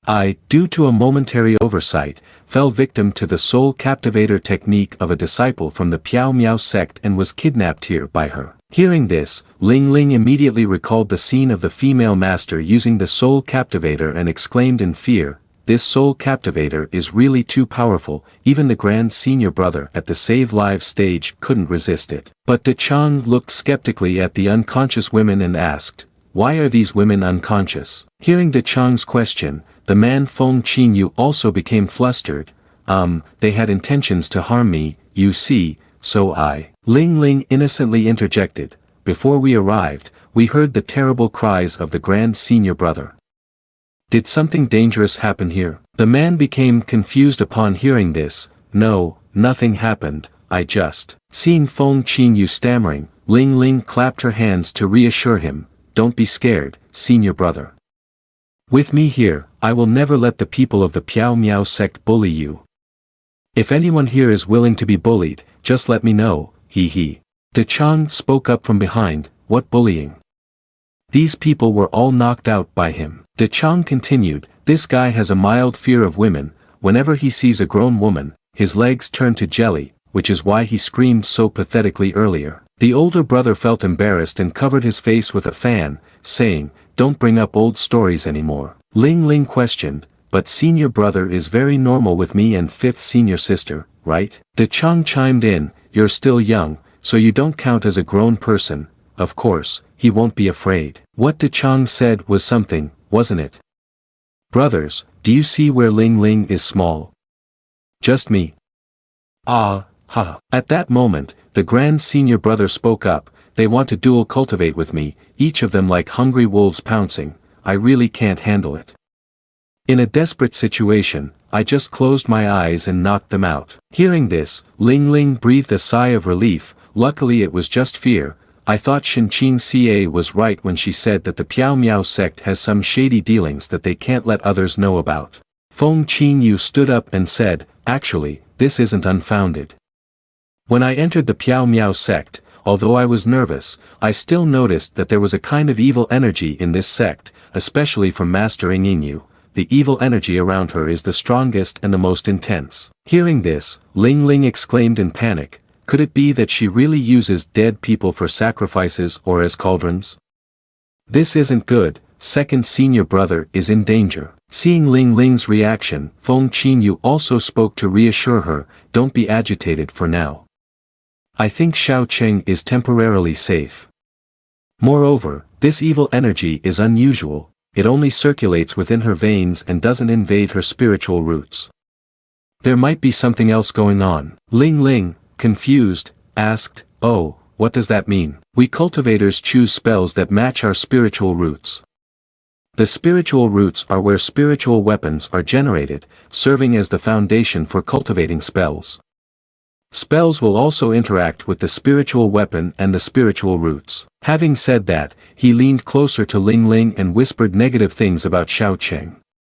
I, due to a momentary oversight, fell victim to the soul captivator technique of a disciple from the Piao Meow sect and was kidnapped here by her. Hearing this, Ling Ling immediately recalled the scene of the female master using the soul captivator and exclaimed in fear, "This soul captivator is really too powerful, even the grand senior brother at the Save Lives stage couldn't resist it." But Sha Chang looked skeptically at the unconscious women and asked, "Why are these women unconscious?" Hearing Sha Chang's question, the man Feng Qinyu also became flustered. They had intentions to harm me, you see, so I." Ling Ling innocently interjected, "Before we arrived, we heard the terrible cries of the grand senior brother. Did something dangerous happen here?" The man became confused upon hearing this. "No, nothing happened, I just..." Seeing Feng Qinyu stammering, Ling Ling clapped her hands to reassure him, "Don't be scared, senior brother. With me here, I will never let the people of the Piao Miao sect bully you. If anyone here is willing to be bullied, just let me know, hee hee." Sha Chang spoke up from behind, "What bullying? These people were all knocked out by him." Sha Chang continued, "This guy has a mild fear of women. Whenever he sees a grown woman, his legs turn to jelly, which is why he screamed so pathetically earlier." The older brother felt embarrassed and covered his face with a fan, saying, "Don't bring up old stories anymore." Ling Ling questioned, "But senior brother is very normal with me and fifth senior sister, right?" Sha Chang chimed in, "You're still young, so you don't count as a grown person. Of course, he won't be afraid." What Sha Chang said was something, wasn't it? "Brothers, do you see where Ling Ling is small? Just me." "Ah, ha." At that moment, the grand senior brother spoke up, "They want to dual cultivate with me, each of them like hungry wolves pouncing. I really can't handle it. In a desperate situation, I just closed my eyes and knocked them out." Hearing this, Ling Ling breathed a sigh of relief. Luckily it was just fear. "I thought Shinqing Ca was right when she said that the Piao Miao sect has some shady dealings that they can't let others know about." Feng Qinyu stood up and said, "Actually, this isn't unfounded. When I entered the Piao Miao sect, although I was nervous, I still noticed that there was a kind of evil energy in this sect, especially from Master Yingyu. The evil energy around her is the strongest and the most intense." Hearing this, Ling Ling exclaimed in panic, "Could it be that she really uses dead people for sacrifices or as cauldrons? This isn't good, second senior brother is in danger." Seeing Ling Ling's reaction, Feng Qinyu also spoke to reassure her, "Don't be agitated for now. I think Sha Chang is temporarily safe. Moreover, this evil energy is unusual. It only circulates within her veins and doesn't invade her spiritual roots. There might be something else going on." Ling Ling, confused, asked, "Oh, what does that mean?" "We cultivators choose spells that match our spiritual roots. The spiritual roots are where spiritual weapons are generated, serving as the foundation for cultivating spells. Spells will also interact with the spiritual weapon and the spiritual roots." Having said that, he leaned closer to Ling Ling and whispered negative things about Sha Chang.